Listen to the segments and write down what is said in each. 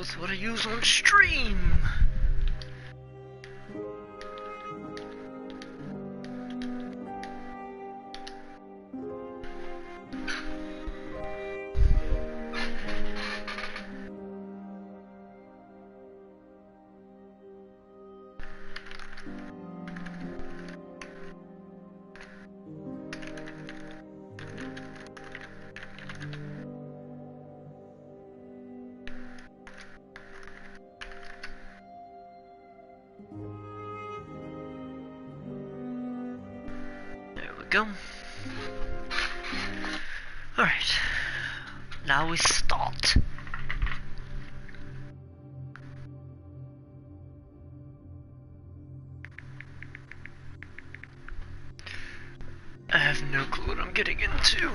That's what I use on stream. Go. Alright. Now we start. I have no clue what I'm getting into.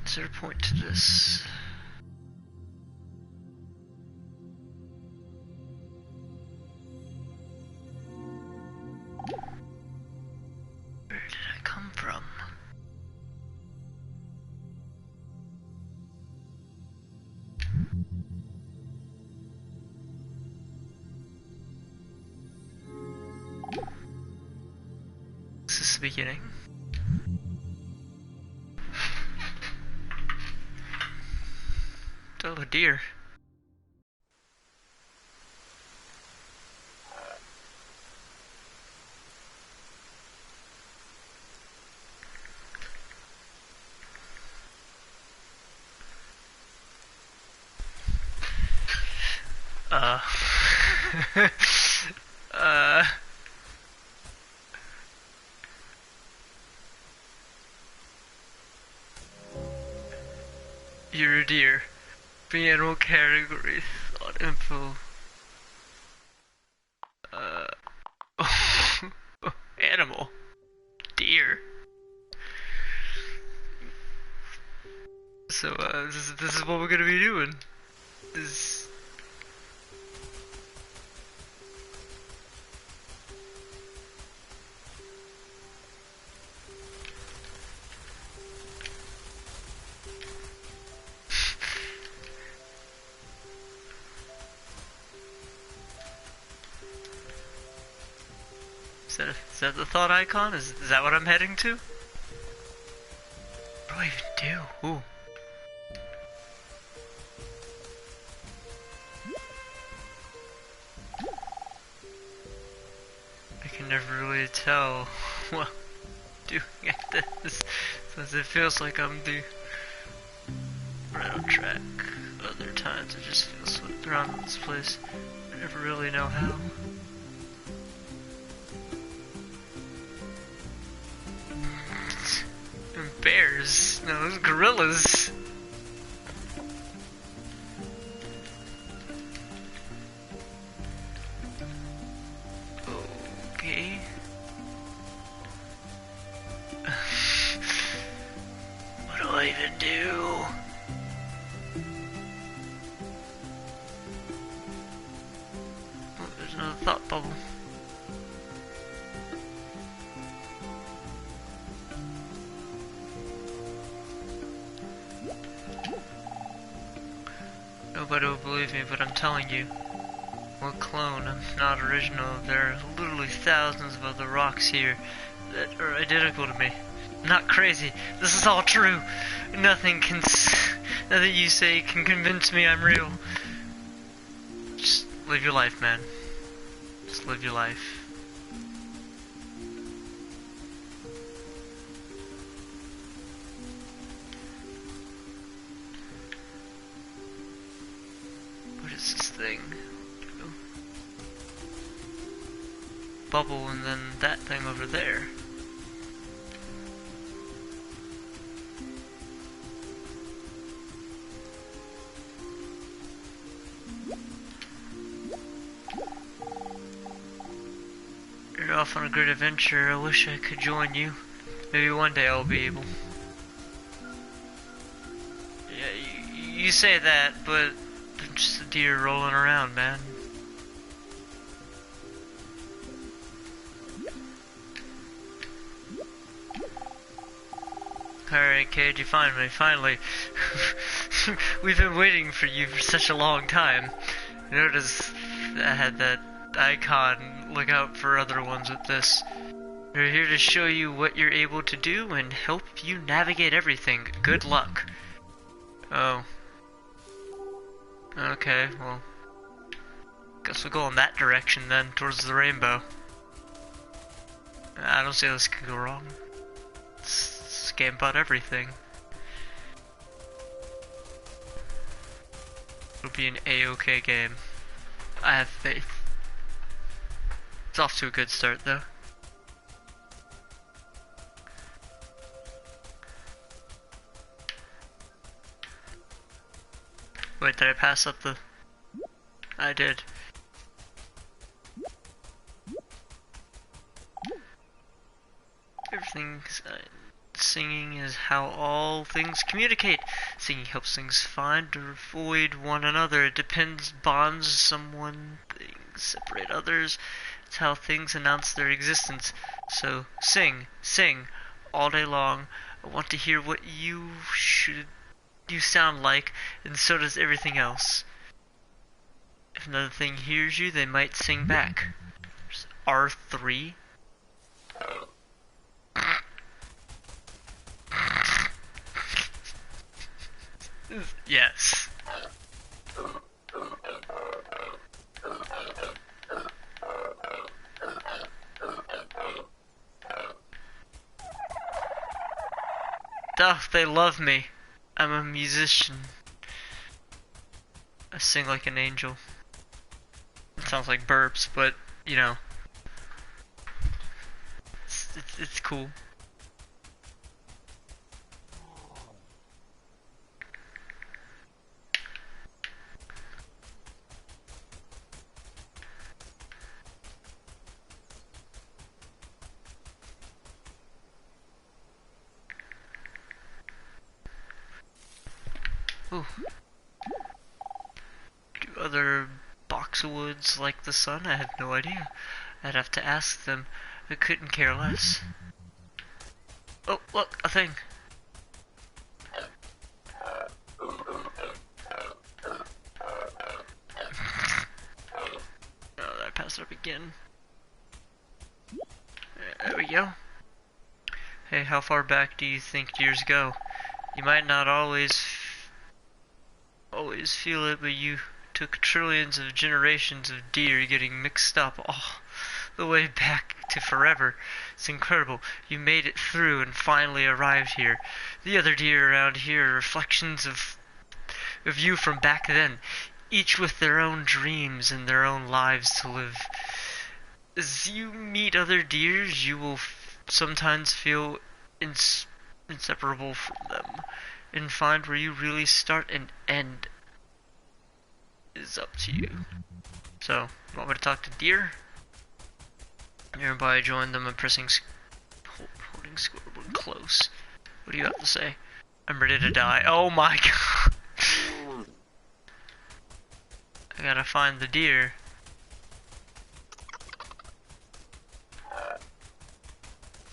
Is there a point to this? Beginning. Oh dear. You're a deer. The animal category. Thought info. Animal. Deer. So, this is what we're gonna be doing. This... Is that the thought icon? Is that what I'm heading to? What do I even do? Ooh. I can never really tell what I'm doing at this, since it feels like I'm the right on track. Other times it just feels swept around in this place. I never really know how. Bears? No, those gorillas. Okay. What do I even do? Oh, there's another thought bubble. Nobody will believe me, but I'm telling you. I'm a clone, I'm not original. There are literally thousands of other rocks here that are identical to me. I'm not crazy. This is all true. Nothing you say can convince me I'm real. Just live your life, man. Just live your life. Bubble and then that thing over there. You're off on a great adventure. I wish I could join you. Maybe one day I'll be able. Yeah, you say that, but I'm just a deer rolling around, man. Alright, Cade, you find me, finally. We've been waiting for you for such a long time. Notice I had that icon. Look out for other ones with this. We're here to show you what you're able to do and help you navigate everything. Good luck. Oh. Okay, well. Guess we'll go in that direction then, towards the rainbow. I don't see how this could go wrong. Scamp out everything. It'll be an A-OK game. I have faith. It's off to a good start though. Wait, did I pass up the... I did. Everything's... singing is how all things communicate. Singing helps things find or avoid one another. It depends, bonds someone, things separate others. It's how things announce their existence. So sing, sing, all day long. I want to hear what you sound like, and so does everything else. If another thing hears you, they might sing back. There's R3. Yes. Duh, they love me. I'm a musician. I sing like an angel. It sounds like burps, but you know, it's cool. Ooh. Do other boxwoods like the sun? I have no idea. I'd have to ask them. I couldn't care less. Oh, look, a thing. Oh, I passed it up again. There we go. Hey, how far back do you think deers go? You might not always feel it, but you took trillions of generations of deer getting mixed up all the way back to forever. It's incredible. You made it through and finally arrived here. The other deer around here are reflections of you from back then, each with their own dreams and their own lives to live. As you meet other deers, you will sometimes feel inseparable from them, and find where you really start and end is up to you. So, want me to talk to deer? Nearby, join them and pressing holding scoreboard close. What do you have to say? I'm ready to die. Oh my god! I gotta find the deer.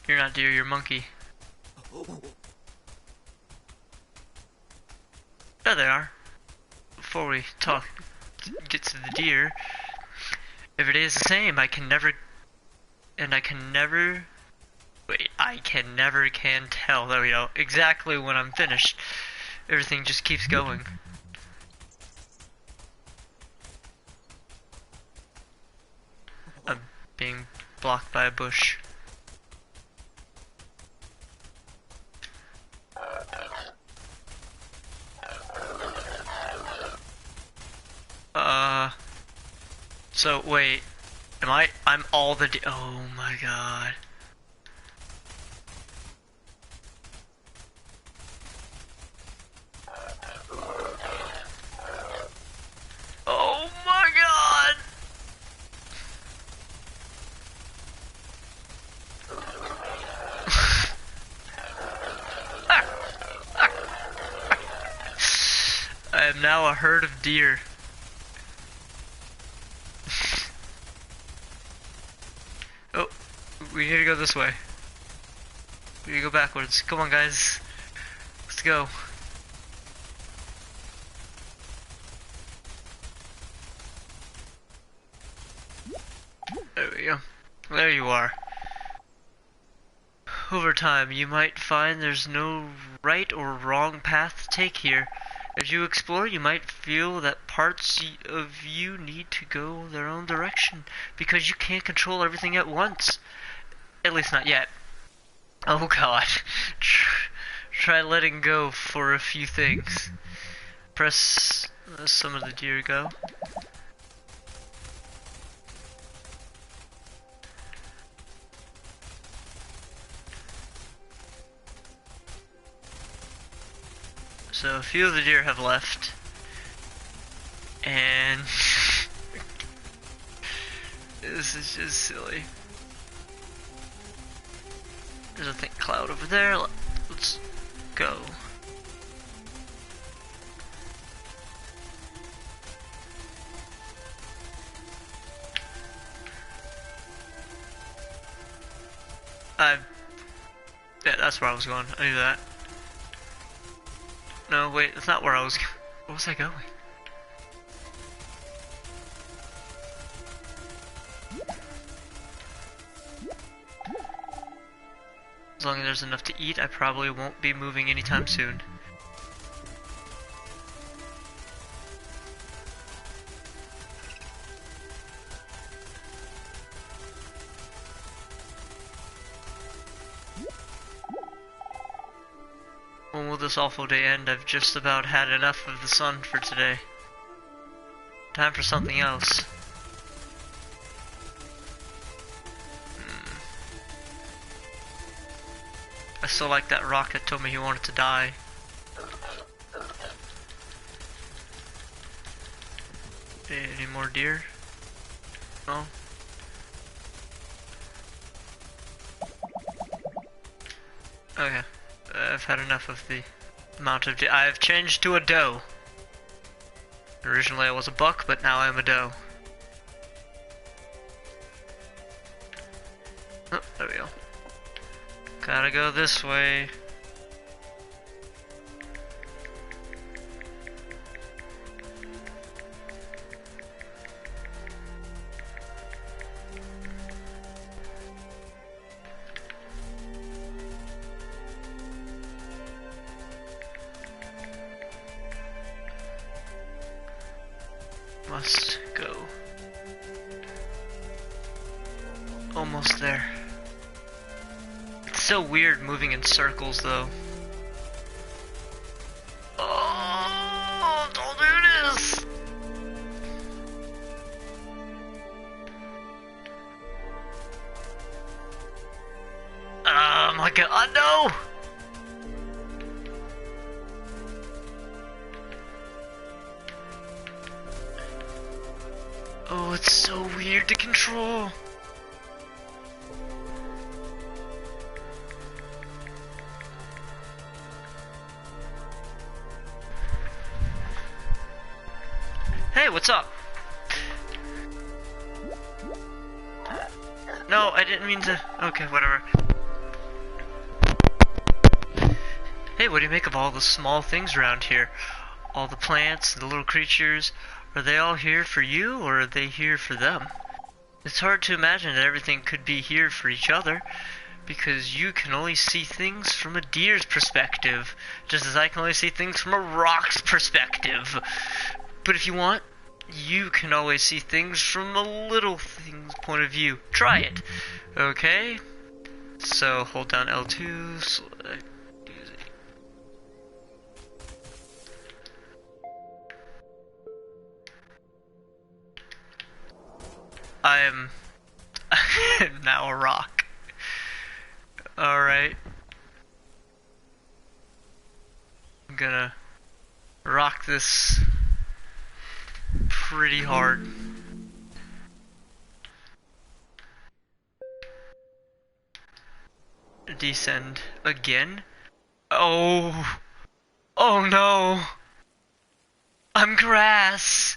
You're not deer, you're monkey. There they are. Before we get to the deer, every day is the same. I can never can tell, there we go, exactly when I'm finished. Everything just keeps going. I'm being blocked by a bush. So wait, I'm all the oh my god. Oh my god. I am now a herd of deer. Oh, we need to go this way. We need to go backwards. Come on, guys. Let's go. There we go. There you are. Over time, you might find there's no right or wrong path to take here. As you explore, you might feel that parts of you need to go their own direction, because you can't control everything at once. At least not yet. Oh god. Try letting go for a few things. Press some of the deer go. So a few of the deer have left. And this is just silly. There's a thick cloud over there. Let's go. Yeah, that's where I was going. I knew that. No, wait, that's not where I was going. Where was I going? As long as there's enough to eat, I probably won't be moving anytime soon. When will this awful day end? I've just about had enough of the sun for today. Time for something else. I still like that rock that told me he wanted to die. Any more deer? No? Okay. I've had enough of the amount of deer. I've changed to a doe. Originally I was a buck, but now I'm a doe. Oh, there we go. Gotta go this way. Must go. Almost there. It's so weird moving in circles though. Oh, don't do this! Oh my god, no! Oh, it's so weird to control. Hey, what's up? No, I didn't mean to. Okay, whatever. Hey, what do you make of all the small things around here? All the plants, the little creatures. Are they all here for you, or are they here for them? It's hard to imagine that everything could be here for each other, because you can only see things from a deer's perspective, just as I can only see things from a rock's perspective. But if you want, you can always see things from a little thing's point of view. Try it, okay? So hold down L2, select. I am now a rock. Alright. I'm gonna rock this pretty hard. Descend again. Oh. Oh no. I'm grass.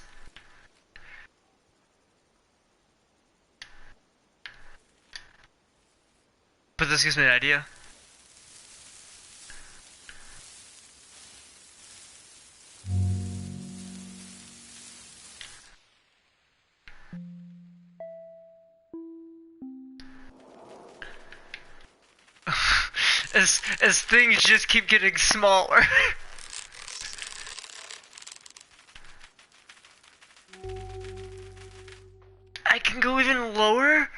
But this gives me an idea. as things just keep getting smaller. I can go even lower?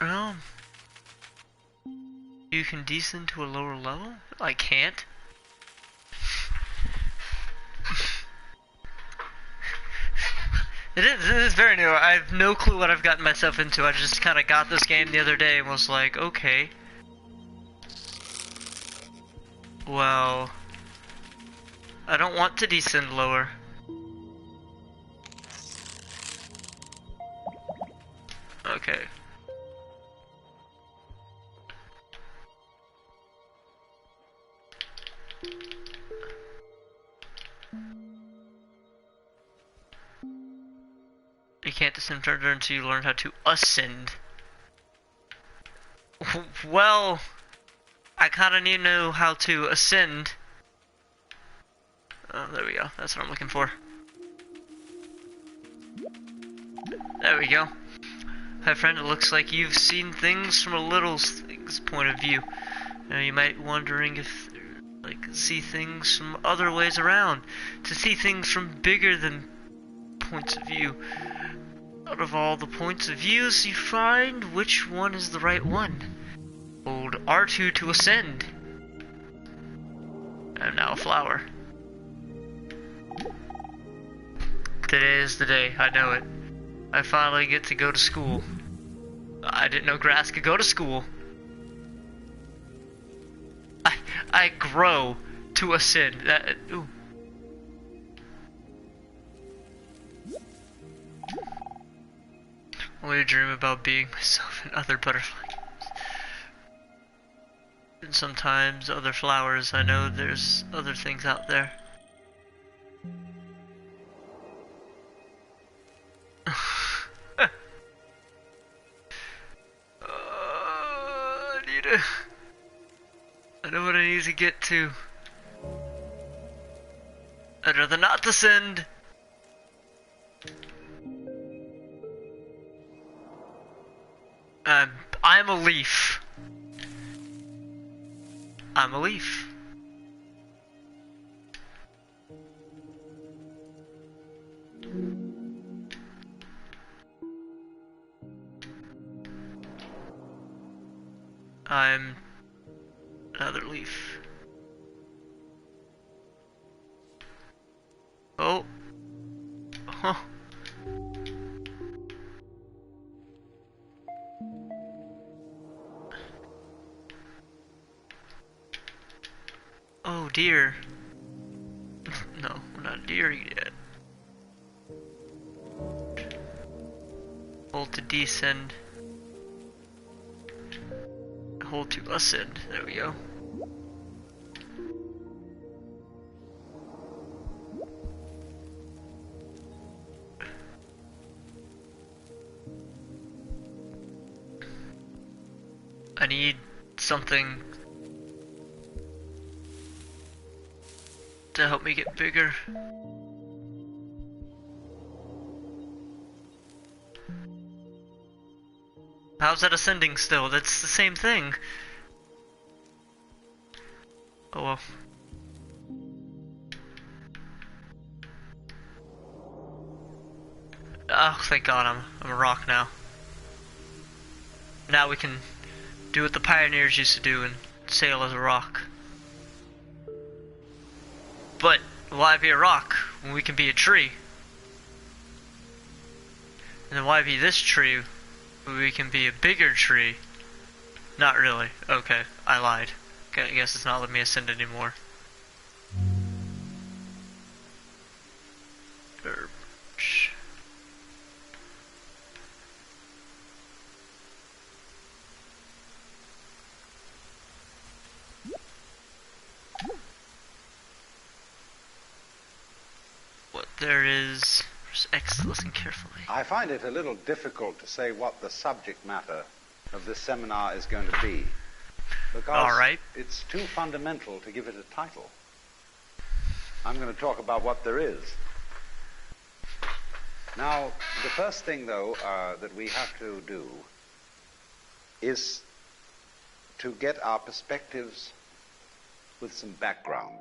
Well, you can descend to a lower level? I can't. It is very new. I have no clue what I've gotten myself into. I just kind of got this game the other day and was like, okay. Well, I don't want to descend lower. Okay. You can't descend further until you learn how to ascend. Well, I kinda need to know how to ascend. Oh, there we go. That's what I'm looking for. There we go. Hi friend, it looks like you've seen things from a little thing's point of view. Now you might be wondering if, like, see things from other ways around. To see things from bigger than points of view. Out of all the points of views you find, which one is the right one? Hold R2 to ascend. I'm now a flower. Today is the day, I know it. I finally get to go to school. I didn't know grass could go to school. I grow to ascend. That, ooh. Only dream about being myself and other butterflies. And sometimes other flowers. I know there's other things out there. I know what I need to get to. I'd rather not descend. I'm a leaf. I'm a leaf. I'm another leaf. Oh. Huh. Oh dear. No, we're not deer yet. Hold to descend. Hold to ascend. There we go. I need something to help me get bigger. How's that ascending still? That's the same thing. Oh well. Oh, thank God I'm a rock now. Now we can do what the pioneers used to do and sail as a rock. But why be a rock when we can be a tree? And then why be this tree when we can be a bigger tree? Not really. Okay, I lied. I guess it's not letting me ascend anymore. What there is, just listen carefully. I find it a little difficult to say what the subject matter of this seminar is going to be, because it's too fundamental to give it a title. I'm going to talk about what there is, Now, the first thing, though, that we have to do is to get our perspectives with some background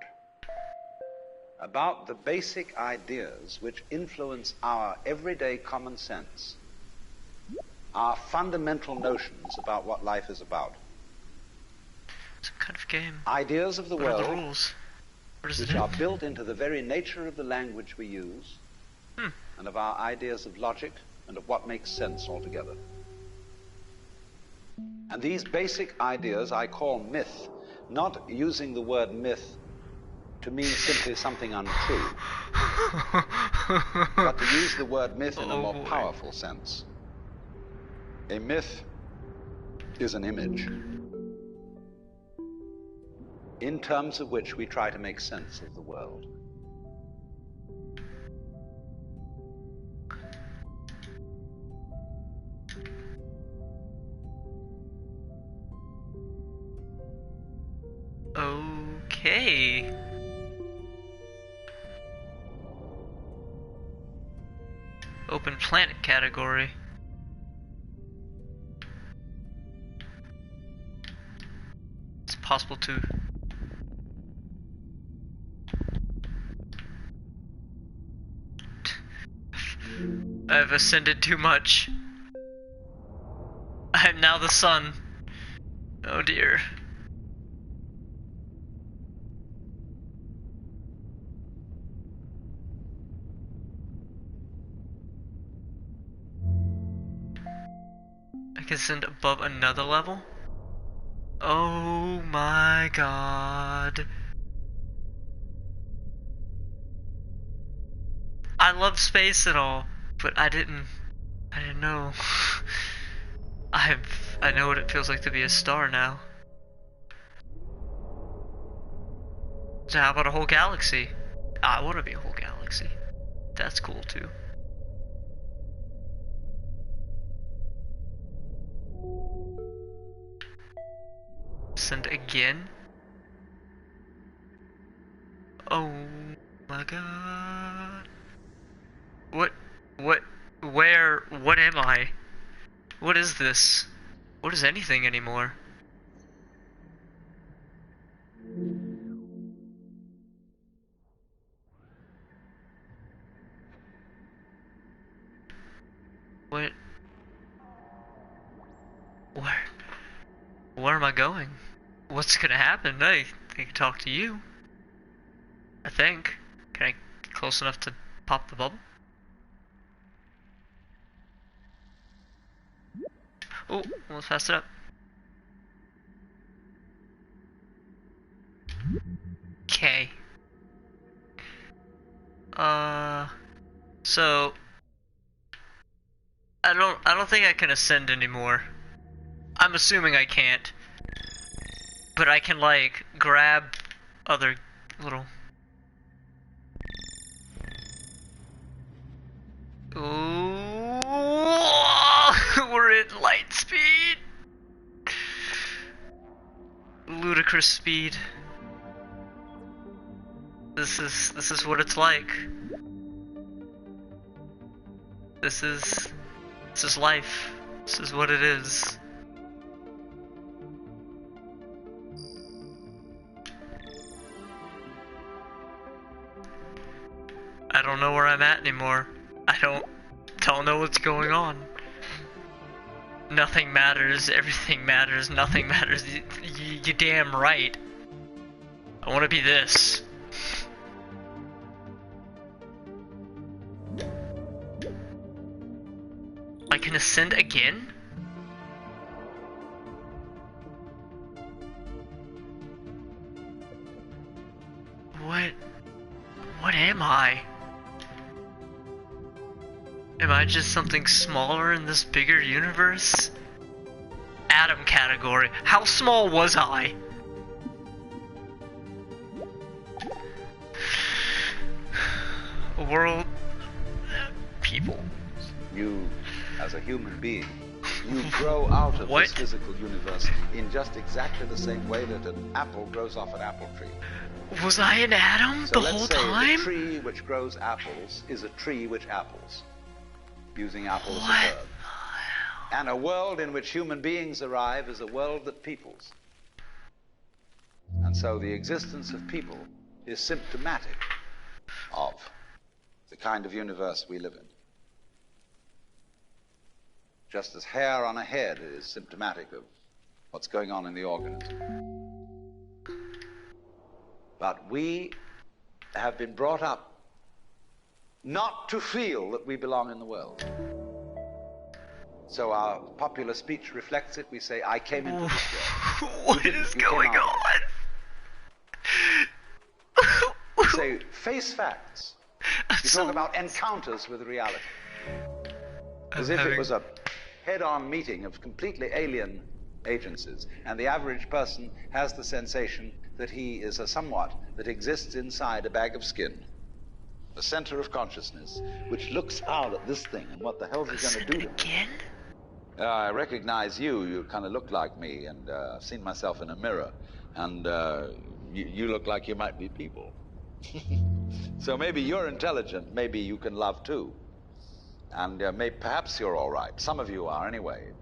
about the basic ideas which influence our everyday common sense, our fundamental notions about what life is about. Some kind of game. Ideas of the world. What are the rules? Which are built into the very nature of the language we use, and of our ideas of logic and of what makes sense altogether. And these basic ideas I call myth, not using the word myth to mean simply something untrue, but to use the word myth in a more powerful sense. A myth is an image in terms of which we try to make sense of the world. Okay. Open planet category. It's possible to I've ascended too much. I am now the sun. Oh dear. I can ascend above another level? Oh my god. I love space and all, but I didn't know. I know what it feels like to be a star now. So how about a whole galaxy? I want to be a whole galaxy. That's cool too. Send again? Oh my god. What am I? What is this? What is anything anymore? What? Where am I going? What's gonna happen? I can talk to you. I think. Can I get close enough to pop the bubble? Oh, let's pass it up. Okay. So I don't think I can ascend anymore. I'm assuming I can't. But I can like grab other little Ooh, we're at light speed. Ludicrous speed. This is what it's like. This is life. This is what it is. I don't know where I'm at anymore. I don't know what's going on. Nothing matters, everything matters, nothing matters. You're damn right. I want to be this. I can ascend again? What am I? Am I just something smaller in this bigger universe? Atom category. How small was I? A world. People. You, as a human being, you grow out of this physical universe in just exactly the same way that an apple grows off an apple tree. Was I an atom the whole time? The tree which grows apples is a tree which apples. using apple as a verb. And a world in which human beings arrive is a world that peoples. And so the existence of people is symptomatic of the kind of universe we live in. Just as hair on a head is symptomatic of what's going on in the organism. But we have been brought up not to feel that we belong in the world. So our popular speech reflects it. We say, I came into this world. What is going on? We say, face facts. You talk about encounters with reality. As if it was a head-on meeting of completely alien agencies, and the average person has the sensation that he is a somewhat that exists inside a bag of skin, a center of consciousness, which looks out at this thing and what the hell is he going to do to again? I recognize you. You kind of look like me, and I've seen myself in a mirror, and you look like you might be people. So maybe you're intelligent, maybe you can love too. And perhaps you're all right. Some of you are anyway.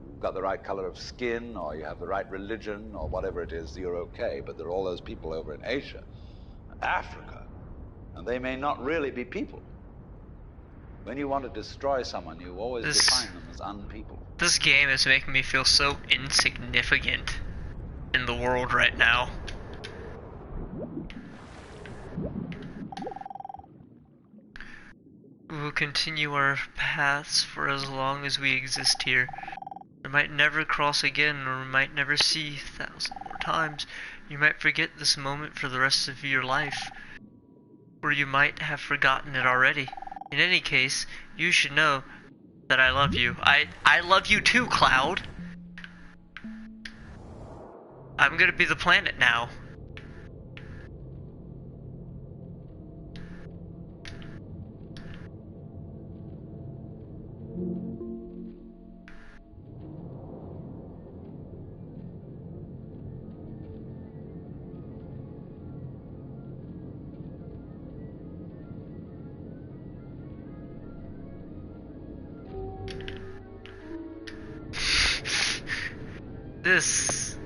You've got the right color of skin, or you have the right religion, or whatever it is, you're okay. But there are all those people over in Asia, Africa, and they may not really be people. When you want to destroy someone, you always define them as unpeople. This game is making me feel so insignificant in the world right now. We will continue our paths for as long as we exist here. We might never cross again, or we might never see 1,000 more times. You might forget this moment for the rest of your life, or you might have forgotten it already. In any case, you should know that I love you. I love you too, Cloud. I'm gonna be the planet now. This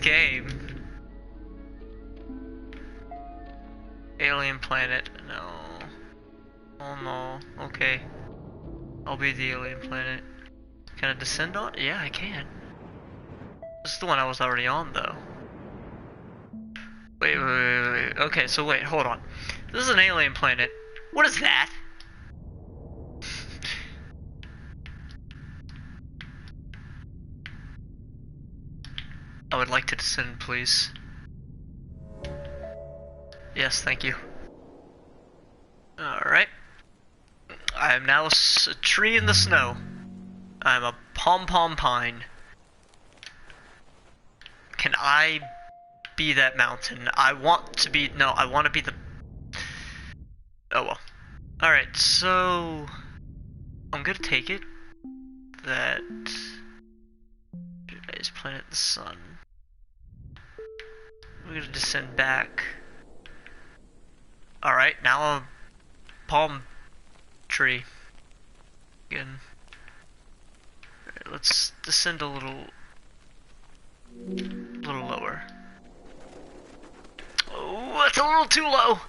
game. Alien planet. No. Oh no. Okay. I'll be the alien planet. Can I descend on? Yeah, I can. This is the one I was already on, though. Wait. Okay, so wait, hold on. This is an alien planet. What is that? I would like to descend, please. Yes, thank you. Alright. I am now a tree in the snow. I am a pom-pom pine. Can I be that mountain? I want to be... No, I want to be the... Oh well. Alright, so... I'm gonna take it that... Today's planet the sun. We're gonna descend back. Alright, now a palm tree. Again. Alright, let's descend a little lower. Oh, that's a little too low!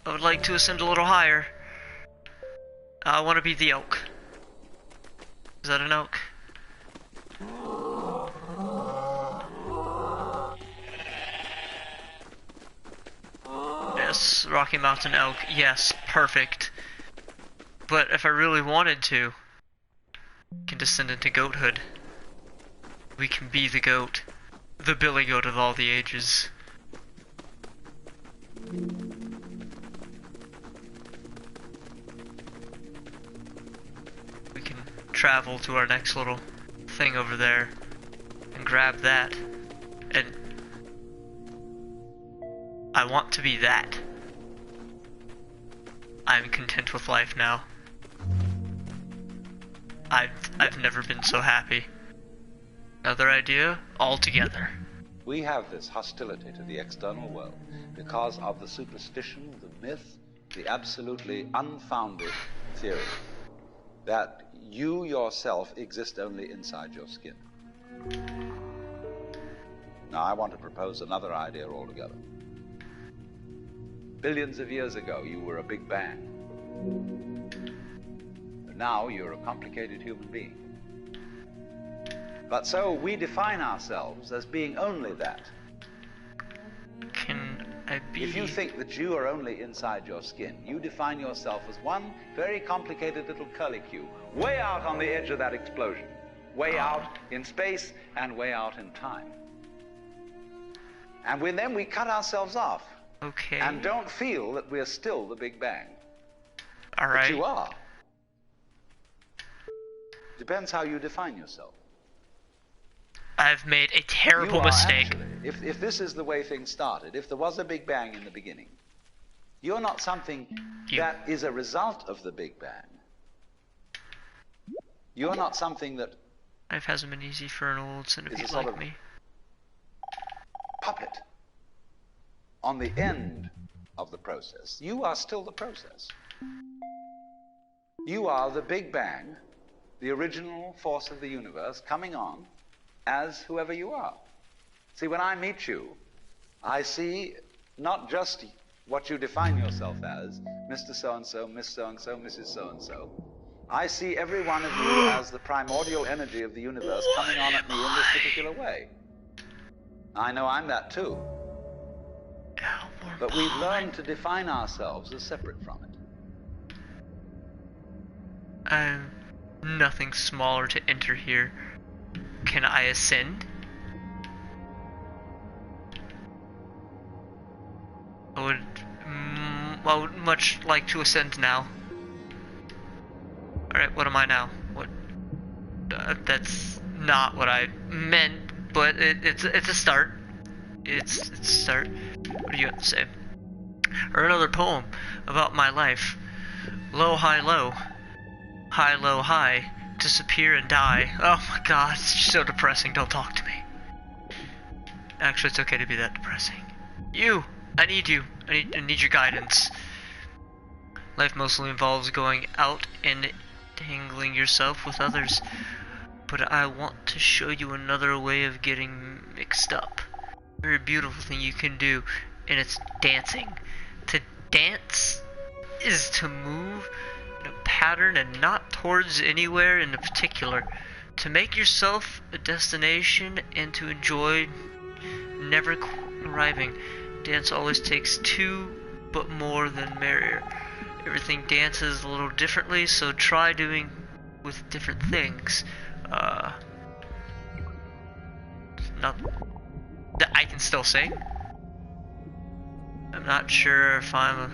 I would like to ascend a little higher. I want to be the oak. Is that an oak? Yes, Rocky Mountain elk. Yes, perfect. But if I really wanted to, I can descend into goathood. We can be the goat. The billy goat of all the ages. We can travel to our next little thing over there and grab that, and I want to be that. I'm content with life now. I've never been so happy. Another idea? All together. We have this hostility to the external world because of the superstition, the myth, the absolutely unfounded theory that you yourself exist only inside your skin. Now, I want to propose another idea altogether. Billions of years ago, you were a big bang. Now, you're a complicated human being. But so we define ourselves as being only that. Can I be... If you think that you are only inside your skin, you define yourself as one very complicated little curlicue, way out on the edge of that explosion, way out in space and way out in time. And then we cut ourselves off. Okay. And don't feel that we're still the Big Bang. All right. But you are. Depends how you define yourself. I've made a terrible You are mistake. Actually, if this is the way things started, if there was a Big Bang in the beginning, you're not something that is a result of the Big Bang. You're not something that... Life hasn't been easy for an old centipede like me. Puppet on the end of the process. You are still the process. You are the Big Bang, the original force of the universe coming on as whoever you are. See, when I meet you, I see not just what you define yourself as, Mr. So-and-so, Miss So-and-so, Mrs. So-and-so. I see every one of you as the primordial energy of the universe coming on at me in this particular way. I know I'm that too. But we've learned to define ourselves as separate from it. I'm nothing smaller to enter here. Can I ascend? I would much like to ascend now. Alright, what am I now? What? That's not what I meant, but it's a start. It's a start. What do you have to say? Or another poem about my life. Low, high, low. High, low, high. Disappear and die. Oh my god, it's so depressing. Don't talk to me. Actually, it's okay to be that depressing. You! I need you. I need your guidance. Life mostly involves going out and tangling yourself with others. But I want to show you another way of getting mixed up. A very beautiful thing you can do, and it's dancing. To dance is to move in a pattern and not towards anywhere in particular. To make yourself a destination and to enjoy never arriving. Dance always takes two, but more than merrier. Everything dances a little differently, so try doing with different things. Not that I can still sing. I'm not sure if I'm a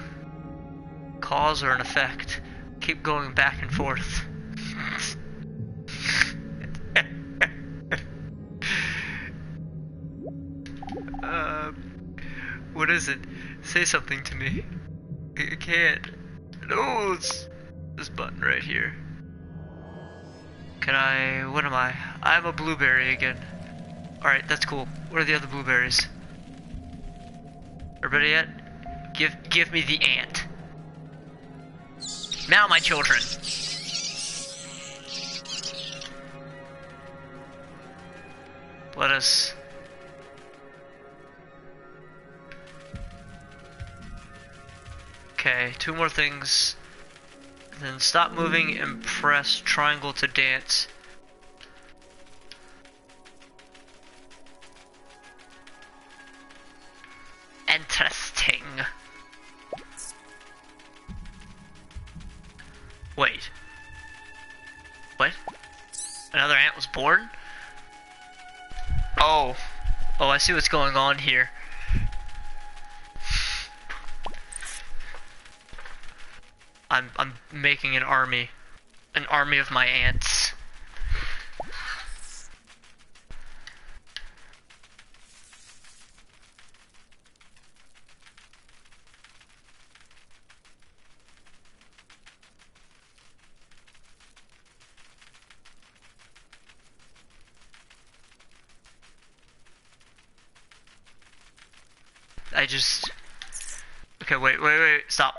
cause or an effect. Keep going back and forth. What is it? Say something to me. I can't. No, it's this button right here. Can I... what am I? I'm a blueberry again. Alright, that's cool. What are the other blueberries? Or better yet, give me the ant. Now, my children. Let us... Okay, two more things. Then stop moving and press triangle to dance. Interesting. Wait. What? Another ant was born? Oh. Oh, I see what's going on here. I'm making an army of my ants. I just... Okay, wait, stop.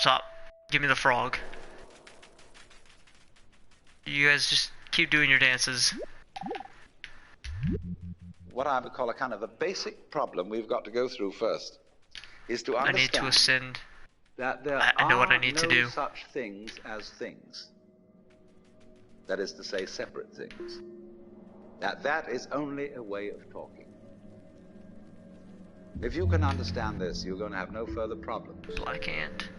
Give me the frog. You guys just keep doing your dances. What I would call a kind of a basic problem we've got to go through first is to I need to understand ascend. that there I know what I are need to no do. such things as things. That is to say, separate things. That is only a way of talking. If you can understand this, you're going to have no further problems. Black ant.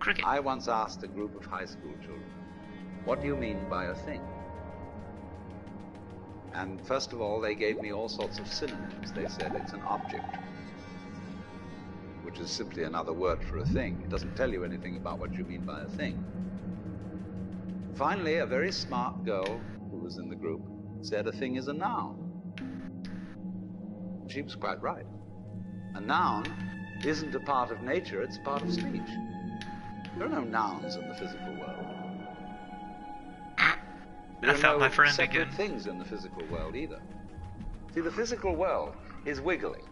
Cricket. I once asked a group of high school children, what do you mean by a thing? And first of all, they gave me all sorts of synonyms. They said it's an object, which is simply another word for a thing. It doesn't tell you anything about what you mean by a thing. Finally, a very smart girl who was in the group said a thing is a noun. She was quite right. A noun isn't a part of nature, it's a part of speech. There are no nouns in the physical world. There I found my friend separate again. things in the physical world either. See, the physical world is wiggling.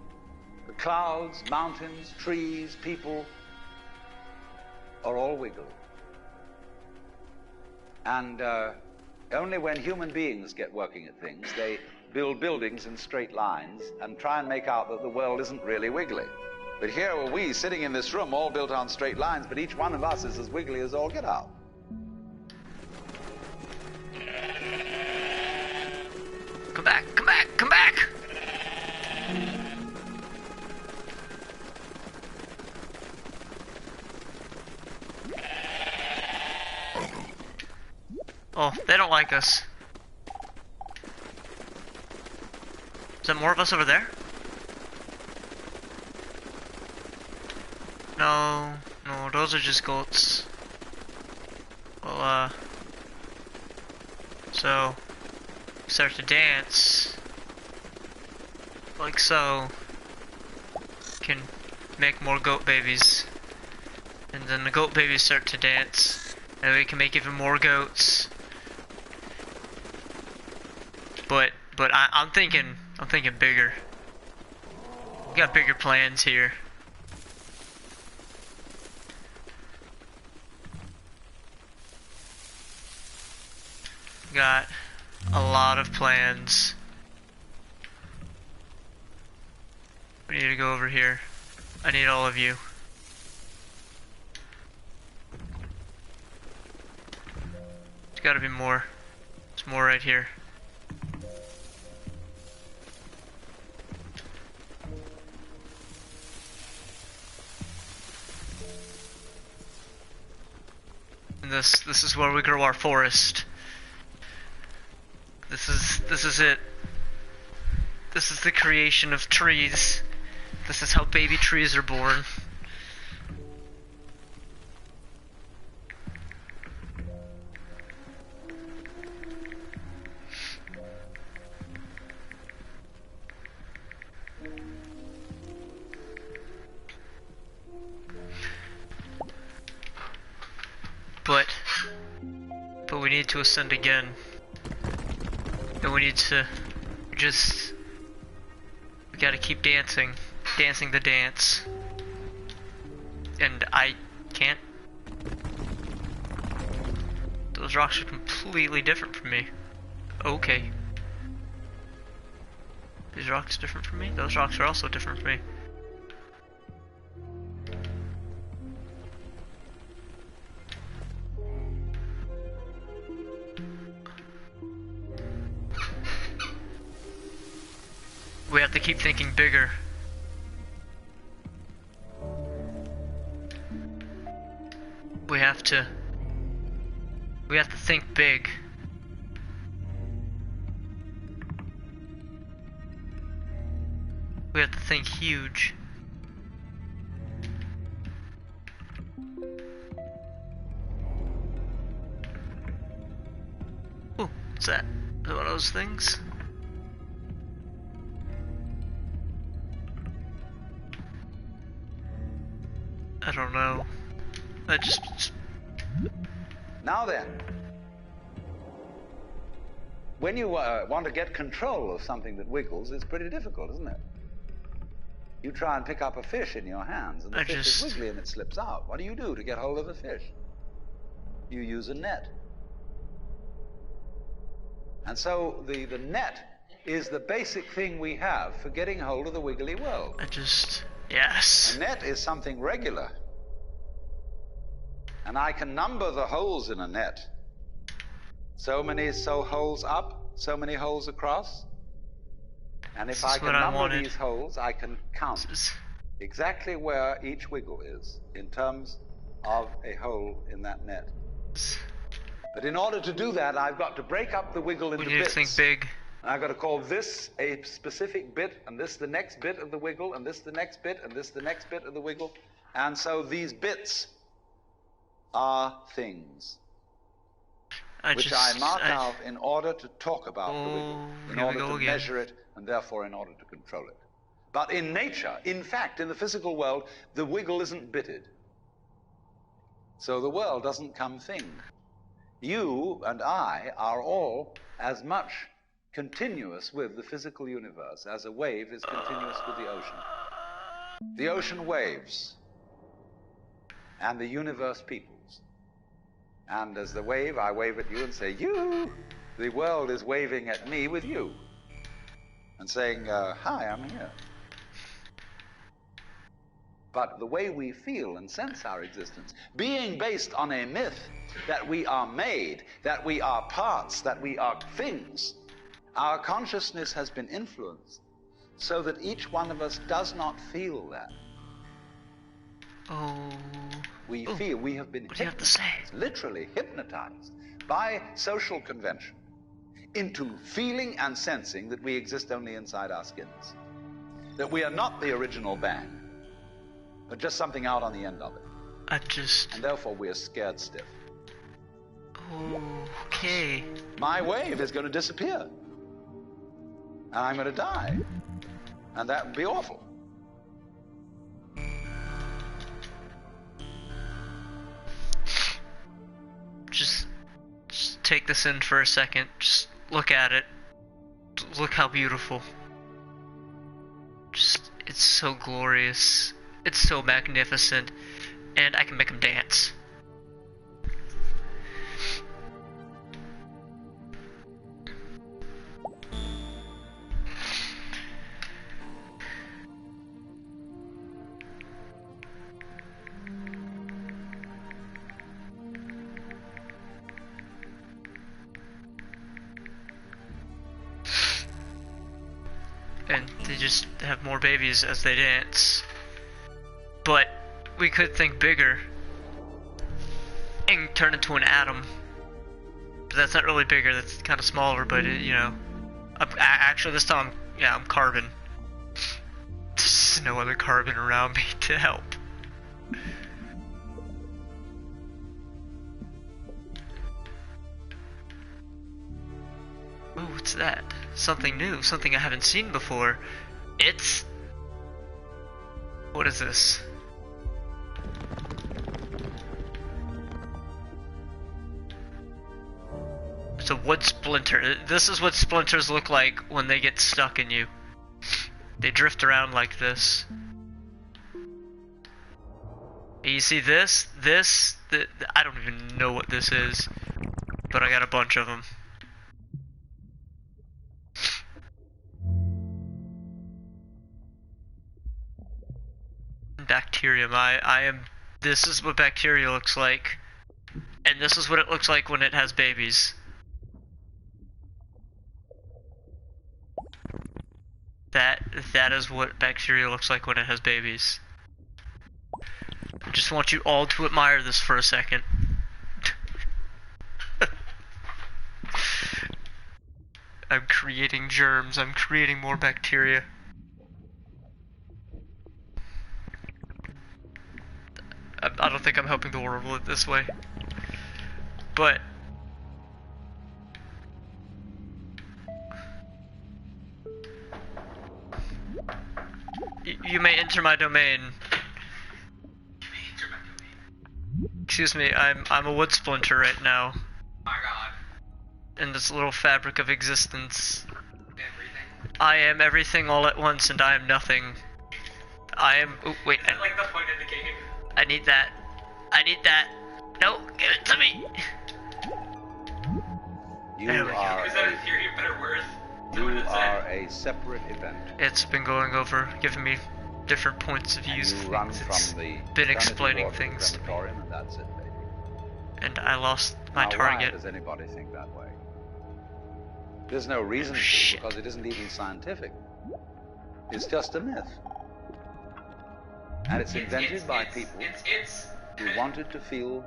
The clouds, mountains, trees, people are all wiggling. And only when human beings get working at things, they build buildings in straight lines and try and make out that the world isn't really wiggling. But here are we sitting in this room all built on straight lines, but each one of us is as wiggly as all get out. Come back, come back, come back! Oh, they don't like us. Is there more of us over there? No, those are just goats. Well, so, start to dance, like so, can make more goat babies, and then the goat babies start to dance, and we can make even more goats. But I'm thinking bigger. We got bigger plans here. Got a lot of plans. We need to go over here. I need all of you. There's gotta be more. There's more right here. And this is where we grow our forest. This is it. This is the creation of trees. This is how baby trees are born. But we need to ascend again. And we need to we gotta keep dancing the dance. And I can't. Those rocks are completely different from me. Okay. These rocks different from me? Those rocks are also different from me. We have to keep thinking bigger. We have to think big. We have to think huge. Ooh, what's that? Is that one of those things? I don't know. I just... Now then, when you want to get control of something that wiggles, it's pretty difficult, isn't it? You try and pick up a fish in your hands, and the fish is wiggly and it slips out. What do you do to get hold of the fish? You use a net. And so the net is the basic thing we have for getting hold of the wiggly world. Yes. A net is something regular. And I can number the holes in a net. So many holes up, so many holes across. And if I can number these holes, I can count exactly where each wiggle is in terms of a hole in that net. But in order to do that, I've got to break up the wiggle into bits. We need to think big. And I've got to call this a specific bit, and this the next bit of the wiggle, and this the next bit, and this the next bit of the wiggle. And so these bits are things which I mark out in order to talk about the wiggle, in order to measure it, and therefore in order to control it. But in nature, in fact, in the physical world, the wiggle isn't bitted. So the world doesn't come thing. You and I are all as much continuous with the physical universe as a wave is continuous with the ocean. The ocean waves, and the universe peoples. And as the wave, I wave at you and say, you! The world is waving at me with you. And saying, hi, I'm here. But the way we feel and sense our existence, being based on a myth that we are made, that we are parts, that we are things, our consciousness has been influenced so that each one of us does not feel that. We feel we have been hypnotized, literally hypnotized by social convention into feeling and sensing that we exist only inside our skins. That we are not the original bang, but just something out on the end of it. And therefore we are scared stiff. Okay. My wave is going to disappear. And I'm going to die. And that would be awful. Just take this in for a second. Just look at it. Look how beautiful. It's so glorious. It's so magnificent. And I can make them dance. And they just have more babies as they dance. But we could think bigger and turn into an atom. But that's not really bigger, that's kind of smaller, but you know. Actually this time, I'm carbon. There's no other carbon around me to help. Oh, what's that? Something new, something I haven't seen before. What is this? It's a wood splinter. This is what splinters look like when they get stuck in you. They drift around like this. You see this? I don't even know what this is, but I got a bunch of them. Bacterium. This is what bacteria looks like, and this is what it looks like when it has babies. That is what bacteria looks like when it has babies. I just want you all to admire this for a second. I'm creating germs. I'm creating more bacteria. I don't think I'm helping the world this way, but you may enter my domain. Excuse me, I'm a wood splinter right now. Oh my god. In this little fabric of existence. Everything. I am everything all at once, and I am nothing. I am. Oh, wait. Is that like the point of the game? I need that. I need that. No, give it to me. You There we go. are Is that a theory of better worth? you are a separate event. It's been going over, giving me different points of views. You of run things. from It's the been Trinity explaining Ward to the things to me, crematorium, and that's it, baby. and I lost my Now, target. why does anybody think that way? There's no reason to, Shit. because it isn't even scientific. It's just a myth. And it's invented by people It's who wanted to feel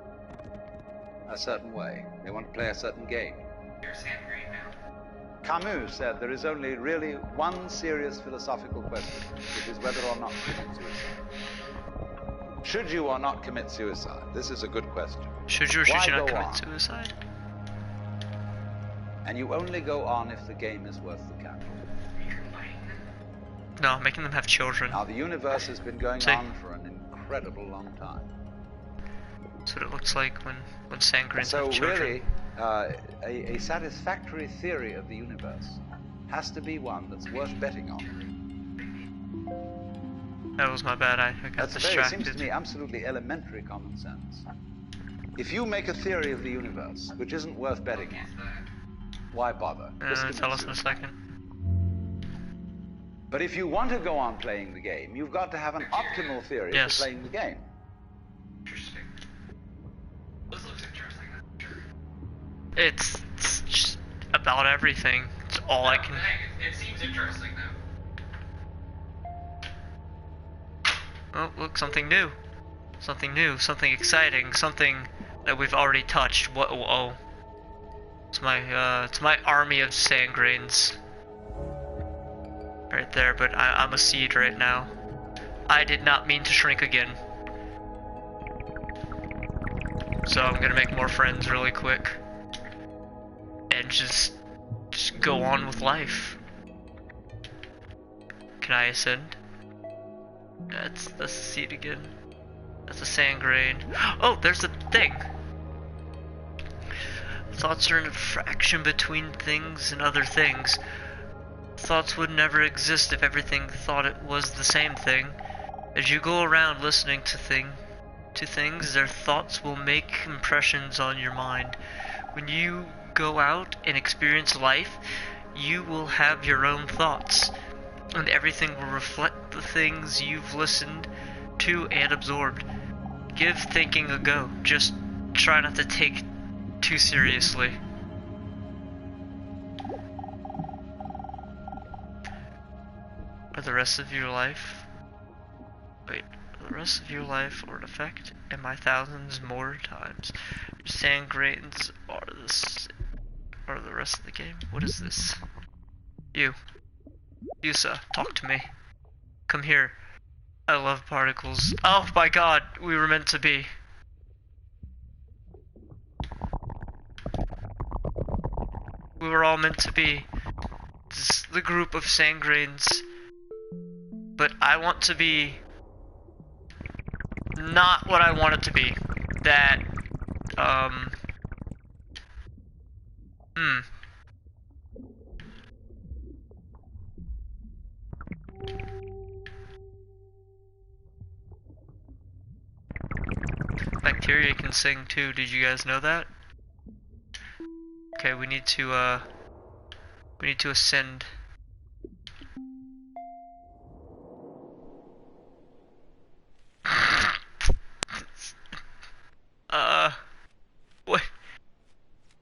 a certain way. They want to play a certain game. You're Sandgreen now. Camus said there is only really one serious philosophical question, which is whether or not to commit suicide. Should you or not commit suicide? This is a good question. Should you or should Why you not go commit on? suicide? And you only go on if the game is worth the candle. You're fighting them. No, making them have children. Now, the universe has been going See? on for an incredible long time. That's what it looks like when Sangreens So have children. really, a satisfactory theory of the universe has to be one that's worth betting on. That was my bad. I got That's very, it seems to distracted. me, absolutely elementary common sense. If you make a theory of the universe which isn't worth betting on, why bother? Just commit Tell us in a suicide. second. But if you want to go on playing the game, you've got to have an optimal theory Yes. for playing the game. Interesting. This looks interesting. Sure. It's just about everything. It's all I can. It seems interesting though. Oh, look, something new. Something new, something exciting, something that we've already touched. What? Oh, it's my army of Sangreens. Right there, but I'm a seed right now. I did not mean to shrink again. So I'm gonna make more friends really quick. And just go on with life. Can I ascend? That's the seed again. That's a Sangrain. Oh, there's the thing! Thoughts are an abstraction between things and other things. Thoughts would never exist if everything thought it was the same thing. As you go around listening to things, their thoughts will make impressions on your mind. When you go out and experience life, you will have your own thoughts, and everything will reflect the things you've listened to and absorbed. Give thinking a go. Just try not to take too seriously. For the rest of your life, wait, for the rest of your life or in effect, and my thousands more times, your Sangreens are the rest of the game. What is this? You, Yusa, talk to me. Come here. I love particles. Oh my god, we were meant to be. We were all meant to be. This is the group of Sangreens. But I want to be not what I want it to be. That, Bacteria can sing too, did you guys know that? Okay, we need to ascend.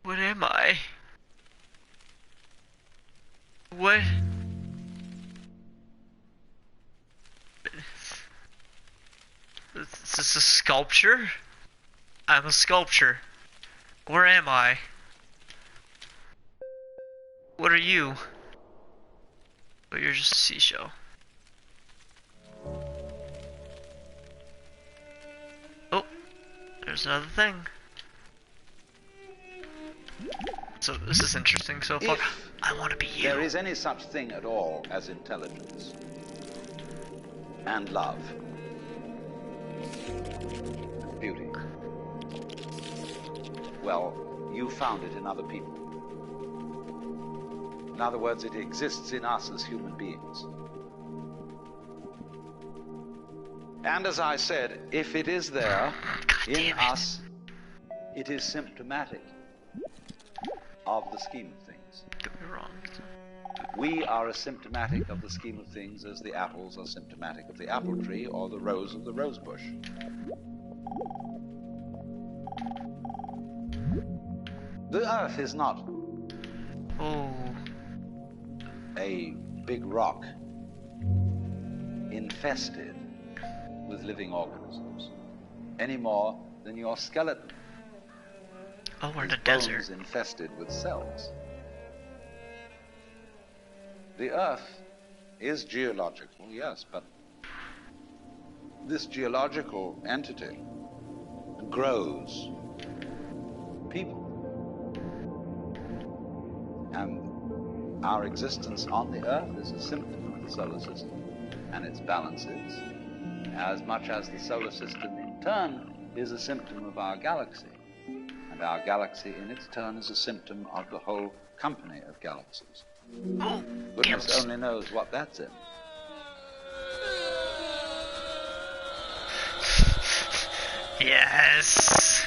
What am I? What? Is this a sculpture? I'm a sculpture. Where am I? What are you? Oh, you're just a seashell. Oh, there's another thing. So this is interesting so far. If I want to be you. there is any such thing at all as intelligence and love, beauty, well, you found it in other people. In other words, it exists in us as human beings. And as I said, if it is there God in damn it. us, it is symptomatic of the scheme of things. Don't be wrong. We are as symptomatic of the scheme of things as the apples are symptomatic of the apple tree or the rose of the rose bush. The earth is not Oh. a big rock infested with living organisms any more than your skeleton Oh, we're in is a desert. bones infested with cells. The earth is geological, yes, but this geological entity grows people. And our existence on the earth is a symptom of the solar system and its balances, as much as the solar system in turn is a symptom of our galaxy. And our galaxy in its turn is a symptom of the whole company of galaxies. Oh, Goodness camels. only knows what that's in. Yes.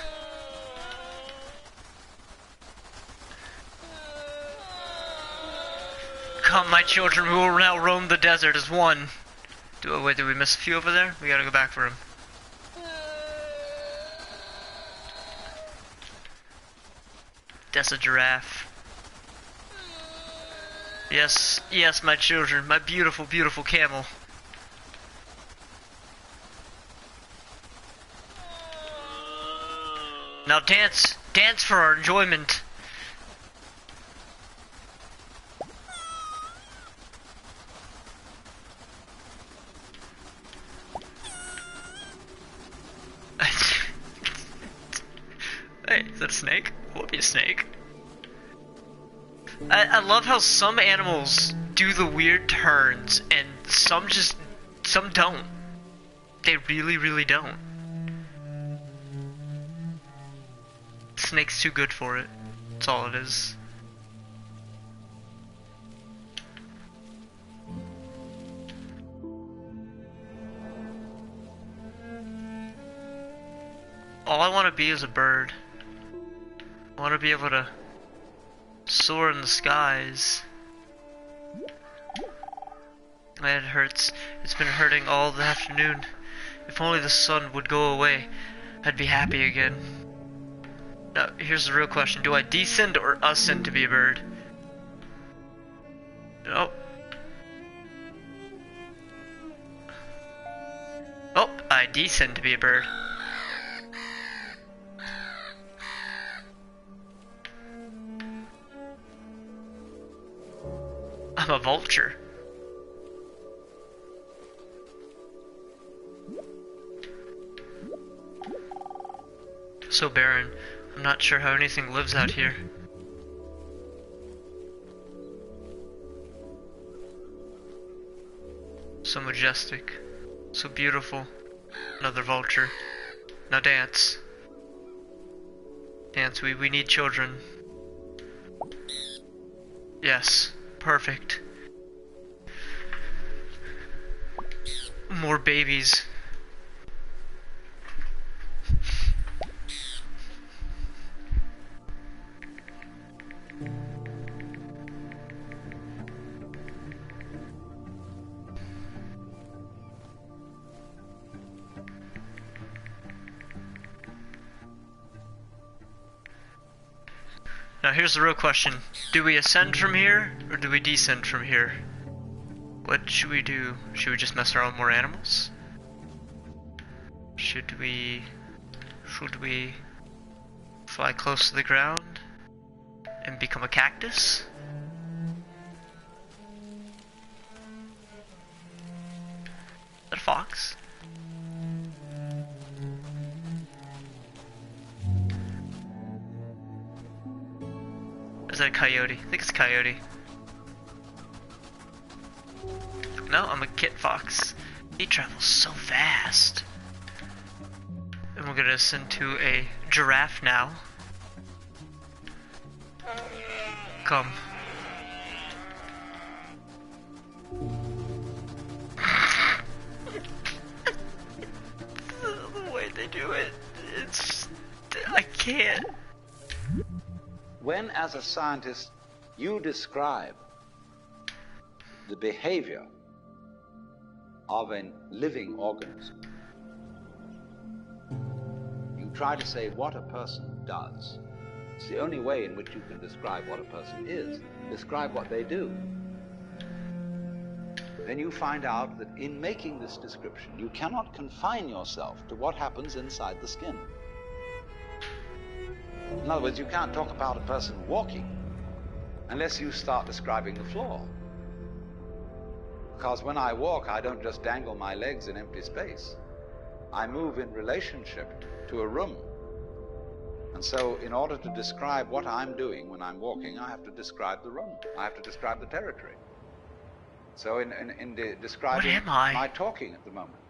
Come, my children, we will now roam the desert as one. Wait, did we miss a few over there? We gotta go back for him. That's a giraffe. Yes, yes, my children, my beautiful, beautiful camel. Now dance, dance for our enjoyment. Hey, is that a snake? Would be a snake. I love how some animals do the weird turns and some don't. They really, really don't. Snake's too good for it. That's all it is. All I want to be is a bird. I want to be able to soar in the skies. My head hurts. It's been hurting all the afternoon. If only the sun would go away, I'd be happy again. Now, here's the real question. Do I descend or ascend to be a bird? Oh. Oh, I descend to be a bird. I'm a vulture. So barren. I'm not sure how anything lives out here. So majestic. So beautiful. Another vulture. Now dance. Dance, we need children. Yes. Perfect. More babies. Now here's the real question. Do we ascend from here, or do we descend from here? What should we do? Should we just mess around with more animals? Should we fly close to the ground and become a cactus? Is that a fox? Or is that a coyote? I think it's a coyote. No, I'm a kit fox. He travels so fast. And we're gonna ascend to a giraffe now. Come. when, as a scientist, you describe the behavior of a living organism, you try to say what a person does. It's the only way in which you can describe what a person is. Describe what they do. Then you find out that in making this description, you cannot confine yourself to what happens inside the skin. In other words, you can't talk about a person walking unless you start describing the floor. Because when I walk, I don't just dangle my legs in empty space. I move in relationship to a room. And so in order to describe what I'm doing when I'm walking, I have to describe the room. I have to describe the territory. So in describing What am I? my talking at the moment,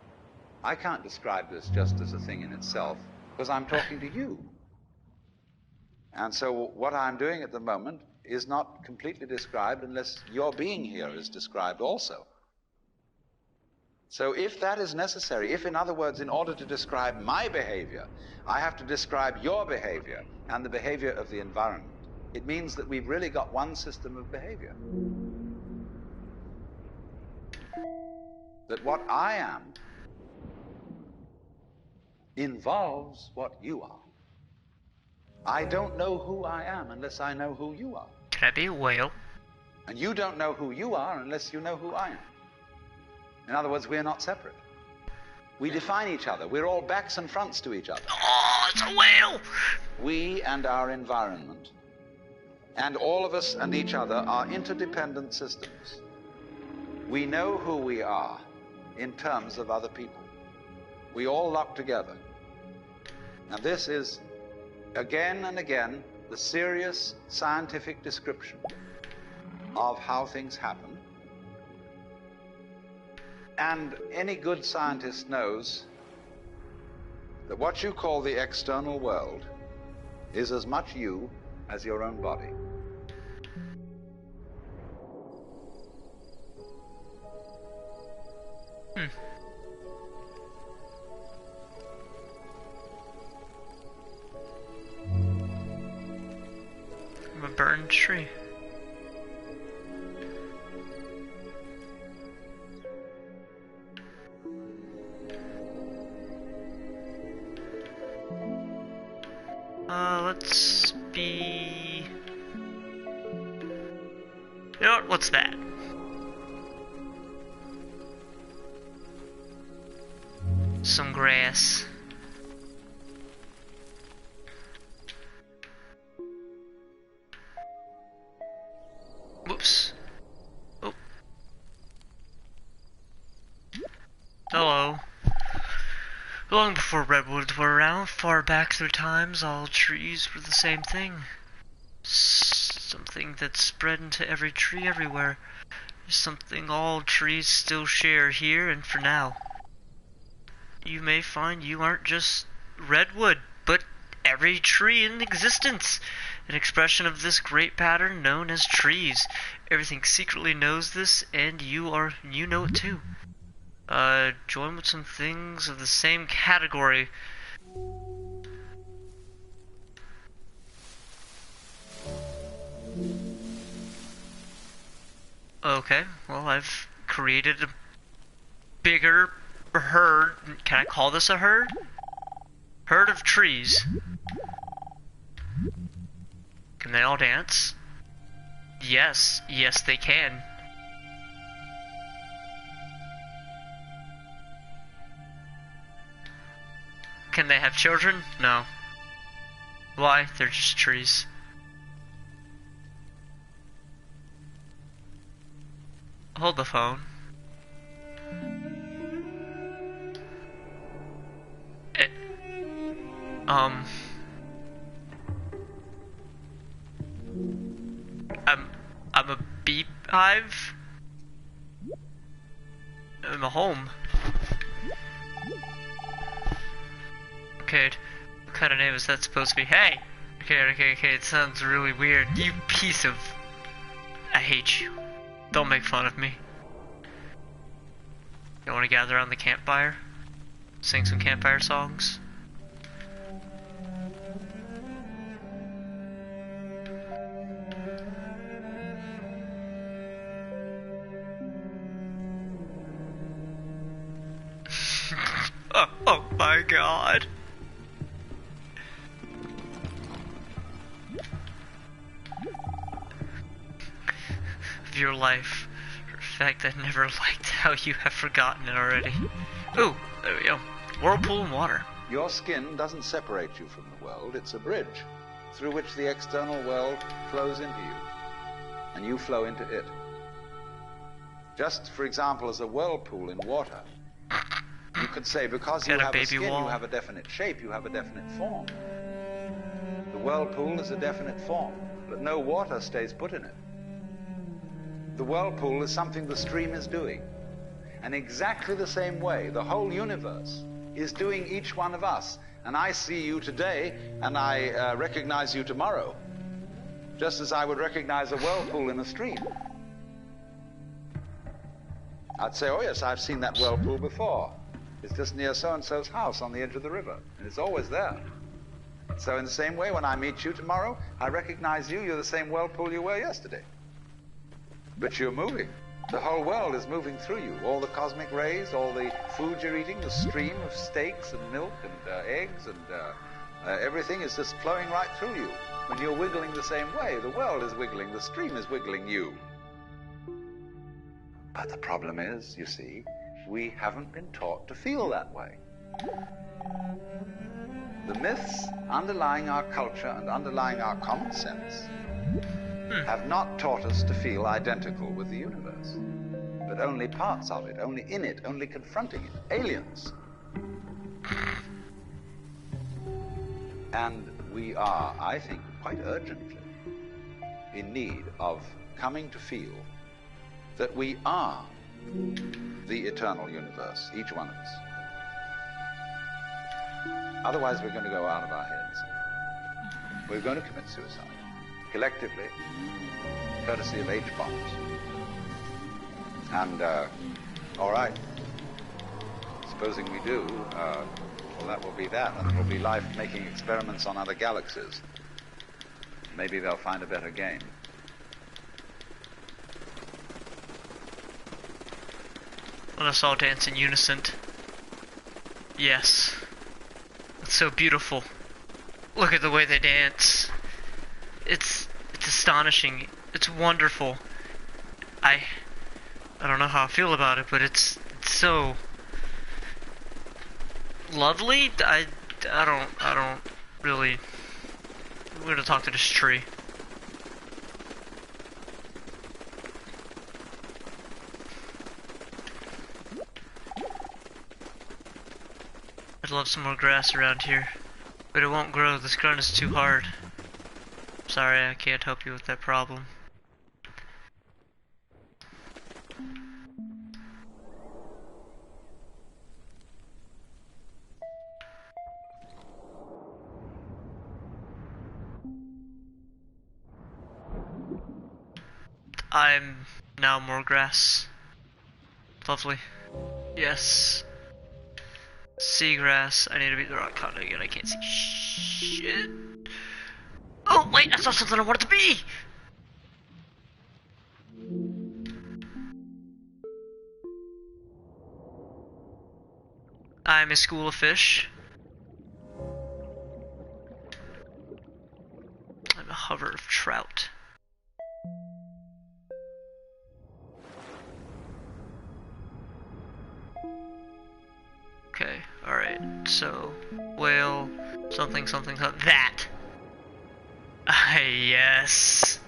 I can't describe this just as a thing in itself, because I'm talking to you. And so what I'm doing at the moment is not completely described unless your being here is described also. So if that is necessary, if, in other words, in order to describe my behavior, I have to describe your behavior and the behavior of the environment, it means that we've really got one system of behavior. That what I am involves what you are. I don't know who I am unless I know who you are. Can I be a whale? And you don't know who you are unless you know who I am. In other words, we're not separate. We define each other. We're all backs and fronts to each other. Oh, it's a whale! We and our environment, and all of us and each other, are interdependent systems. We know who we are in terms of other people. We all lock together. And this is, again and again, the serious scientific description of how things happen. And any good scientist knows that what you call the external world is as much you as your own body. I'm a burned tree. Let's be... You know what? What's that? Some grass. Whoops. Oh. Hello. Long before redwoods were around, far back through times, all trees were the same thing. Something that spread into every tree everywhere. Something all trees still share here and for now. You may find you aren't just redwood, but every tree in existence. An expression of this great pattern known as trees. Everything secretly knows this, and you know it too. Join with some things of the same category. Okay, well, I've created a bigger herd. Can I call this a herd? Herd of trees. Can they all dance? Yes, yes they can. Can they have children? No. Why? They're just trees. Hold the phone. I'm a beehive. I'm a home. Okay, what kind of name is that supposed to be? Hey! Okay, it sounds really weird. You piece of... I hate you. Don't make fun of me. You want to gather around the campfire? Sing some campfire songs? Oh my god. Of your life. In fact, I never liked how you have forgotten it already. Ooh, there we go. Whirlpool and water. Your skin doesn't separate you from the world, it's a bridge through which the external world flows into you, and you flow into it. Just, for example, as a whirlpool in water, you could say because you Got a have a baby skin, wall. you have a definite shape, you have a definite form. The whirlpool is a definite form, but no water stays put in it. The whirlpool is something the stream is doing. And exactly the same way, the whole universe is doing each one of us. And I see you today, and I recognize you tomorrow, just as I would recognize a whirlpool in a stream. I'd say, oh yes, I've seen that whirlpool before. It's just near so-and-so's house on the edge of the river, and it's always there. So in the same way, when I meet you tomorrow, I recognize you. You're the same whirlpool you were yesterday. But you're moving. The whole world is moving through you. All the cosmic rays, all the food you're eating, the stream of steaks and milk and eggs and everything is just flowing right through you. When you're wiggling the same way, the world is wiggling, the stream is wiggling you. But the problem is, you see, we haven't been taught to feel that way. The myths underlying our culture and underlying our common sense have not taught us to feel identical with the universe, but only parts of it, only in it, only confronting it, aliens. And we are, I think, quite urgently in need of coming to feel that we are the eternal universe, each one of us. Otherwise, we're going to go out of our heads. We're going to commit suicide, collectively, courtesy of H-bombs. And, all right, supposing we do, well, that will be that, and there will be life making experiments on other galaxies. Maybe they'll find a better game. Let us all dance in unison. Yes. It's so beautiful. Look at the way they dance. It's astonishing. It's wonderful. I don't know how I feel about it, but it's so lovely. I don't really. I'm gonna talk to this tree. I'd love some more grass around here, but it won't grow. This ground is too hard. Sorry, I can't help you with that problem. I'm now more grass. Lovely. Yes. Seagrass. I need to beat the rock conduit again. I can't see shit. Oh wait, I saw something I wanted to be. I'm a school of fish. I'm a hover of trout. Okay, alright, so, whale, something, something, something, that! Yes!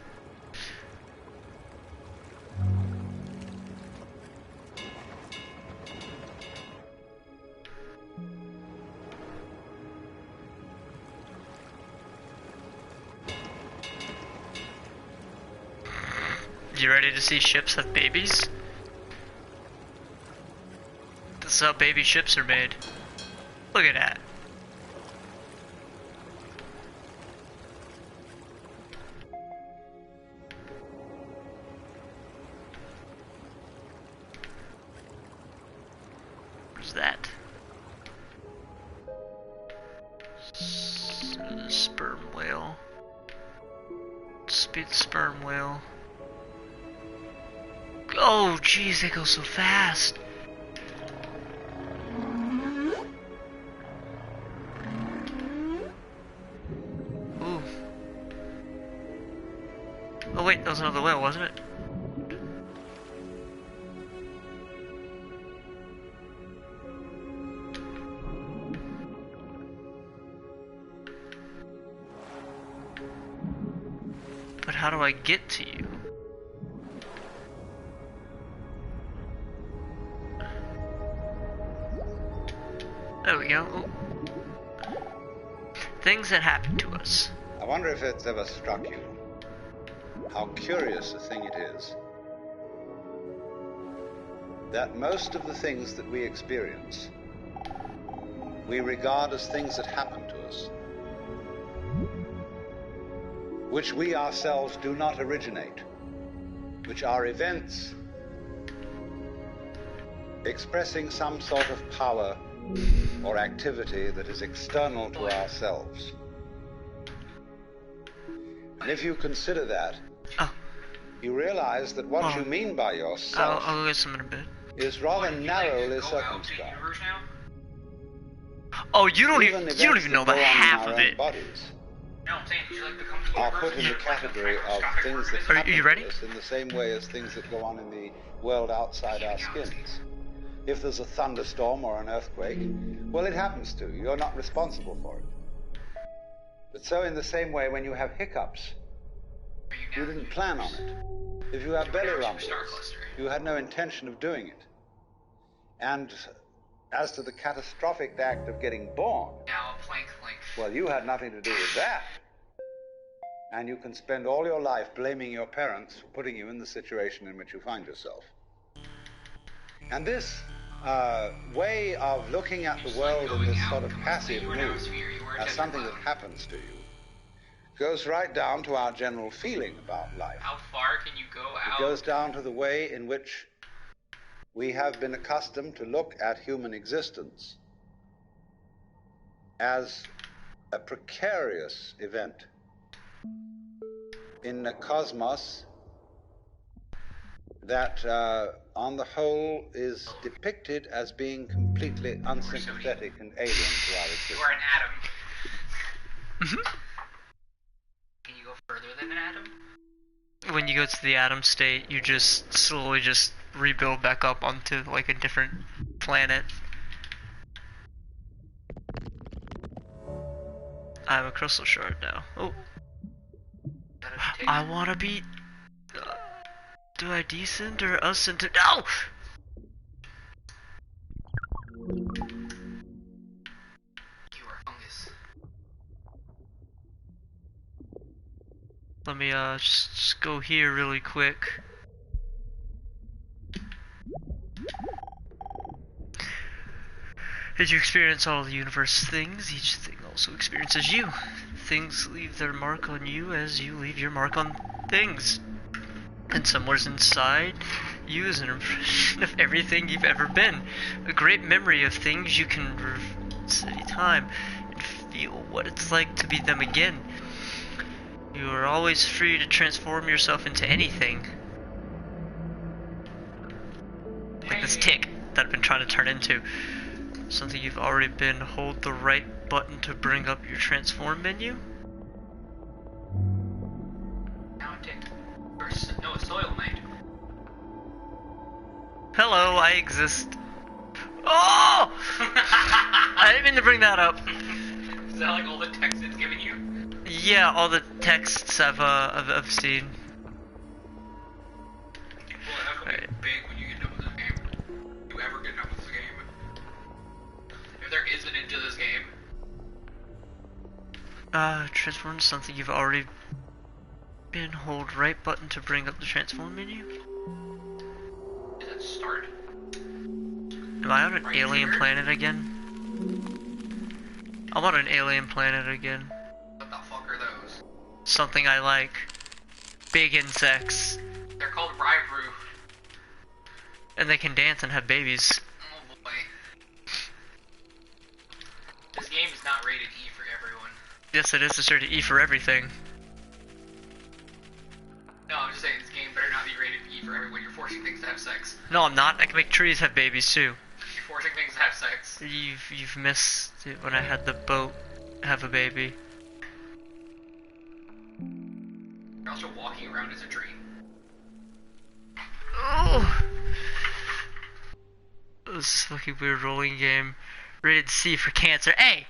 You ready to see ships have babies? This is how baby ships are made. Look at that. Where's that? Sperm whale. Speed sperm whale. Oh, jeez, they go so fast. another whale, wasn't it? But how do I get to you? There we go. Oh. Things that happen to us. I wonder if it's ever struck you how curious a thing it is that most of the things that we experience we regard as things that happen to us, which we ourselves do not originate, which are events expressing some sort of power or activity that is external to ourselves. And if you consider that, you realize that what you mean by yourself I'll go get some in a bit. is rather What, you, narrowly just go out to the circumscribed. universe now? Oh, you don't even events know that the go on in half our of own it. bodies No, I'm saying, did you like become the are universe? put in the Like category of microscopic things that organism? Are happen you ready? to us in the same way as things that go on in the world outside our skins. If there's a thunderstorm or an earthquake, well, it happens to you. You're not responsible for it. But so in the same way, when you have hiccups, you didn't plan on it. If you have belly rumbles, you had no intention of doing it. And as to the catastrophic act of getting born, Now a plank length. well, you had nothing to do with that. And you can spend all your life blaming your parents for putting you in the situation in which you find yourself. And this way of looking at the world in this sort of passive mood as something that happens to you goes right down to our general feeling about life. How far can you go out? It goes down to the way in which we have been accustomed to look at human existence as a precarious event in a cosmos that, on the whole, is depicted as being completely unsympathetic and alien to our existence. You are an atom. Can you go further than an atom? When you go to the atom state, you just slowly just rebuild back up onto like a different planet. I have a crystal shard now. Oh, I wanna be. Do I descend or ascend to? No! You are fungus. Let me just go here really quick. As you experience all the universe things, each thing also experiences you. Things leave their mark on you as you leave your mark on things. And somewhere's inside you is an impression of everything you've ever been. A great memory of things you can revisit any time and feel what it's like to be them again. You are always free to transform yourself into anything. Like this tick that I've been trying to turn into. Something you've already been. Hold the right button to bring up your transform menu. Now a tick. Or no, a soil knight. Hello, I exist. Oh! I didn't mean to bring that up. Is that like all the text it's giving you? Yeah, all the texts I've seen. Well, that's gonna be big when you get done with this game. If you ever get done with this game. If there is an end to this game. Transform to something you've already been. Hold right button to bring up the transform menu. Is it start? Am I on an Are you alien sure? planet again? I'm on an alien planet again. What the fuck are those? Something I like. Big insects. They're called Rybrew. And they can dance and have babies. Oh boy. This game is not rated E for everyone. Yes, it is. It's rated E for everything. No, I'm just saying this game better not be rated E for everyone. You're forcing things to have sex. No, I'm not. I can make trees have babies too. You're forcing things to have sex. You've missed it when I had the boat have a baby. You're also walking around as a tree. this fucking weird rolling game. Rated C for cancer. Hey!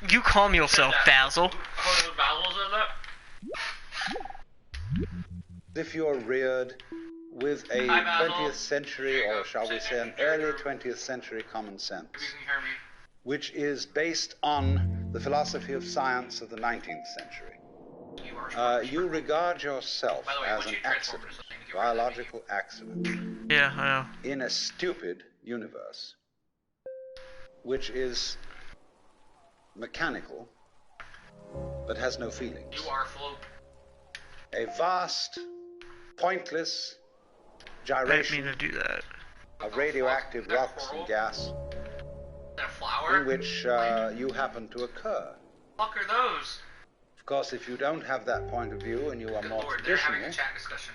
You calm yourself, Basil. If you're reared with a 20th century, or shall we say an early 20th century common sense, which is based on the philosophy of science of the 19th century. You regard yourself as an accident, biological accident, Yeah, I know. in a stupid universe, which is mechanical, but has no feelings. You are Floop. A vast, pointless I didn't gyration mean to do that. of radioactive rocks and gas Is that a flower? in which you happen to occur. Fuck are those? Of course, if you don't have that point of view and you are Good more lord, they're having traditional, a chat discussion.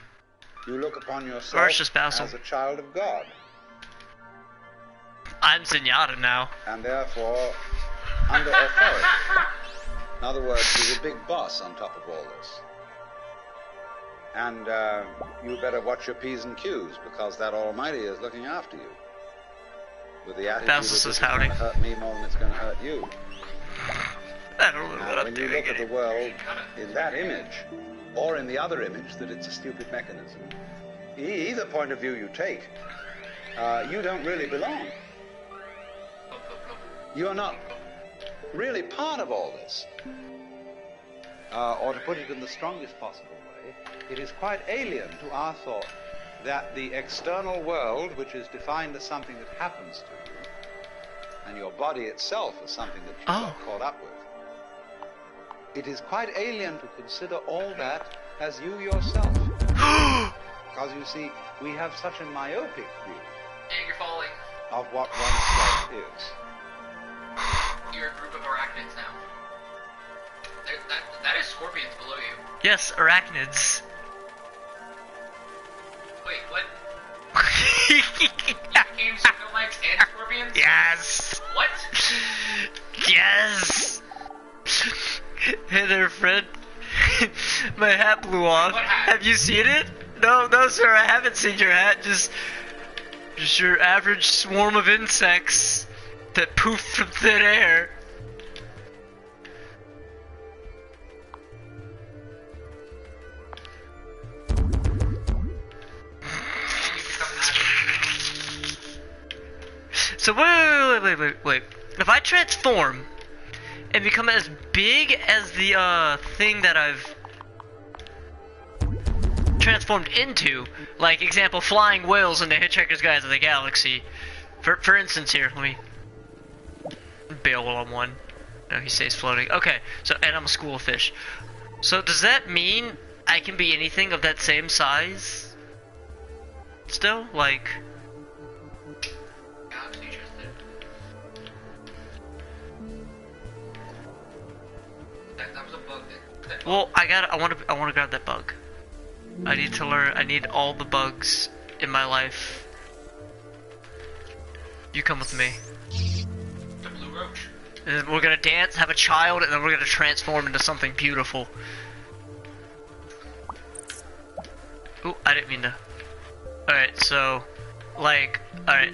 you look upon Or yourself it's just Basil. as a child of God, I'm Zenyatta now. and therefore under authority. In other words, there's a big boss on top of all this. And you better watch your P's and Q's, because that Almighty is looking after you. With the attitude Basil that says this is going howdy. to hurt me more than it's going to hurt you. I don't know what Now, I'm when you doing. look at the world in that image, or in the other image, that it's a stupid mechanism, either point of view you take, you don't really belong. You are not really part of all this. Or to put it in the strongest possible way, it is quite alien to our thought that the external world, which is defined as something that happens to you, and your body itself as something that you got caught up with, it is quite alien to consider all that as you yourself. Because you see, we have such a myopic view And you're falling. of what oneself is. You're a group of arachnids now. That is scorpions below you. Yes, arachnids. Wait, what? You became Snorlax and scorpions? Yes. What? Yes. Hey there, friend. My hat blew off. What hat? Have you seen it? No, sir, I haven't seen your hat. Just your average swarm of insects that poof from thin air. You become that. So wait. If I transform and become as big as the thing that I've transformed into, like example, flying whales in the Hitchhiker's Guide to the Galaxy. For instance, here, let me bail while I'm one. No, he stays floating. Okay, so and I'm a school of fish. So does that mean I can be anything of that same size? Still, like. Galaxy interested. That was a bug. Well, I want to grab that bug. I need to learn. I need all the bugs in my life. You come with me. The blue roach. And then we're gonna dance, have a child, and then we're gonna transform into something beautiful. Ooh, I didn't mean to. Alright, so,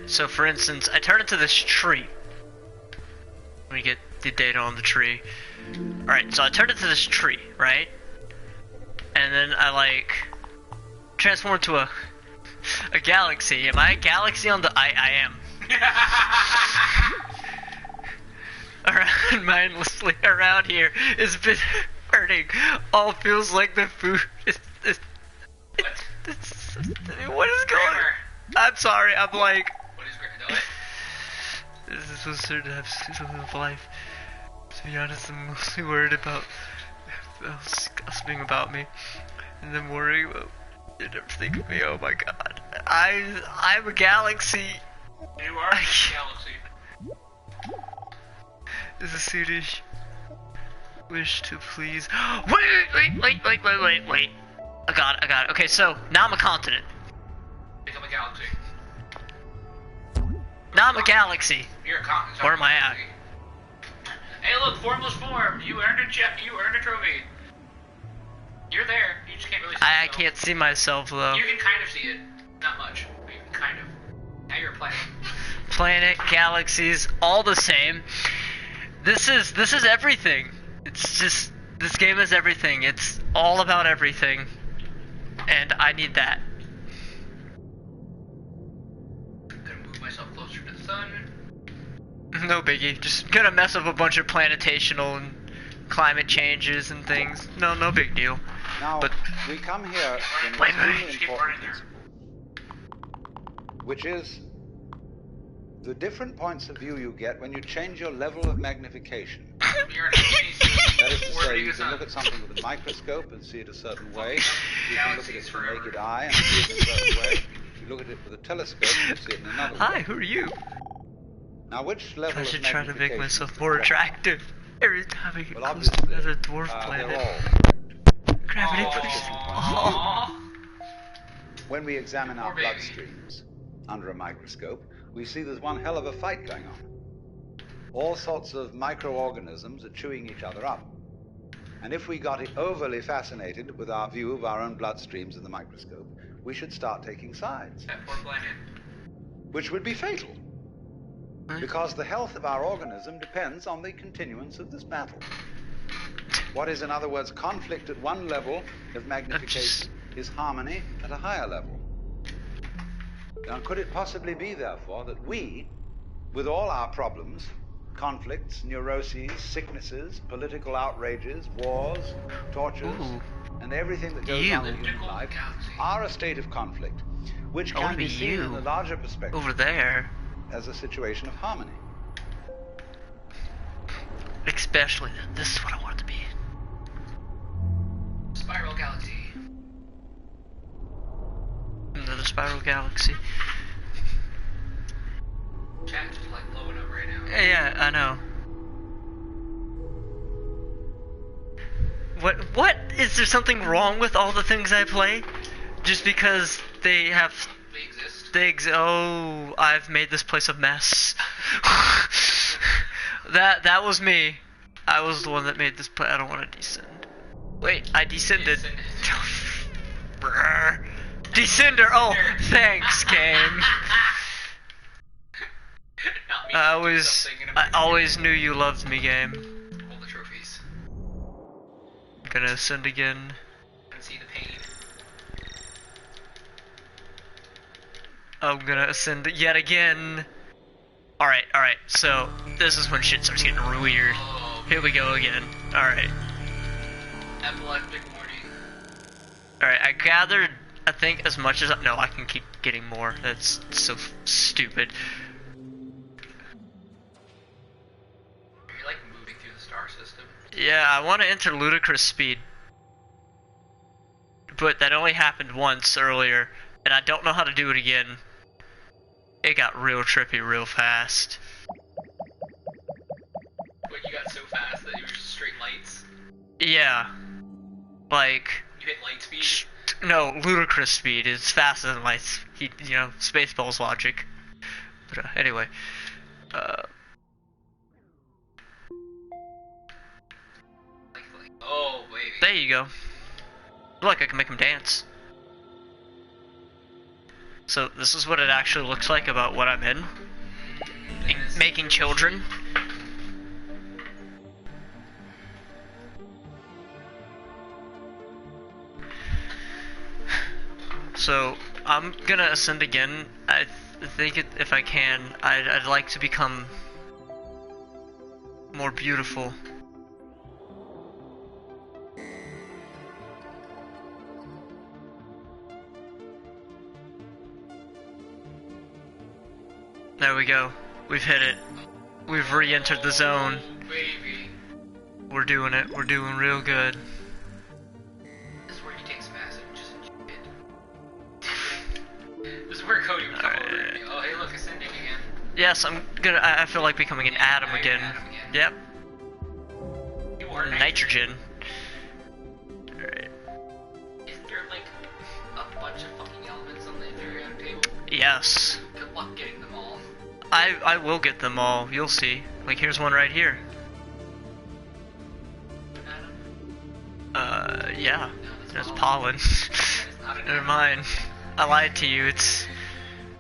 so for instance, I turn into this tree. Let me get the data on the tree. Alright, so I turn into this tree, right? And then I, transform into a galaxy. Am I a galaxy on the... I am. Around mindlessly around here has been hurting. All feels like the food is... What is going on? I'm sorry, I'm like... What is Grammar? This was certain to have something of life. To be honest, I'm mostly worried about gossiping about me, and then worrying about everything of me. Oh my god, I'm a galaxy. You are a galaxy. Is a Swedish wish to please. Wait. I got it. Okay, so now I'm a continent. Become a galaxy. Now I'm a galaxy. You're a continent. Where am I at? Hey, look, formless form. You earned a trophy. You're there. You just can't really see I yourself. can't see myself though. You can kind of see it. Not much. But you can kind of. Now you're a planet. planet, galaxies, all the same. This is everything. It's just, this game is everything. It's all about everything. And I need that. I'm gonna move myself closer to the sun. No biggie. Just gonna mess up a bunch of planetational and climate changes and things. No big deal. Now, But we come here to an Wait, extremely keep important running there. principle, which is the different points of view you get when you change your level of magnification. You're in space. That is to say, Orbiting you the can sun. look at something with a microscope and see it a certain way. You can look at Galaxies it with the forever. naked eye and see it in a certain way. If you look at it with a telescope, you see it in another hi, way. who are you? Now, which level I of should try to make magnification myself is more correct? attractive. Every time I get Well, close to obviously, another dwarf they're planet. all correct. Gravity. Aww. When we examine our Poor baby. bloodstreams under a microscope, we see there's one hell of a fight going on. All sorts of microorganisms are chewing each other up. And if we got overly fascinated with our view of our own bloodstreams in the microscope, we should start taking sides, That poor planet. which would be fatal. Huh? Because the health of our organism depends on the continuance of this battle. What is, in other words, conflict at one level of magnification is harmony at a higher level. Now, could it possibly be, therefore, that we, with all our problems, conflicts, neuroses, sicknesses, political outrages, wars, tortures, Ooh. and everything that goes You. on in human life, are a state of conflict, which I wanna can be be seen you. in the larger perspective Over there. as a situation of harmony? Especially then. This is what I want it to be. Spiral galaxy. Another spiral galaxy. Chat's just like blowing up right now. Yeah, I know. What? Is there something wrong with all the things I play? Just because they have... They exist. Oh, I've made this place a mess. That was me. I was the one that made this place. I don't want to descend. Wait, I descended. Brr. Descender. Oh, thanks, game. Not me. I always knew you loved me, game. All the trophies. Gonna ascend again. And see the pain. I'm gonna ascend yet again. Alright, so this is when shit starts getting weird. Oh, Here we go again. Alright. epileptic morning. Alright, I gathered, I think, as much as no, I can keep getting more. That's so stupid. You're like moving through the star system. Yeah, I want to enter ludicrous speed. But that only happened once earlier, and I don't know how to do it again. It got real trippy real fast. But you got so fast that you were just straight lights. Yeah. Like, You hit light speed. no, ludicrous speed is faster than light. Spaceballs logic. But anyway, Like, oh, baby. there you go. Look, I can make him dance. So this is what it actually looks like about what I'm in. Making children. So I'm gonna ascend again. I think if I can, I'd like to become more beautiful. There we go. We've hit it. We've re-entered the zone. Oh, baby. We're doing it. We're doing real good. This is where he takes some acid and just enjoy it. This is where Cody would come over and be, oh, hey, look, ascending again. Yes, I feel like becoming an atom Now you're again. an atom again. Yep. You are Nitrogen. Alright. Isn't there, like, a bunch of fucking elements on the periodic table? Yes. Good luck getting them all. I will get them all. You'll see. Like, here's one right here. An atom? Yeah. No, There's that's pollen. That is not an Never atom. mind. I lied to you. It's...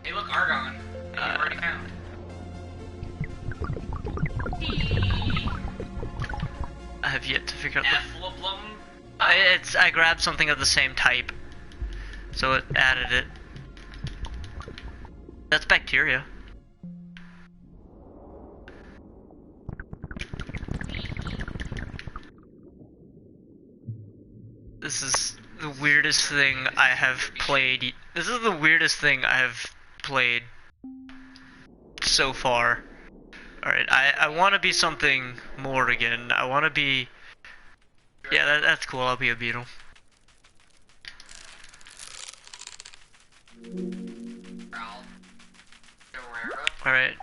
Hey, look, argon. That you already found. I have yet to figure out the... Efflublum? I grabbed something of the same type, so it added it. That's bacteria. This is the weirdest thing I have played. This is the weirdest thing I have played so far. Alright, I want to be something more again. I want to be... Yeah, that's cool. I'll be a beetle. Alright.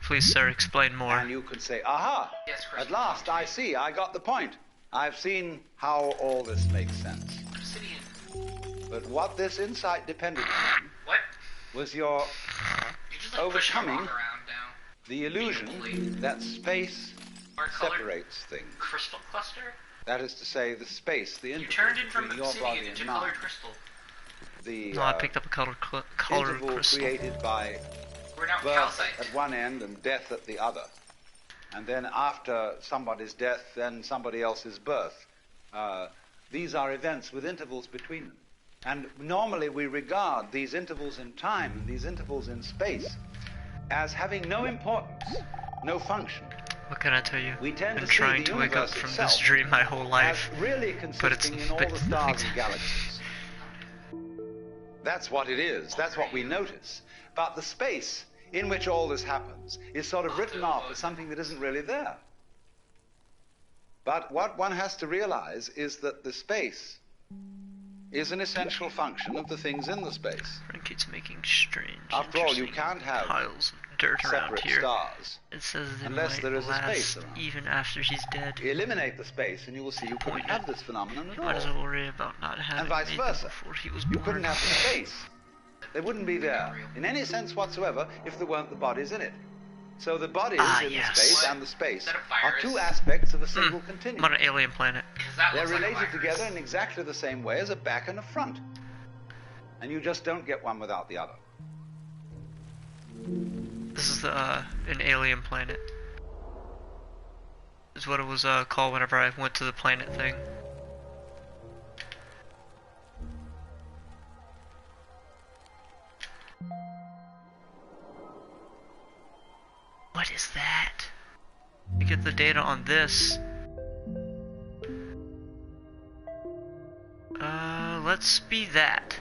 Please, sir, explain more. And you could say, aha, Yes, Chris. at last I see, I got the point. I've seen how all this makes sense. Obsidian. But what this insight depended on What? was your You just like push a rock overcoming around now. the illusion that space Our colored separates things. crystal cluster? That is to say, the space, the You interval turned it from between your obsidian body into and colored mine. crystal. The No, I picked up a colored interval crystal. created by We're now birth calcite. at one end and death at the other. And then after somebody's death, then somebody else's birth. These are events with intervals between them. And normally we regard these intervals in time and these intervals in space as having no importance, no function. What can I tell you? We tend I've been to see trying the to wake up universe from itself this dream my whole life. as really but it's consisting in all the stars nothing's and galaxies. That's what it is. That's what we notice. But the space in which all this happens is sort of written off as something that isn't really there. But what one has to realize is that the space is an essential function of the things in the space. It's making strange. After all, you interesting can't have piles of dirt around separate here. stars. It says it unless might there is a last space around. even after he's dead. Eliminate the space and you will see you couldn't have this phenomenon at You might as all. well worry about not having And vice made them versa. before he was You born. couldn't have the space. They wouldn't be there in any sense whatsoever if there weren't the bodies in it. So the bodies in yes. the space What? and the space Is that a are virus? two aspects of a single I'm continuum. on an alien planet. Because that They're looks like a related virus. together in exactly the same way as a back and a front. And you just don't get one without the other. This is an alien planet. Is what it was called whenever I went to the planet thing. What is that? We get the data on this. Let's be that.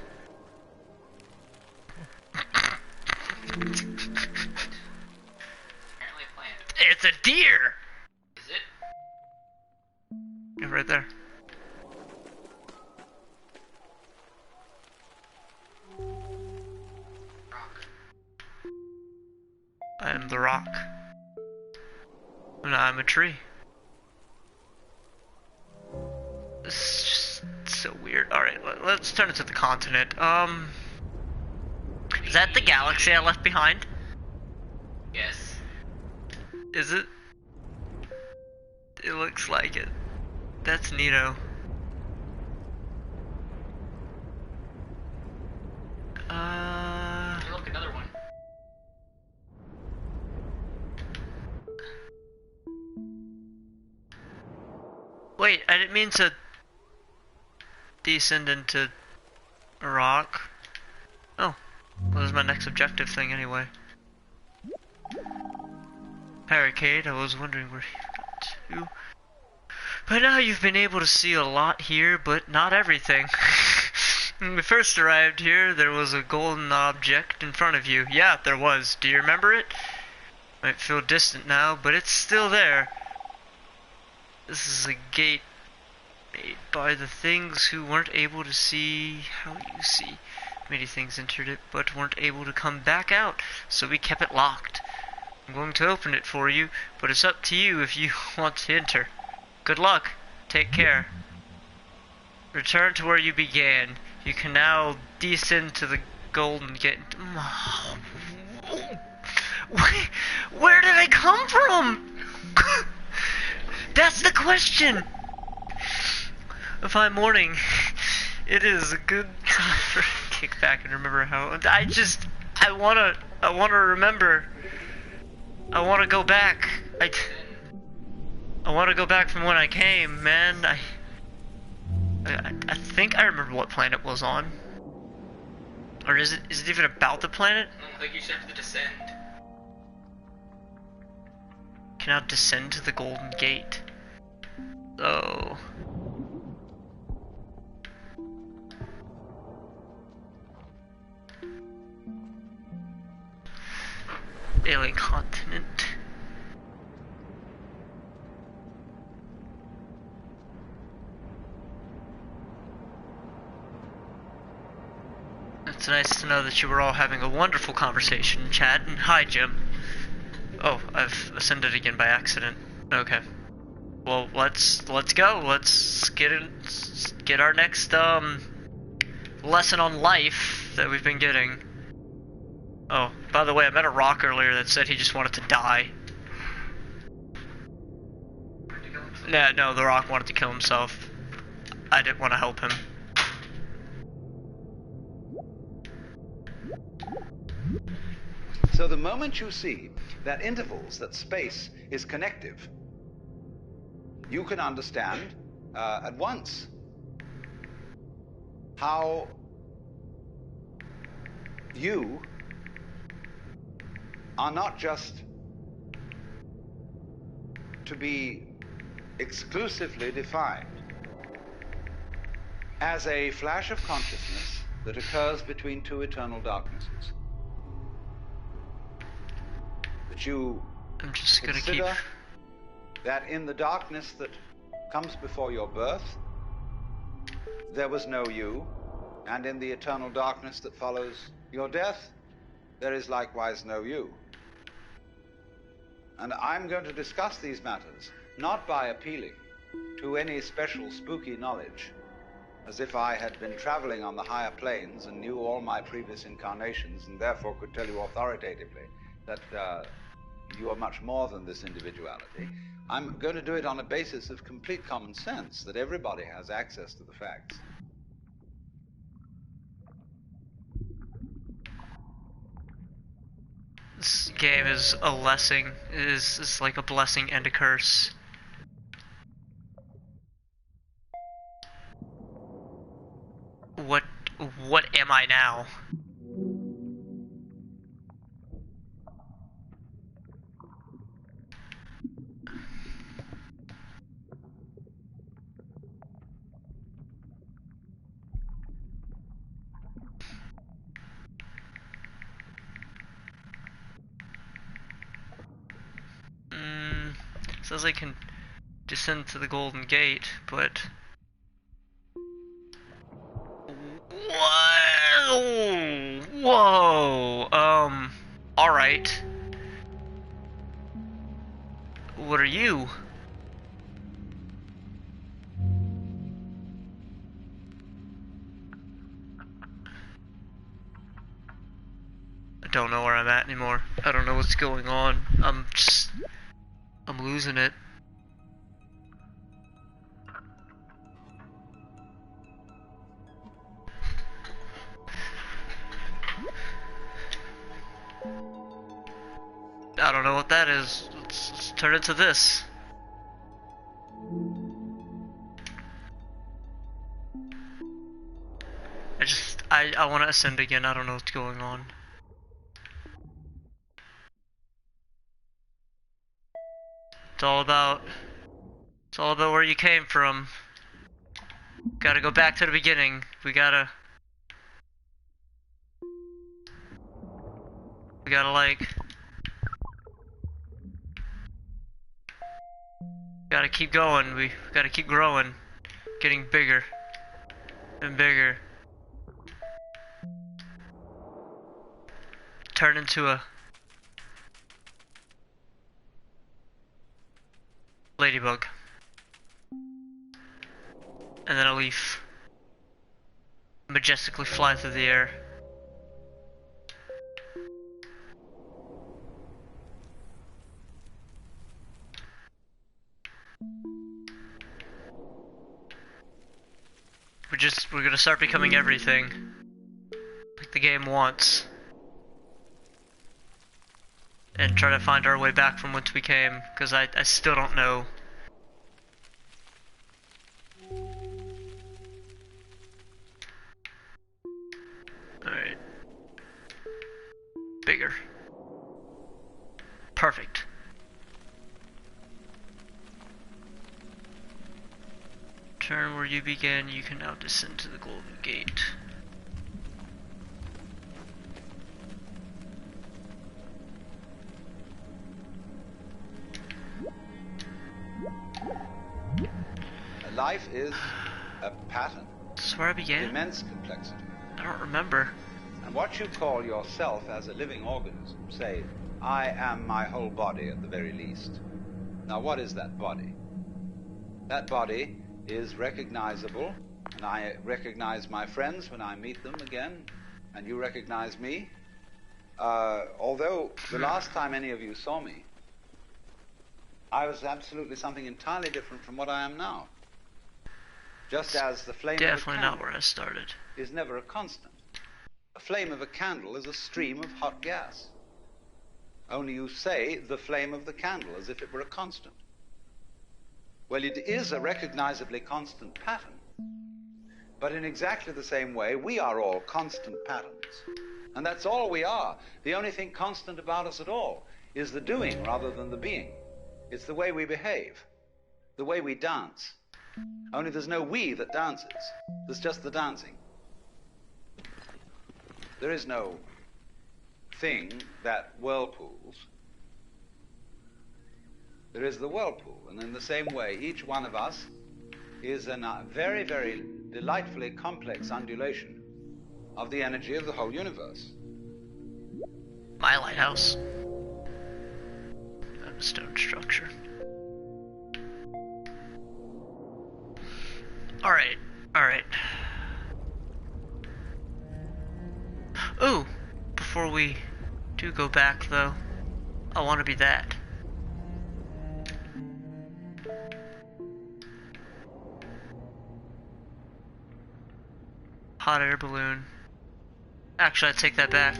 Apparently a plant. It's a deer! Is it? Yeah, right there. Rock. I am the rock. And I'm a tree. This is just so weird. Alright, let's turn it to the continent. Is that the galaxy I left behind? Yes. Is it? It looks like it. That's neato. Hey, look, another one. Wait, I didn't mean to descend into a rock. Oh, well, this is my next objective thing anyway. Barricade, I was wondering where you got to. By now you've been able to see a lot here, but not everything. When we first arrived here, there was a golden object in front of you. Yeah, there was. Do you remember it? Might feel distant now, but it's still there. This is a gate made by the things who weren't able to see how you see. Many things entered it, but weren't able to come back out, so we kept it locked. I'm going to open it for you, but it's up to you if you want to enter. Good luck. Take care. Return to where you began. You can now descend to the golden gate. Where did I come from? That's the question. If I'm mourning, it is a good time for kick back and remember how. I wanna remember. I wanna go back. I want to go back from when I came, man. I think I remember what planet it was on. Or is it even about the planet? I don't think you should have to descend. Can now descend to the Golden Gate. So... alien continent. It's nice to know that you were all having a wonderful conversation in chat, and hi Jim. Oh, I've ascended again by accident. Okay. Well, let's go. Let's get our next lesson on life that we've been getting. Oh, by the way, I met a rock earlier that said he just wanted to die. No, the rock wanted to kill himself. I didn't want to help him. So the moment you see that intervals, that space is connective, you can understand at once how you are not just to be exclusively defined as a flash of consciousness that occurs between two eternal darknesses. That you I'm just gonna consider that in the darkness that comes before your birth, there was no you, and in the eternal darkness that follows your death, there is likewise no you. And I'm going to discuss these matters not by appealing to any special spooky knowledge, as if I had been traveling on the higher planes and knew all my previous incarnations and therefore could tell you authoritatively that you are much more than this individuality. I'm going to do it on a basis of complete common sense, that everybody has access to the facts. This game is a blessing. Is like a blessing and a curse. What am I now? Says I can descend to the Golden Gate, but whoa, all right. What are you? I don't know where I'm at anymore. I don't know what's going on. I'm losing it. I don't know what that is. Let's turn it to this. I want to ascend again. I don't know what's going on. It's all about where you came from. Gotta go back to the beginning. We gotta like, gotta keep going. We gotta keep growing, getting bigger and bigger. Turn into a ladybug. And then a leaf. Majestically fly through the air. We're gonna start becoming everything. Like the game wants. and try to find our way back from whence we came, because I still don't know. Alright. Bigger. Perfect. Turn where you began, you can now descend to the Golden Gate. Life is a pattern. This is where I began? Immense complexity. I don't remember. And what you call yourself as a living organism, say, I am my whole body at the very least. Now what is that body? That body is recognizable, and I recognize my friends when I meet them again, and you recognize me. Although the last time any of you saw me, I was absolutely something entirely different from what I am now. Just as the flame Definitely of a not candle where I started. is never a constant. The flame of a candle is a stream of hot gas. Only you say the flame of the candle as if it were a constant. Well, it is a recognizably constant pattern. But in exactly the same way, we are all constant patterns. And that's all we are. The only thing constant about us at all is the doing rather than the being. It's the way we behave, the way we dance. Only there's no we that dances. There's just the dancing. There is no thing that whirlpools. There is the whirlpool. And in the same way, each one of us is a very, very delightfully complex undulation of the energy of the whole universe. My lighthouse. A stone structure. Alright, alright. Ooh! Before we do go back though, I want to be that. Hot air balloon. Actually, I take that back.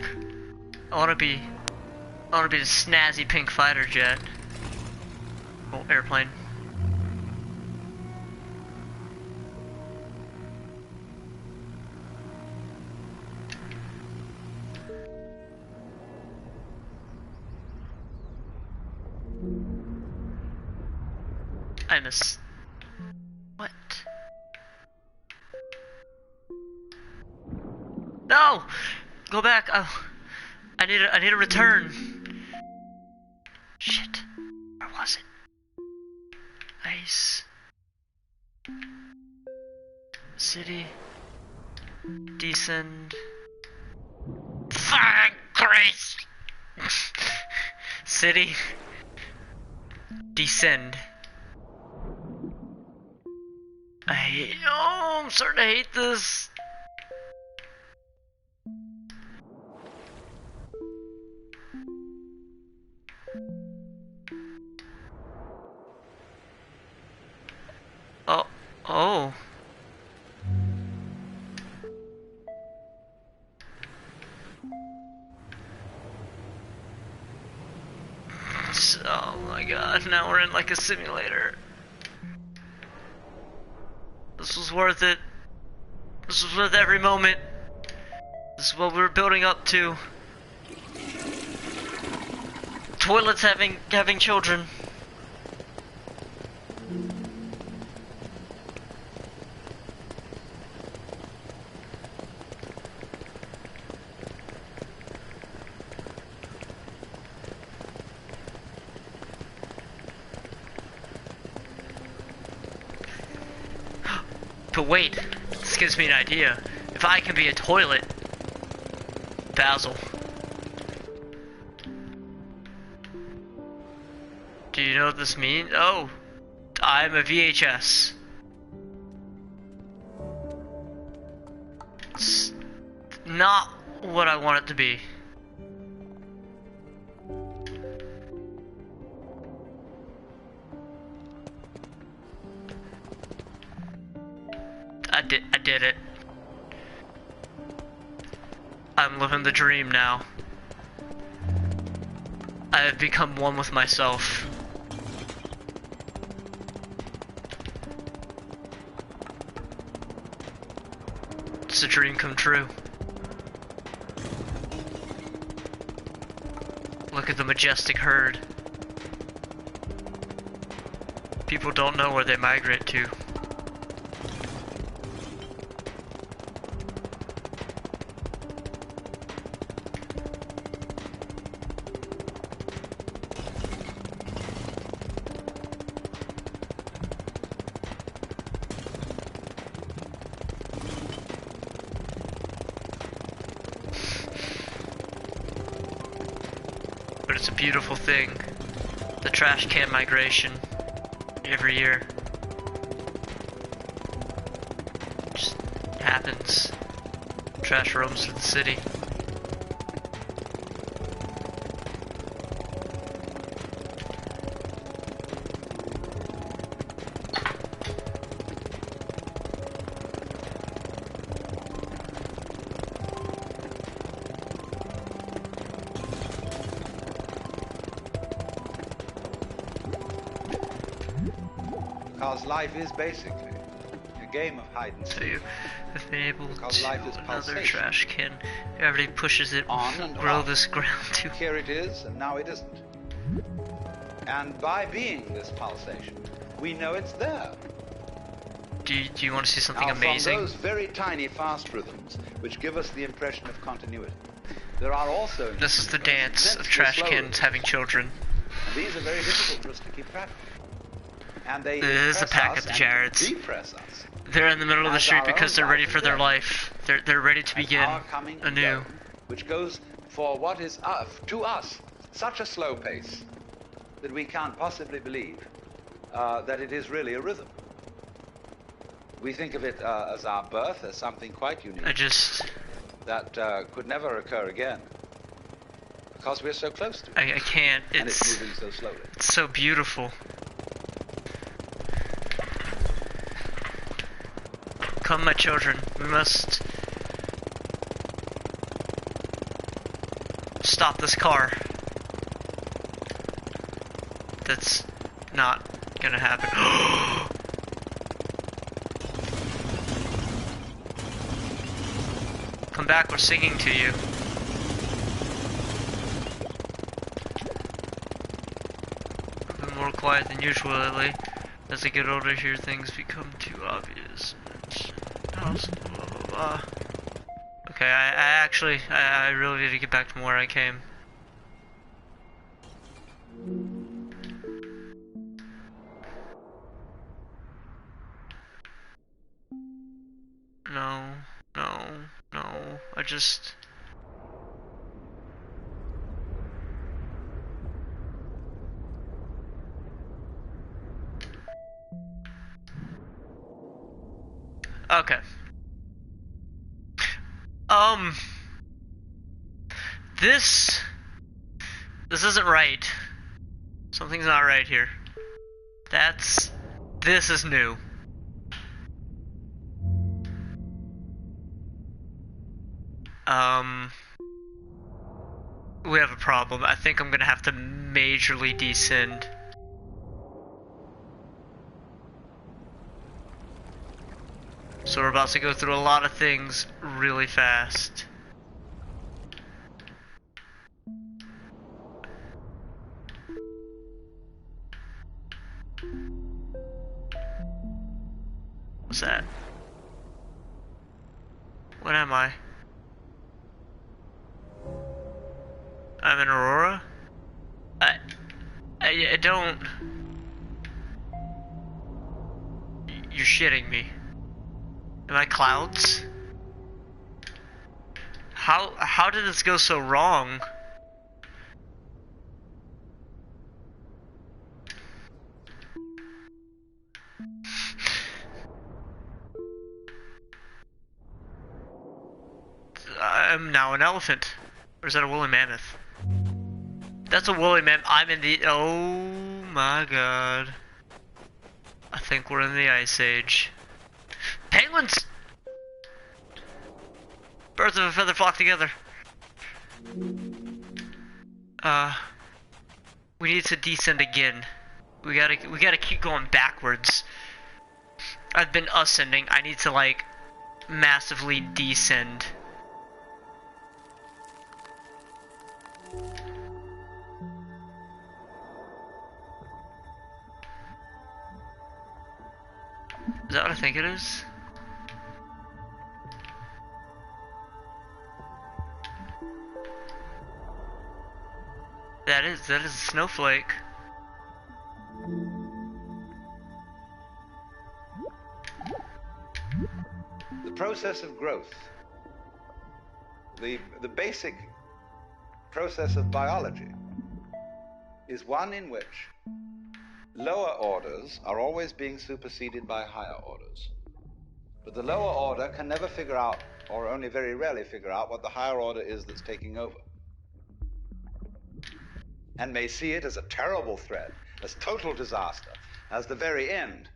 I want to be the snazzy pink fighter jet. Oh, airplane. I miss. What? No! Go back. Oh, I need a return. Shit. Where was it? Ice. City. Descend. Fucking Christ! City. Descend. I'm starting to hate this. Oh. Oh my god, now we're in like a simulator. This was worth it. This was worth every moment. This is what we were building up to. Toilets having children. But wait, this gives me an idea. If I can be a toilet, Basil. Do you know what this means? Oh, I'm a VHS. It's not what I want it to be. I did it. I'm living the dream now. I have become one with myself. It's a dream come true. Look at the majestic herd. People don't know where they migrate to. But it's a beautiful thing. The trash can migration every year. Just happens. Trash roams through the city. Because life is basically a game of hide and So seek. you have been able Because life to is another pulsation. trash can. Everybody pushes it, On and grow on. this ground to. Here it is, and now it isn't. And by being this pulsation, we know it's there. Do you want to see something Now, amazing? from those very tiny fast rhythms, which give us the impression of continuity, there are also... This is the dance of immensely trash slow cans rhythms. having children. And these are very difficult for us to keep track of. And they There's a impress pack us of the and Jareds. depress us. They're in the middle of the As street our because own they're ready life for their is life. They're ready to As begin our coming and anew. going, which goes for what is to us such a slow pace that we can't possibly believe that it is really a rhythm. We think of it as our birth, as something quite unique that could never occur again because we're so close to it I can't. and it's It's moving so slowly. so beautiful. Come, my children. We must stop this car. That's not gonna happen. Come back, we're singing to you. I've been more quiet than usual lately. As I get older here, things become too obvious. Blah, blah, blah. Okay, I really need to get back from where I came. No, I just... Okay. This isn't right. Something's not right here. This is new. We have a problem. I think I'm gonna have to majorly descend. So we're about to go through a lot of things really fast. What's that? What am I? I'm in Aurora? I don't... You're shitting me. Am I clouds? How did this go so wrong? I'm now an elephant. Or is that a woolly mammoth? That's a woolly mammoth. I'm in the... Oh my god. I think we're in the Ice Age. Penguins! Birds of a feather flock together. We need to descend again. We gotta keep going backwards. I've been ascending. I need to like massively descend. Is that what I think it is? That is a snowflake. The process of growth, the basic process of biology, is one in which lower orders are always being superseded by higher orders. But the lower order can never figure out, or only very rarely figure out, what the higher order is that's taking over. And may see it as a terrible threat, as total disaster, as the very end.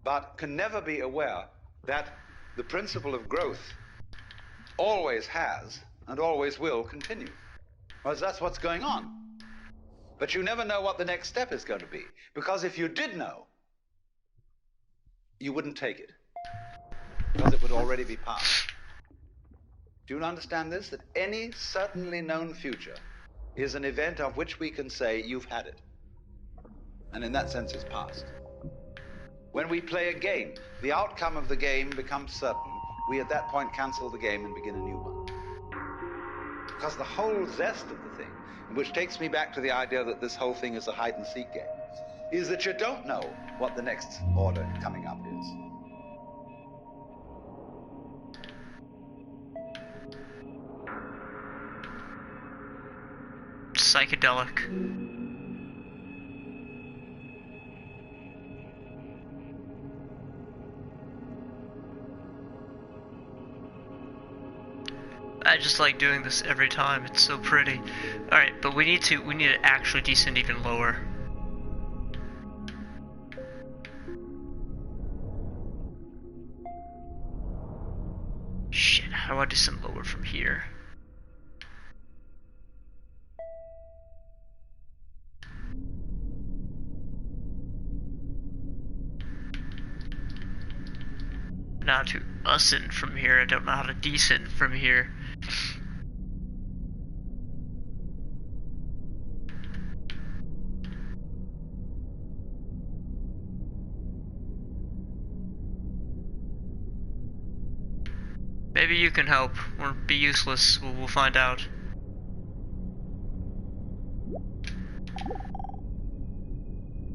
But can never be aware that the principle of growth always has and always will continue. Because that's what's going on. But you never know what the next step is going to be. Because if you did know, you wouldn't take it. Because it would already be past. Do you understand this? That any certainly known future is an event of which we can say, you've had it. And in that sense, it's past. When we play a game, the outcome of the game becomes certain. We at that point cancel the game and begin a new one. Because the whole zest of the thing, which takes me back to the idea that this whole thing is a hide-and-seek game, is that you don't know what the next order coming up is. Psychedelic. I just like doing this every time. It's so pretty. All right, but we need to actually descend even lower. Shit, how do I descend lower from here? Now to ascend from here. I don't know how to descend from here. Maybe you can help, or be useless. We'll find out.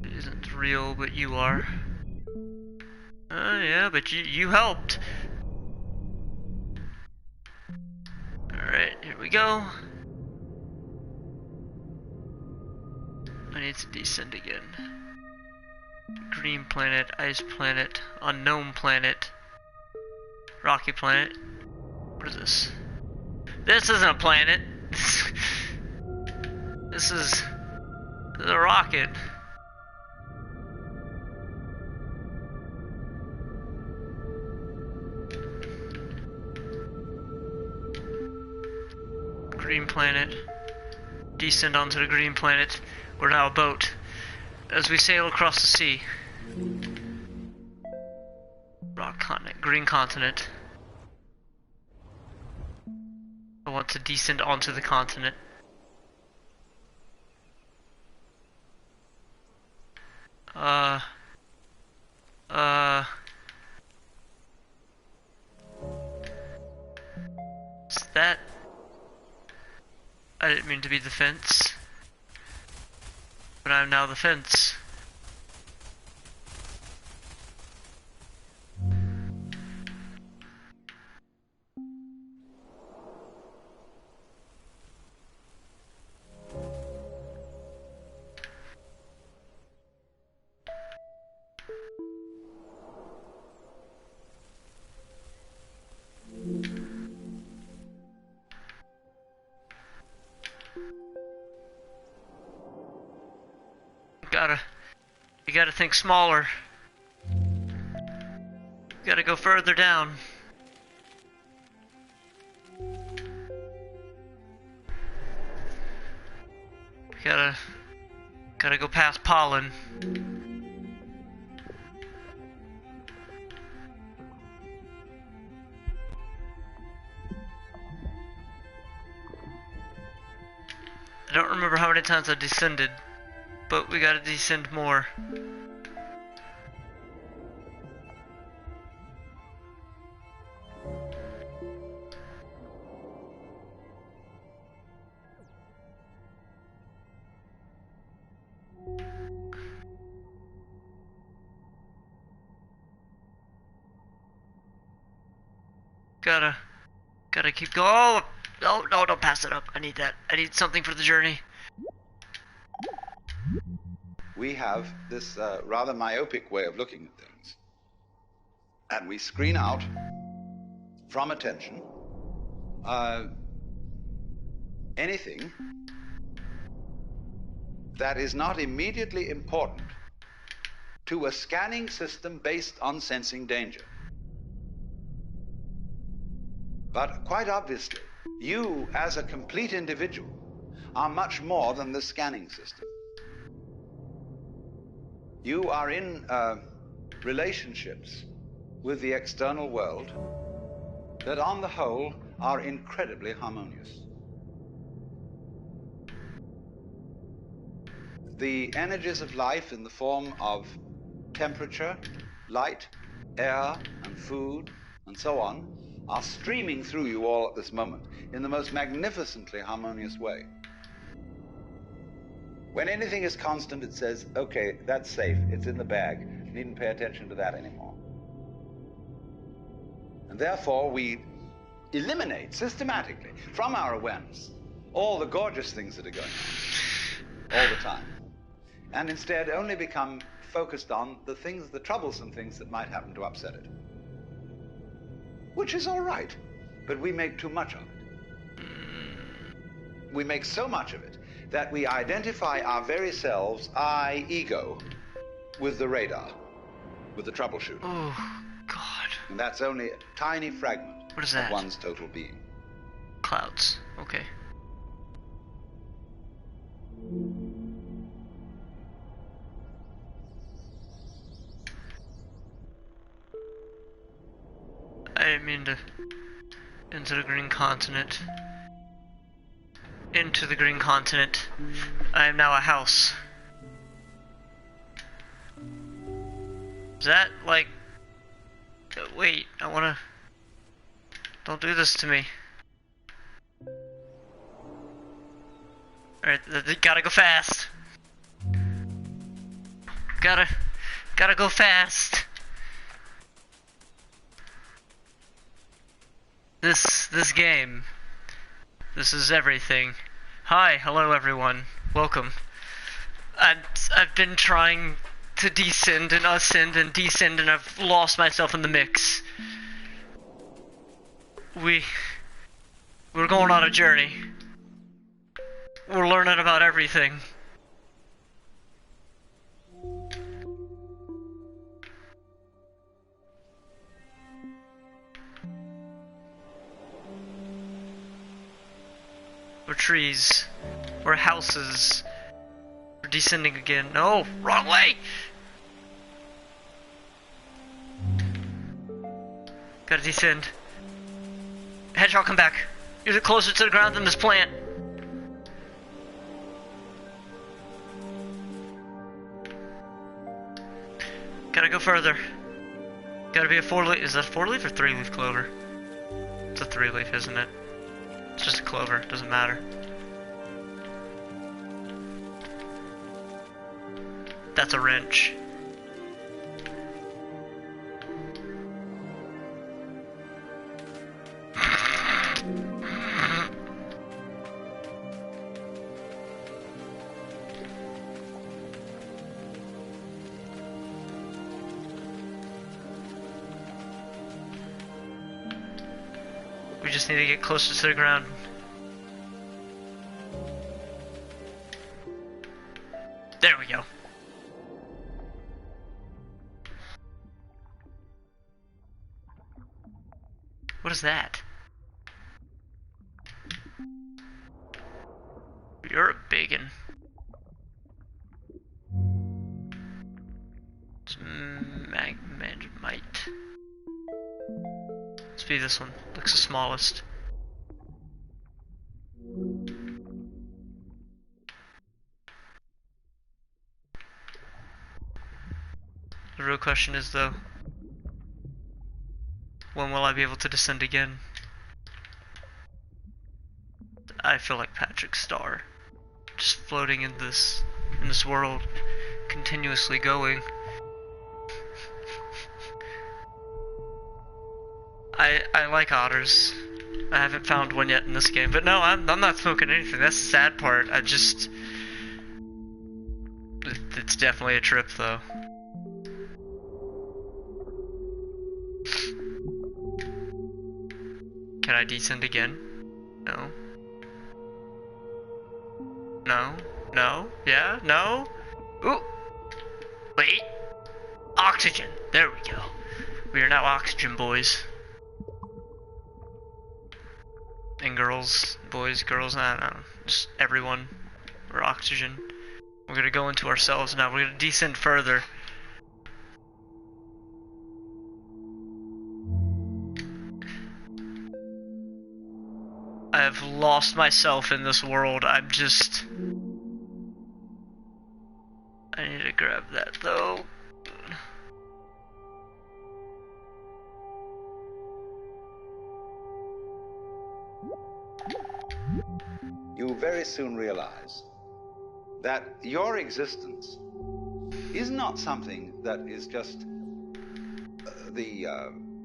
It isn't real, but you are. Yeah, but you helped. Alright, here we go. I need to descend again. Green planet, ice planet, unknown planet, rocky planet. What is this? This isn't a planet. This is a rocket. Green planet. Descend onto the green planet. We're now a boat as we sail across the sea. Rock continent, green continent. I want to descend onto the continent. Is that? I didn't mean to be the fence, but I'm now the fence. You gotta think smaller. You gotta go further down. Gotta go past Pollen. I don't remember how many times I descended, but we gotta descend more. Gotta keep going. Oh, no, don't pass it up. I need that. I need something for the journey. We have this rather myopic way of looking at things. And we screen out from attention anything that is not immediately important to a scanning system based on sensing danger. But quite obviously, you as a complete individual are much more than the scanning system. You are in relationships with the external world that on the whole are incredibly harmonious. The energies of life in the form of temperature, light, air, and food, and so on, are streaming through you all at this moment in the most magnificently harmonious way. When anything is constant, it says, okay, that's safe, it's in the bag, you needn't pay attention to that anymore. And therefore, we eliminate systematically from our awareness all the gorgeous things that are going on all the time, and instead only become focused on the things, the troublesome things that might happen to upset it. Which is all right, but we make too much of it. We make so much of it that we identify our very selves, I, ego, with the radar, with the troubleshooter. Oh, God. And that's only a tiny fragment What is that? of one's total being. Clouds. Okay. I didn't mean to... Into the green continent. Into the green continent. I am now a house. Is that like... Wait, I wanna... Don't do this to me. Alright, gotta go fast. Gotta go fast. This game. This is everything. Hi, hello everyone. Welcome. I've been trying to descend and ascend and descend, and I've lost myself in the mix. We're going on a journey. We're learning about everything. We're trees. We're houses. We're descending again. No, wrong way! Gotta descend. Hedgehog, come back. You're closer to the ground than this plant. Gotta go further. Gotta be a 4-leaf. Is that a 4-leaf or 3-leaf clover? It's a 3-leaf, isn't it? It's just a clover. Doesn't matter. That's a wrench. We just need to get closer to the ground. There we go. What is that? You're a biggin'. be this one. Looks the smallest. The real question is though, when will I be able to descend again? I feel like Patrick Star, just floating in this world, continuously going. I like otters. I haven't found one yet in this game, but no, I'm not smoking anything. That's the sad part. It's definitely a trip though. Can I descend again? No. No? No? Yeah? No? Ooh! Wait! Oxygen! There we go. We are now oxygen boys. And girls, boys, girls, I don't know. Just everyone. We're oxygen. We're gonna go into ourselves now. We're gonna descend further. I have lost myself in this world. I need to grab that though. You very soon realize that your existence is not something that is just the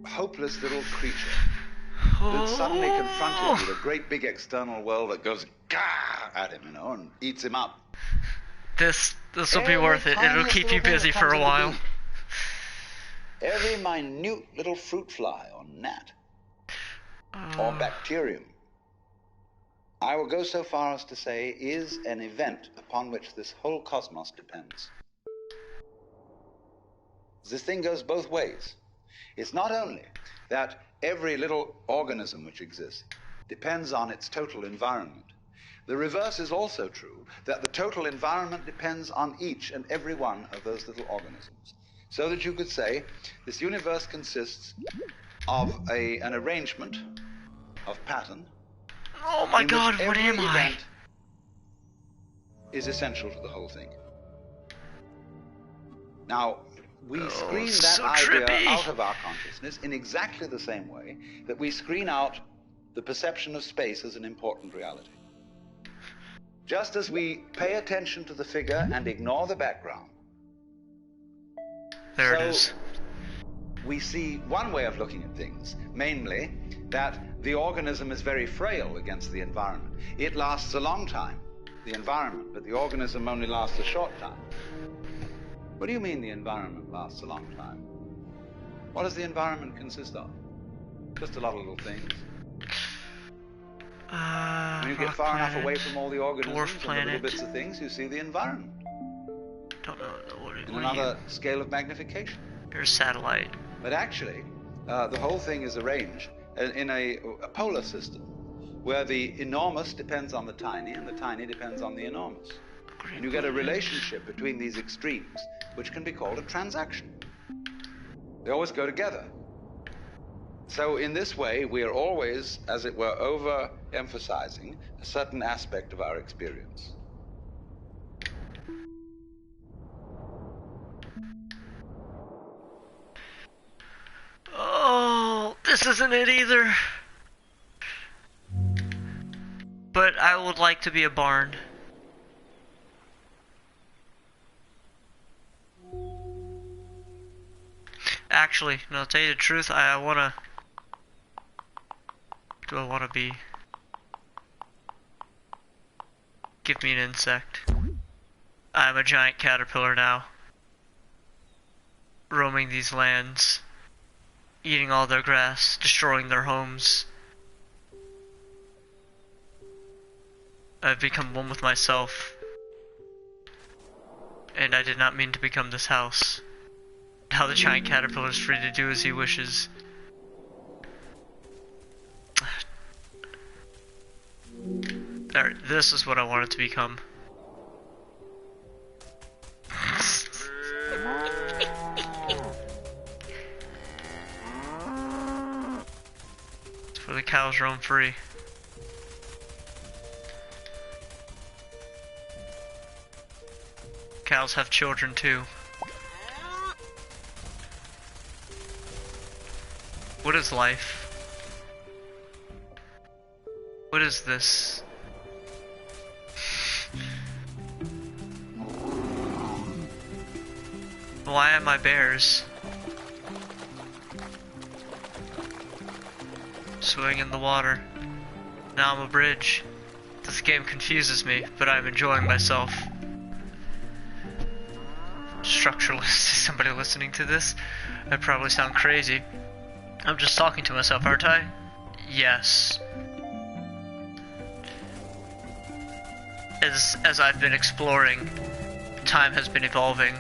hopeless little creature that's suddenly confronted with a great big external world that goes gah at him, and eats him up. This will be worth it. It'll keep you busy for a while. Every minute little fruit fly or gnat or bacterium, I will go so far as to say, is an event upon which this whole cosmos depends. This thing goes both ways. It's not only that every little organism which exists depends on its total environment. The reverse is also true, that the total environment depends on each and every one of those little organisms. So that you could say this universe consists of an arrangement of pattern. Oh my God, what am I? Event is essential to the whole thing. Now, we screen that idea out of our consciousness in exactly the same way that we screen out the perception of space as an important reality. Just as we pay attention to the figure and ignore the background. There it is. We see one way of looking at things, mainly that the organism is very frail against the environment. It lasts a long time, the environment, but the organism only lasts a short time. What do you mean the environment lasts a long time? What does the environment consist of? Just a lot of little things. When you get far enough away from all the organisms and the little bits of things, you see the environment. Don't know what in another scale of magnification. There's satellite. But actually, the whole thing is arranged in a polar system where the enormous depends on the tiny and the tiny depends on the enormous. And you get a relationship between these extremes, which can be called a transaction. They always go together. So in this way, we are always, as it were, overemphasizing a certain aspect of our experience. Oh, this isn't it either. But I would like to be a barn. Actually, no, to tell you the truth, I wanna... Do I wanna be... Give me an insect. I'm a giant caterpillar now. Roaming these lands. Eating all their grass, destroying their homes. I've become one with myself. And I did not mean to become this house. Now the giant caterpillar is free to do as he wishes. There, this is what I wanted to become. cows roam free. Cows have children too. What is life? What is this? Why am I bears? Swimming in the water. Now I'm a bridge. This game confuses me, but I'm enjoying myself. Structuralist, is somebody listening to this? I probably sound crazy. I'm just talking to myself, aren't I? Yes. As I've been exploring, time has been evolving.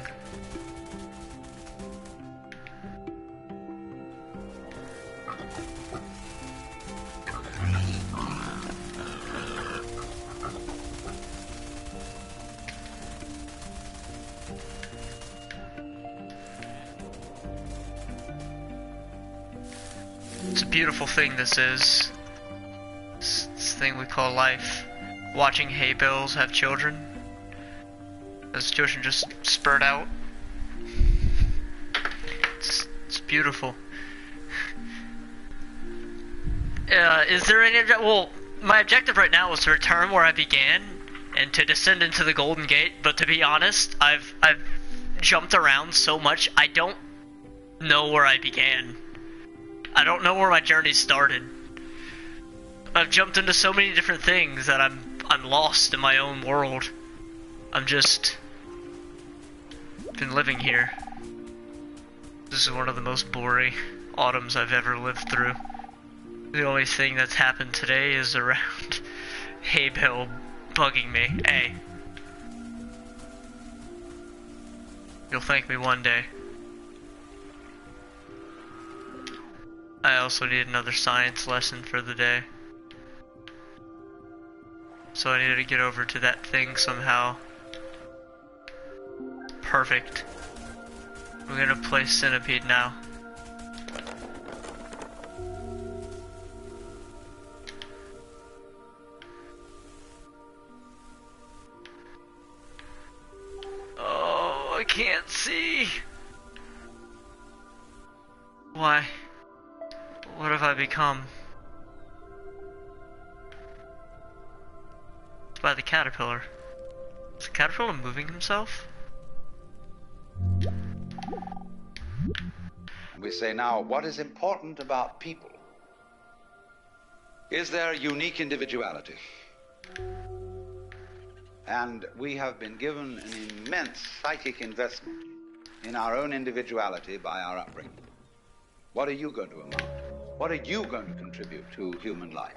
It's a beautiful thing, this is. This thing we call life. Watching hay bales have children. Those children just spurt out. It's beautiful. Is there any... Well, my objective right now is to return where I began and to descend into the Golden Gate, but to be honest, I've jumped around so much, I don't know where I began. I don't know where my journey started. I've jumped into so many different things that I'm lost in my own world. I'm just been living here. This is one of the most boring autumns I've ever lived through. The only thing that's happened today is around hay bale bugging me. Hey. You'll thank me one day. I also need another science lesson for the day. So I needed to get over to that thing somehow. Perfect. We're gonna play Centipede now. Oh, I can't see. Why? What have I become? By the caterpillar. Is the caterpillar moving himself? We say now, what is important about people is their unique individuality. And we have been given an immense psychic investment in our own individuality by our upbringing. What are you going to amount? What are you going to contribute to human life?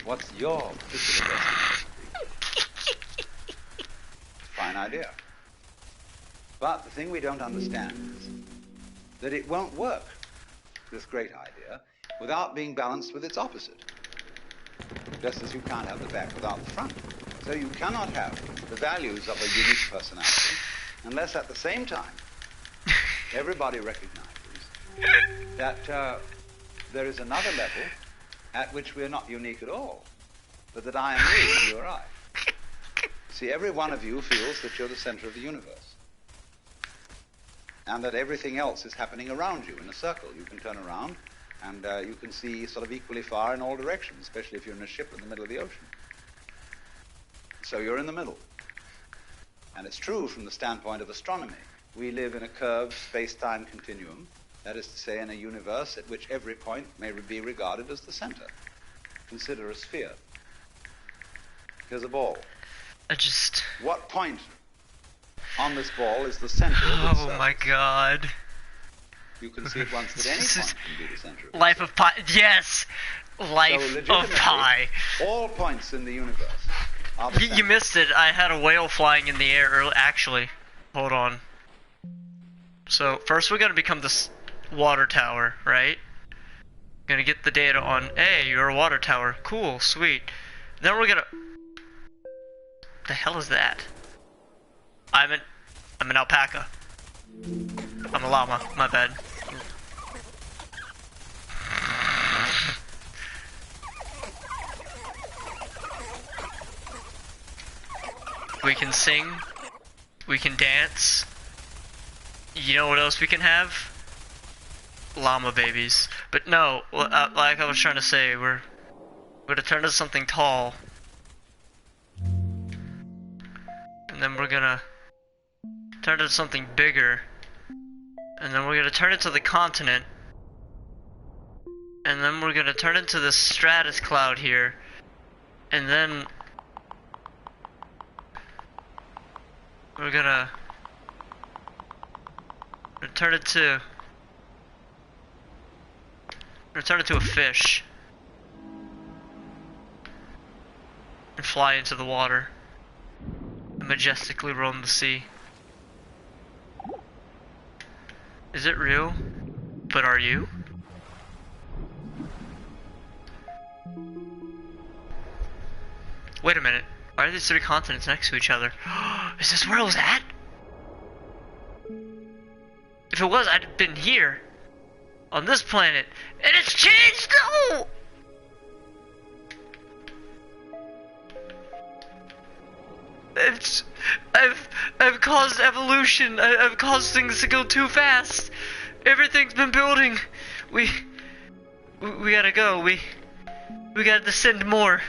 What's your particular destiny? Fine idea. But the thing we don't understand is that it won't work, this great idea, without being balanced with its opposite. Just as you can't have the back without the front. So you cannot have the values of a unique personality unless at the same time everybody recognizes that there is another level at which we are not unique at all, but that I am you and you are I. See, every one of you feels that you're the center of the universe, and that everything else is happening around you in a circle. You can turn around and you can see sort of equally far in all directions, especially if you're in a ship in the middle of the ocean. So you're in the middle. And it's true from the standpoint of astronomy. We live in a curved space-time continuum, that is to say, in a universe at which every point may be regarded as the center. Consider a sphere. Here's a ball. What point on this ball is the center of its Oh my god. You can see at once that any point can be the center of its Life of Pi. Yes! Life of Pi. All points in the universe are the You missed it. I had a whale flying in the air early. Actually, hold on. So, first we're gonna become this water tower, right? Gonna get the data on, hey, you're a water tower. Cool, sweet. Then we're gonna... The hell is that? I'm an alpaca. I'm a llama, my bad. We can sing. We can dance. You know what else we can have? Llama babies. But no, like I was trying to say, we're gonna turn into something tall. And then we're gonna turn into something bigger. And then we're gonna turn into the continent. And then we're gonna turn into the stratus cloud here. And then we're gonna turn it to a fish and fly into the water and majestically roam the sea. Is it real? But are you? Wait a minute. Why are these three continents next to each other? Is this where I was at? If it was, I'd have been here. On this planet. And it's changed! No! I've caused evolution. I've caused things to go too fast. Everything's been building. We gotta go. We gotta descend more.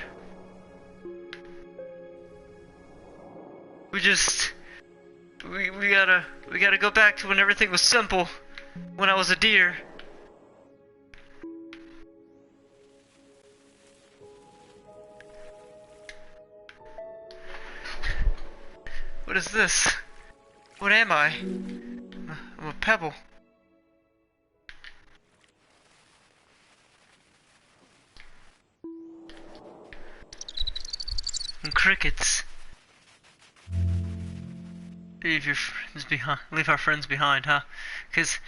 We gotta go back to when everything was simple. When I was a deer. What is this? What am I? I'm a pebble. And crickets. Leave your friends behind. Leave our friends behind, huh? Cause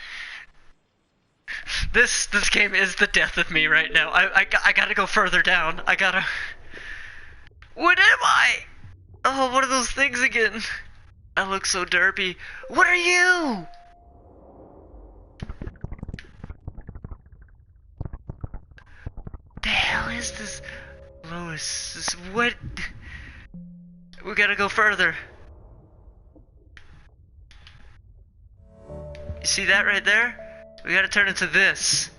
this game is the death of me right now. I gotta go further down. I gotta. What am I? Oh, what are those things again? I look so derpy. What are you? The hell is this? Lois, this what? We gotta go further. You see that right there? We gotta turn into this.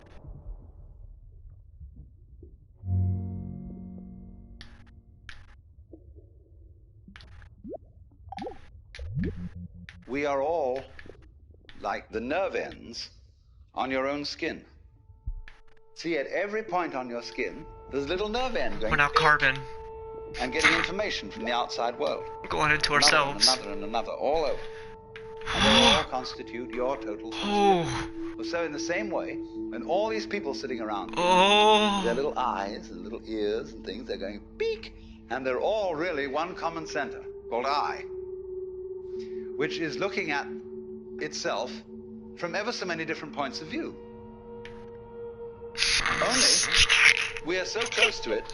We are all like the nerve ends on your own skin. See, at every point on your skin, there's a little nerve end going. We're now carbon. And getting information from the outside world. We're going into ourselves. Another and another, all over. And they all constitute your total substance. So in the same way, when all these people sitting around you, their little eyes and little ears and things, they're going beak, and they're all really one common center called I, which is looking at itself from ever so many different points of view. Only we are so close to it,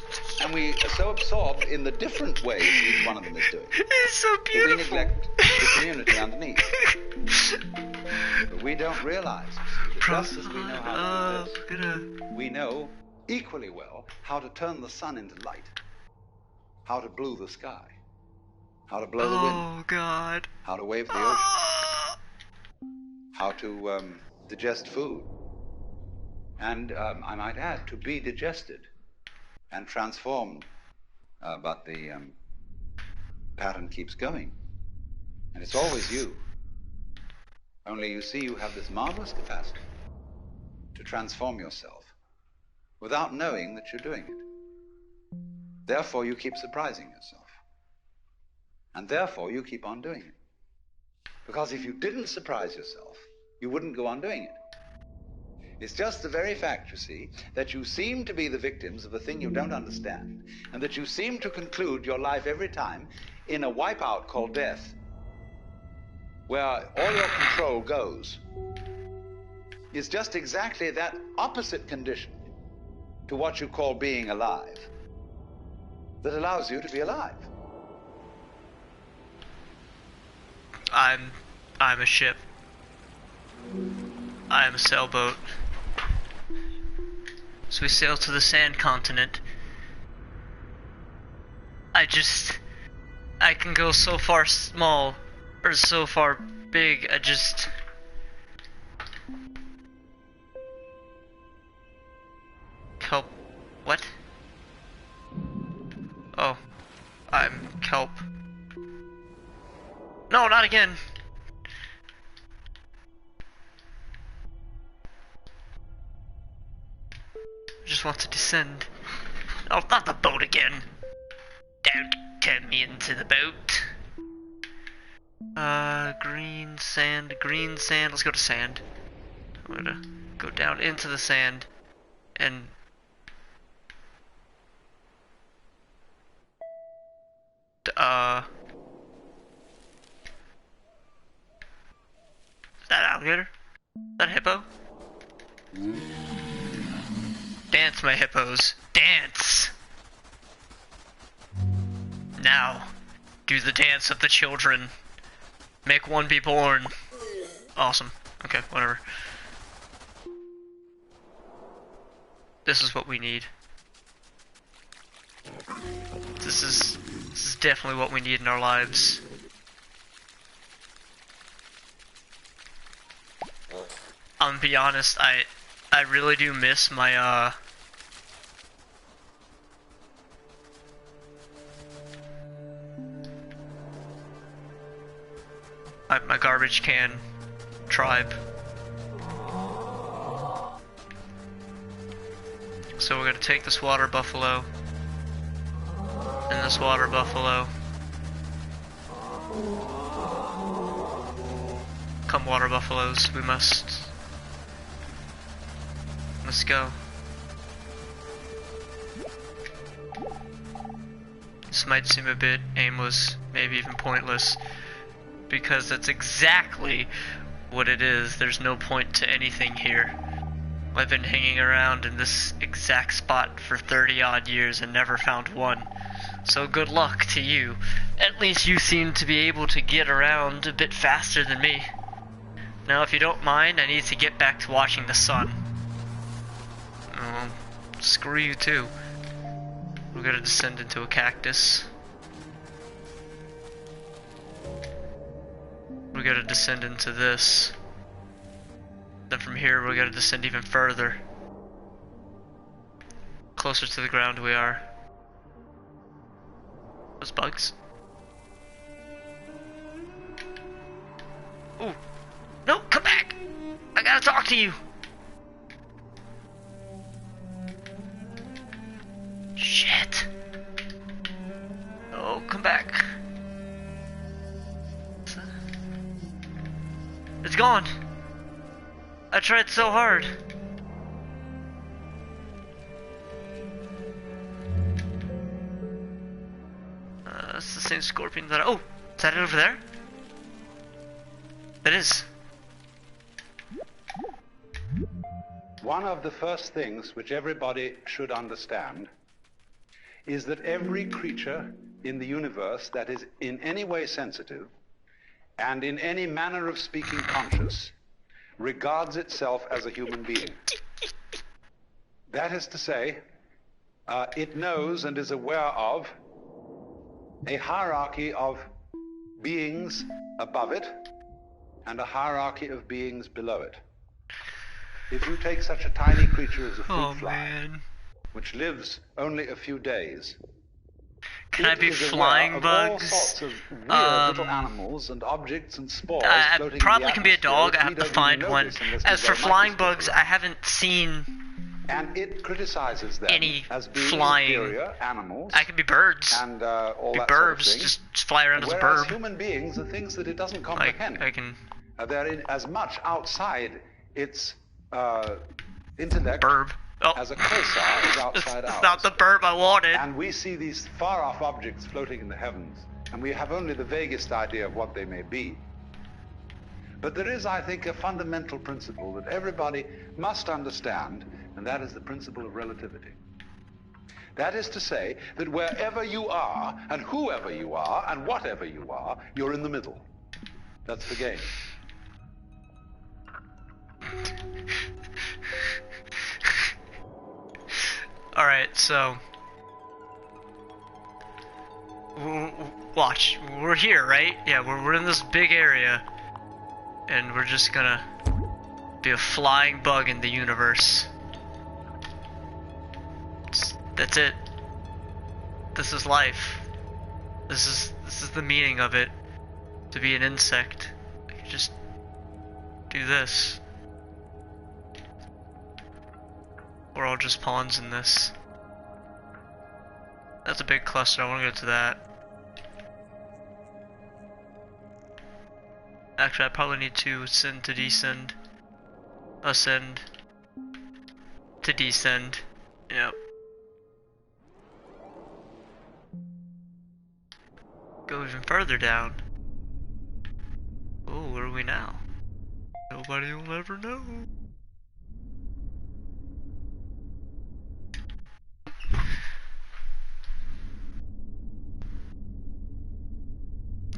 and we are so absorbed in the different ways each one of them is doing. It's so beautiful. That we neglect the community underneath. But we don't realize that just as we know how to do this, we know equally well how to turn the sun into light, how to blue the sky, how to blow the wind. Oh, God. How to wave the ocean. How to digest food. And I might add, to be digested and transformed. But the pattern keeps going. And it's always you. Only you see you have this marvelous capacity to transform yourself without knowing that you're doing it. Therefore, you keep surprising yourself. And therefore, you keep on doing it. Because if you didn't surprise yourself, you wouldn't go on doing it. It's just the very fact, you see, that you seem to be the victims of a thing you don't understand, and that you seem to conclude your life every time in a wipeout called death, where all your control goes, is just exactly that opposite condition to what you call being alive that allows you to be alive. I'm a ship. I am a sailboat. So we sail to the sand continent. I can go so far small, or so far big, I just... Kelp... What? Oh. I'm kelp. No, not again! I just want to descend. Oh, not the boat again! Don't turn me into the boat. Green sand, green sand. Let's go to sand. I'm gonna go down into the sand and is that alligator? Is that hippo? Dance, my hippos. Dance! Now, do the dance of the children. Make one be born. Awesome. Okay, whatever. This is what we need. This is definitely what we need in our lives. I'm gonna be honest, I really do miss my my garbage can tribe. So we're gonna take this water buffalo and this water buffalo. Come water buffaloes, we must go. This might seem a bit aimless, maybe even pointless, because that's exactly what it is. There's no point to anything here. I've been hanging around in this exact spot for 30 odd years and never found one. So good luck to you. At least you seem to be able to get around a bit faster than me. Now if you don't mind, I need to get back to watching the sun. Oh, screw you too. We're gonna descend into a cactus. We're gonna descend into this. Then from here we're gonna descend even further. Closer to the ground we are. Those bugs. Ooh. No, come back! I gotta talk to you! Shit. Oh, come back. It's gone. I tried so hard. That's the same scorpion that oh, is that it over there? It is. One of the first things which everybody should understand is that every creature in the universe that is in any way sensitive and in any manner of speaking conscious regards itself as a human being. That is to say, it knows and is aware of a hierarchy of beings above it and a hierarchy of beings below it. If you take such a tiny creature as a fruit fly, which lives only a few days, can I be flying bugs? All sorts of weird little animals and objects and spores I floating probably in the can be a dog. I have to find one. As for flying bugs, I haven't seen and it criticizes them any as being flying inferior animals. I can be birds. And all be that burbs. Sort of thing. Just fly around as a Whereas burb. human beings are things that it doesn't comprehend. I can. They're in as much outside its intellect Burb. Oh. as a quasar is outside ours. It's not the burb I wanted. And we see these far-off objects floating in the heavens, and we have only the vaguest idea of what they may be. But there is, I think, a fundamental principle that everybody must understand, and that is the principle of relativity. That is to say that wherever you are, and whoever you are, and whatever you are, you're in the middle. That's the game. Alright, so Watch, we're here, right? Yeah, we're in this big area, and we're just gonna be a flying bug in the universe. That's it. This is life. This is the meaning of it. To be an insect. Just do this. We're all just pawns in this. That's a big cluster, I wanna go to that. Actually, I probably need to ascend to descend. Ascend to descend. Yep. Go even further down. Oh, where are we now? Nobody will ever know.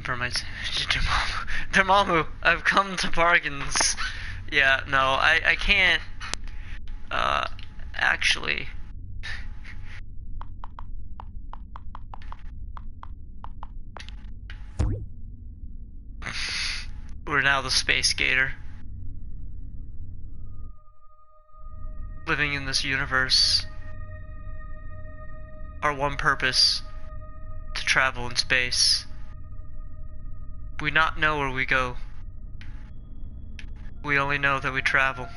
For my Dormammu, I've come to bargains. Yeah, no, I can't actually. We're now the Space Gator. Living in this universe. Our one purpose, to travel in space. We not know where we go. We only know that we travel.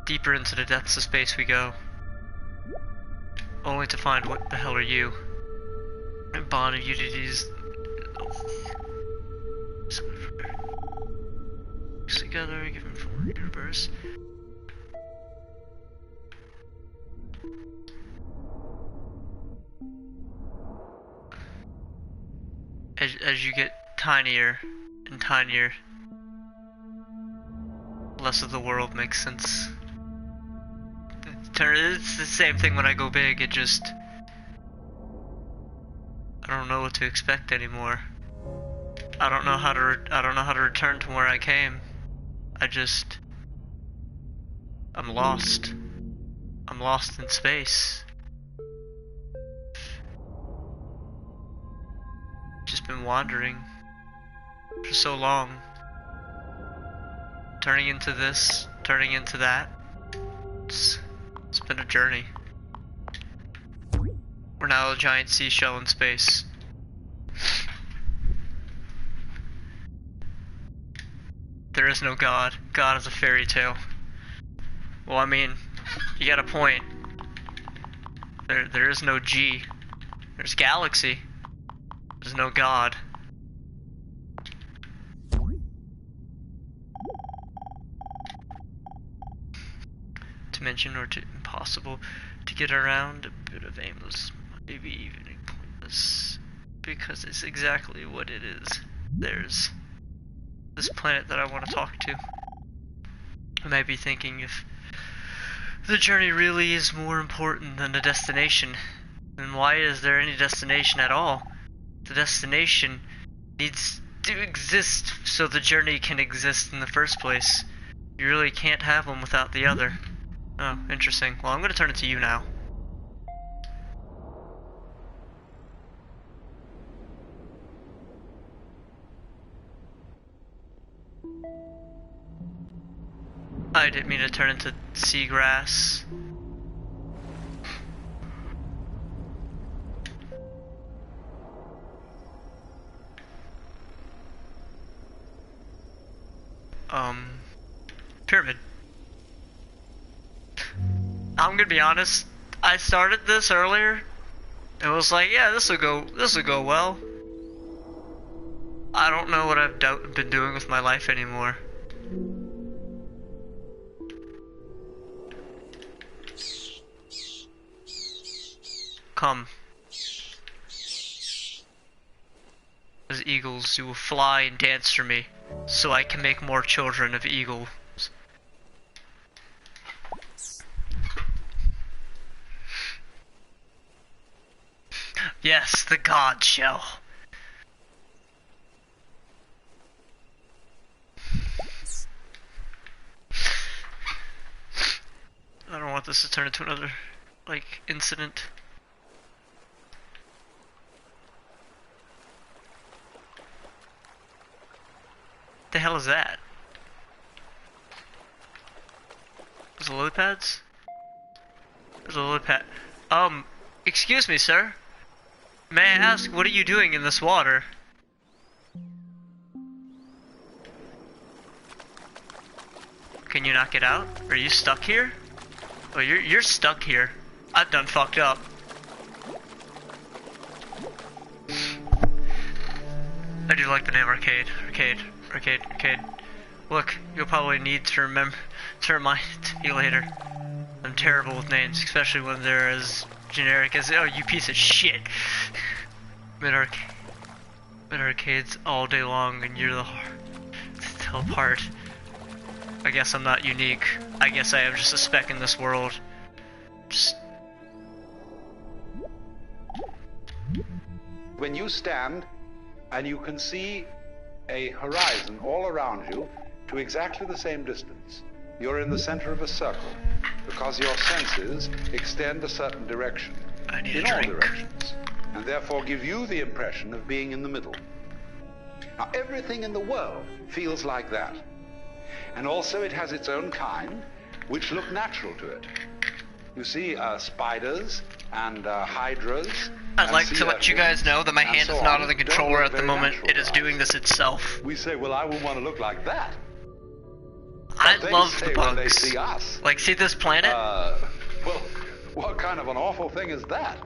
Deeper into the depths of space we go. Only to find what the hell are you? A bond of unities. Together, given from the universe. As you get tinier and tinier, less of the world makes sense. It's the same thing when I go big, it just... I don't know what to expect anymore. I don't know how to return to where I came. I'm lost. I'm lost in space. Just been wandering for so long. Turning into this, turning into that. It's been a journey. We're now a giant seashell in space. There is no God. God is a fairy tale. Well, I mean, you got a point. There is no G. There's galaxy. There's no God. Dimension or impossible to get around, a bit of aimless, maybe even pointless, because it's exactly what it is. There's this planet that I want to talk to. I might be thinking if the journey really is more important than the destination, then why is there any destination at all? The destination needs to exist so the journey can exist in the first place. You really can't have one without the other. Oh, interesting. Well, I'm going to turn it to you now. I didn't mean to turn into seagrass. Pyramid. I'm gonna be honest, I started this earlier and was like, yeah, this will go well. I don't know what I've been doing with my life anymore. Come. As eagles, you will fly and dance for me, so I can make more children of eagles. Yes, the God shell. I don't want this to turn into another, like, incident. The hell is that? Those are lily pads? There's a lily pad. Excuse me, sir. May I ask, what are you doing in this water? Can you not get out? Are you stuck here? Oh, you're stuck here. I've done fucked up. I do like the name Arcade. Arcade. Look, you'll probably need to remind me later. I'm terrible with names, especially when they're as generic as, oh, you piece of shit. Been arcades all day long, and you're the hard to tell apart. I guess I'm not unique. I guess I am just a speck in this world. Just... When you stand and you can see a horizon all around you to exactly the same distance, you're in the center of a circle because your senses extend a certain direction in all directions, and therefore give you the impression of being in the middle. Now, everything in the world feels like that. And also it has its own kind, which look natural to it. You see spiders and hydras. I'd like to let you guys know that my hand is not on the controller at the moment. It is doing this itself. We say, well, I wouldn't want to look like that. I love the bugs. When they see us, like, see this planet? Well, what kind of an awful thing is that?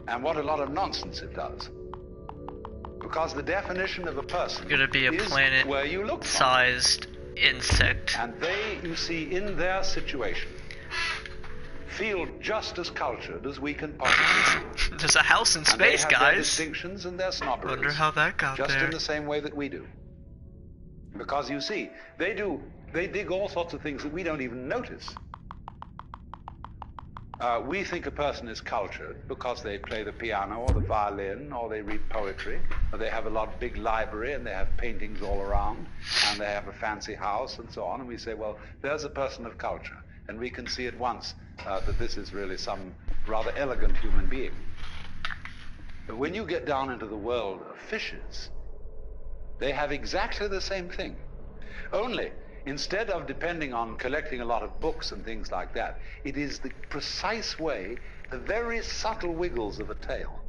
And what a lot of nonsense it does. Because the definition of a person gonna be a is planet where you look sized insect. And they, you see, in their situation, feel just as cultured as we can possibly be. There's a house in space, and they have guys. Their distinctions and their snobberies. Wonder how that got just there. In the same way that we do. Because you see, they dig all sorts of things that we don't even notice. We think a person is cultured because they play the piano or the violin, or they read poetry, or they have a big library and they have paintings all around, and they have a fancy house and so on, and we say, well, there's a person of culture, and we can see at once that this is really some rather elegant human being. But when you get down into the world of fishes, they have exactly the same thing. Only, instead of depending on collecting a lot of books and things like that, it is the precise way, the very subtle wiggles of a tail,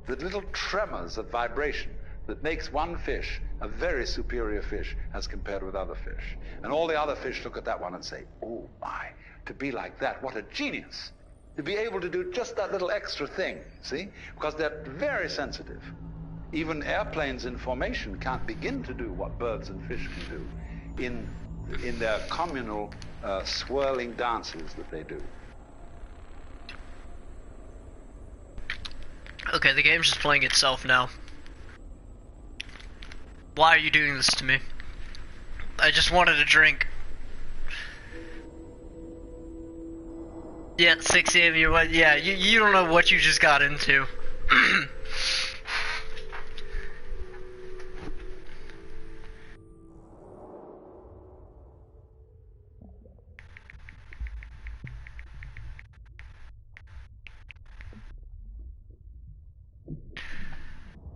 the little tremors of vibration that makes one fish a very superior fish as compared with other fish. And all the other fish look at that one and say, oh my, to be like that, what a genius. To be able to do just that little extra thing, see? Because they're very sensitive. Even airplanes in formation can't begin to do what birds and fish can do in their communal swirling dances that they do. Okay, the game's just playing itself now. Why are you doing this to me? I just wanted a drink. Yeah, it's 6 a.m. You don't know what you just got into.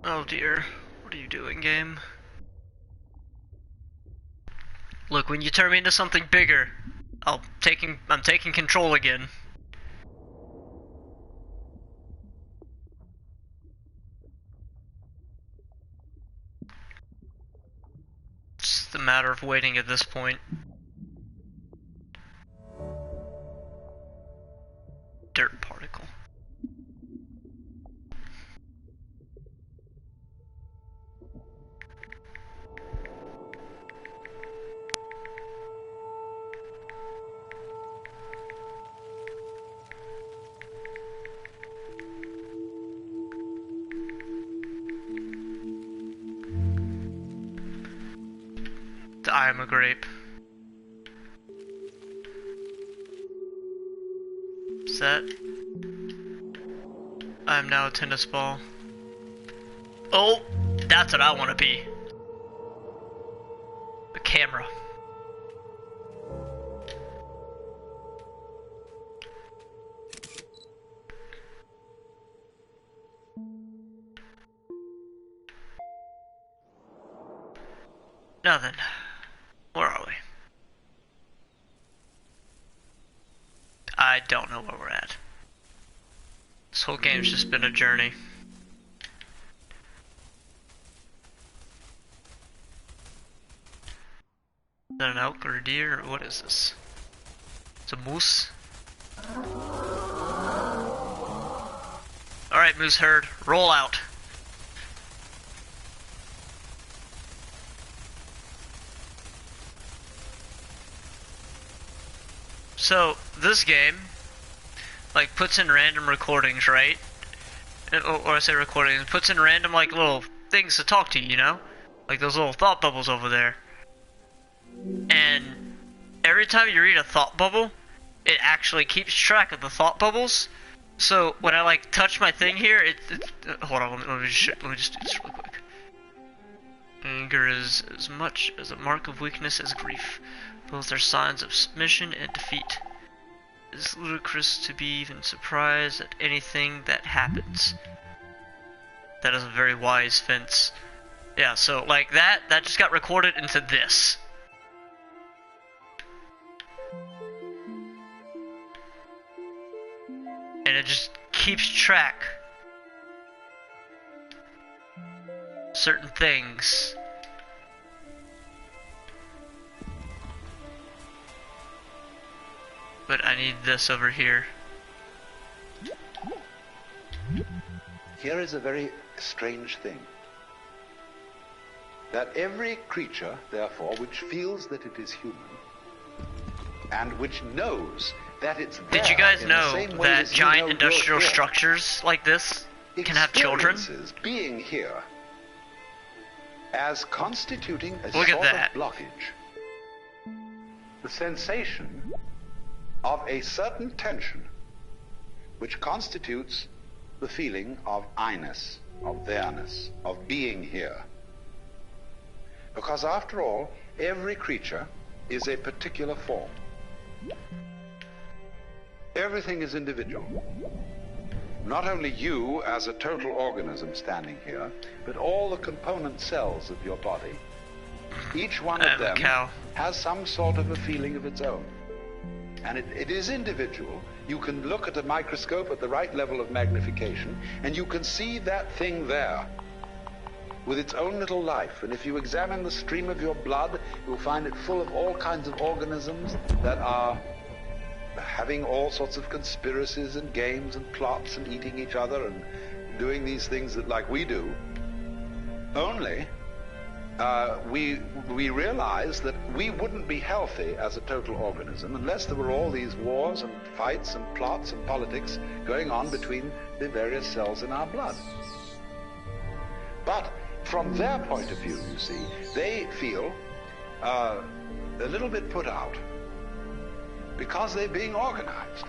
Oh dear, what are you doing, game? Look, when you turn me into something bigger, I'm taking control again. It's just a matter of waiting at this point. Dirt particle. I am a grape. Set. I am now a tennis ball. Oh, that's what I want to be. A camera. Nothing. Where are we? I don't know where we're at. This whole game's just been a journey. Is that an elk or a deer, or what is this? It's a moose? Alright, moose herd, roll out. So, this game, like, puts in random recordings, right? Or I say recordings, puts in random, like, little things to talk to you, you know? Like those little thought bubbles over there. And every time you read a thought bubble, it actually keeps track of the thought bubbles. So when I like touch my thing here, hold on, let me just do this real quick. Anger is as much as a mark of weakness as grief. Both are signs of submission and defeat. It is ludicrous to be even surprised at anything that happens. That is a very wise fence. Yeah, so like that just got recorded into this. And it just keeps track certain things. But I need this over here. Here is a very strange thing. That every creature, therefore, which feels that it is human, and which knows that it's there, did you guys in the know same way that as giant you know industrial you're here, structures like this can have children? experiences being here as constituting a Look at sort that. of blockage. The sensation of a certain tension which constitutes the feeling of I-ness, of there-ness, of being here. Because after all, every creature is a particular form. Everything is individual. Not only you as a total organism standing here, but all the component cells of your body. Each one of them has some sort of a feeling of its own. And it is individual. You can look at a microscope at the right level of magnification, and you can see that thing there with its own little life. And if you examine the stream of your blood, you'll find it full of all kinds of organisms that are having all sorts of conspiracies and games and plots and eating each other and doing these things that like we do. Only we realize that we wouldn't be healthy as a total organism unless there were all these wars and fights and plots and politics going on between the various cells in our blood. But from their point of view, you see, they feel a little bit put out because they're being organized.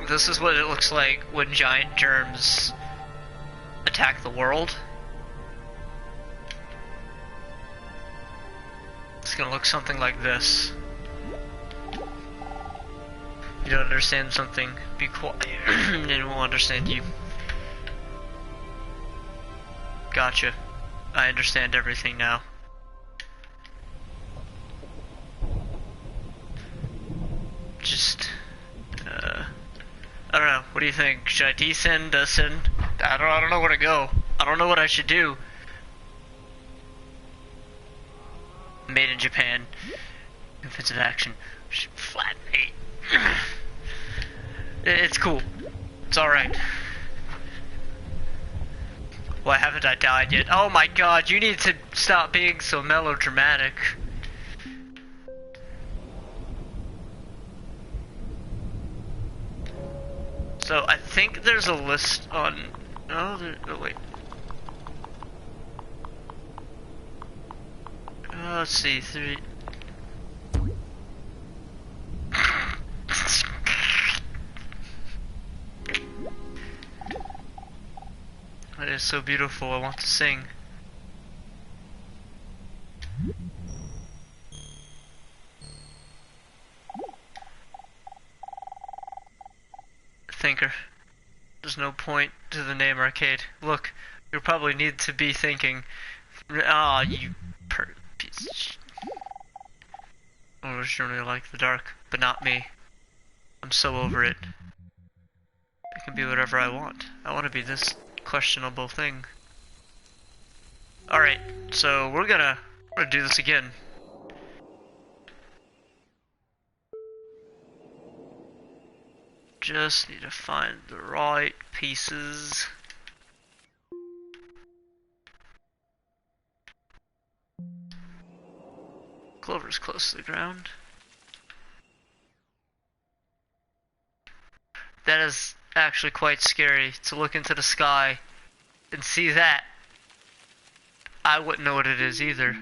This is what it looks like when giant germs attack the world. It's gonna look something like this. You don't understand something, be quiet, and it will understand you. Gotcha. I understand everything now. Just, I don't know. What do you think? Should I descend, ascend? I don't know where to go. I don't know what I should do. Made in Japan. Offensive action. Flat 8. It's cool. It's alright. Why haven't I died yet? Oh my god, you need to stop being so melodramatic. So I think there's a list on... Oh, wait. Let's see, 3... It is so beautiful, I want to sing. Thinker. There's no point to the name arcade. Look, you probably need to be thinking, ah, you piece of shit. I generally like the dark, but not me. I'm so over it. I can be whatever I want. I want to be this questionable thing. Alright, so we're gonna do this again. Just need to find the right pieces. Clover's close to the ground. That is actually quite scary to look into the sky and see that. I wouldn't know what it is either.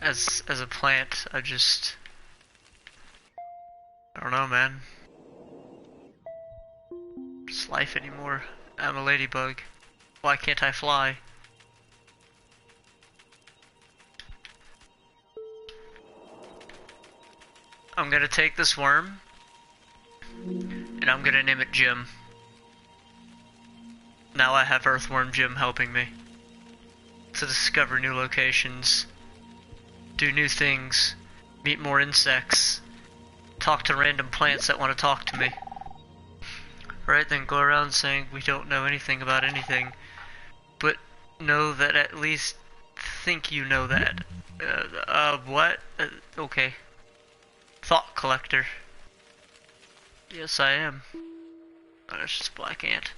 As a plant, I don't know, man. Just life anymore. I'm a ladybug. Why can't I fly? I'm gonna take this worm and I'm gonna name it Jim. Now I have Earthworm Jim helping me to discover new locations, do new things, meet more insects, talk to random plants that want to talk to me. Right, then go around saying we don't know anything about anything, but know that at least think you know that. What? Okay. Thought collector. Yes, I am. Oh, that's just Black Ant.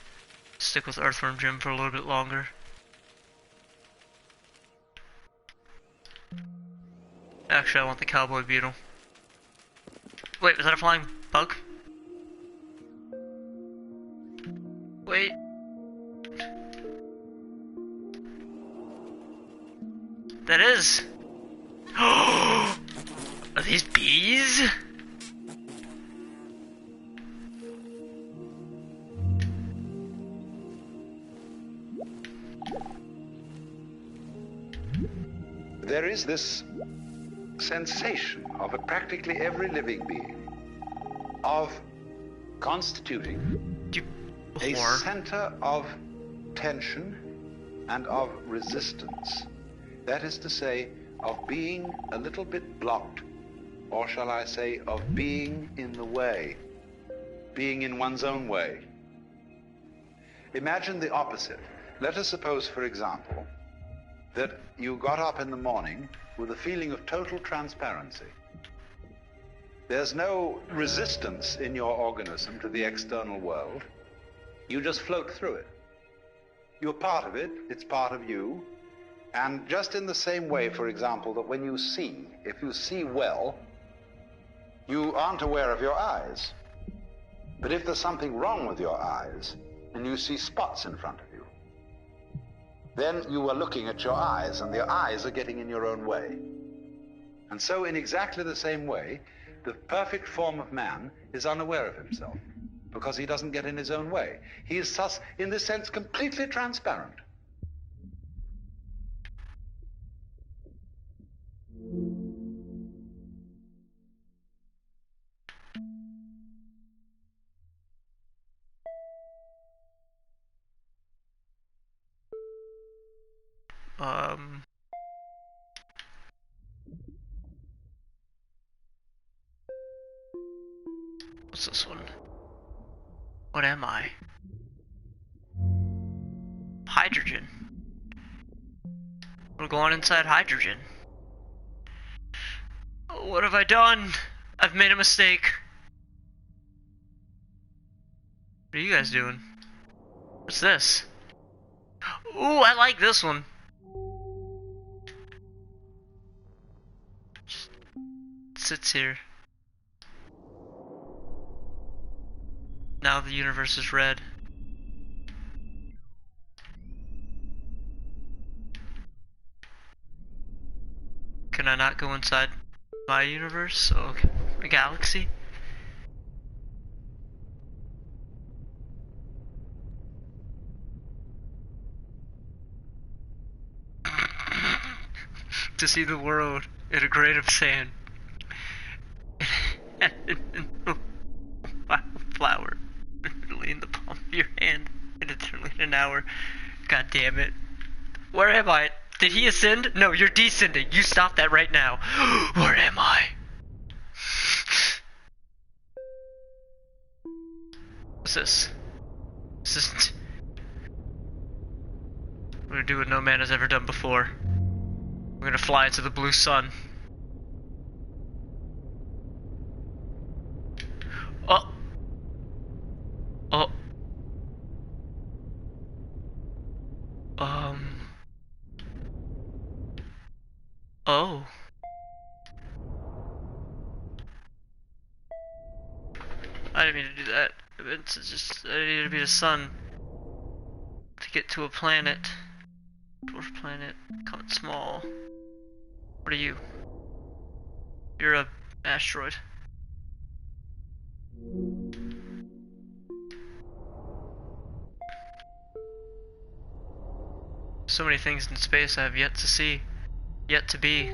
Stick with Earthworm Jim for a little bit longer. Actually, I want the cowboy beetle. Wait, was that a flying bug? Wait. That is. Are these bees? There is this sensation of practically every living being of constituting a center of tension and of resistance. That is to say, of being a little bit blocked, or shall I say, of being in the way, being in one's own way. Imagine the opposite. Let us suppose, for example, that you got up in the morning with a feeling of total transparency. There's no resistance in your organism to the external world. You just float through it. You're part of it, it's part of you. And just in the same way, for example, that when you see, if you see well, you aren't aware of your eyes. But if there's something wrong with your eyes, and you see spots in front of you, then you are looking at your eyes, and your eyes are getting in your own way. And so in exactly the same way, the perfect form of man is unaware of himself, because he doesn't get in his own way. He is thus, in this sense, completely transparent. What's this one? What am I? Hydrogen. We're going inside hydrogen. What have I done? I've made a mistake. What are you guys doing? What's this? Ooh, I like this one. Just sits here. Now the universe is red. Can I not go inside my universe? Oh, okay. A galaxy? To see the world in a grain of sand. Flower. Literally in the palm of your hand. And it's only in an hour. God damn it. Where am I? Did he ascend? No, you're descending. You stop that right now. Where am I? What's this? This isn't... We're gonna do what no man has ever done before. We're gonna fly to the blue sun. Oh! Oh! Oh. I didn't mean to do that. It's just, I needed to be the sun to get to a planet. Dwarf planet, comet small. What are you? You're a asteroid. So many things in space I have yet to see, yet to be.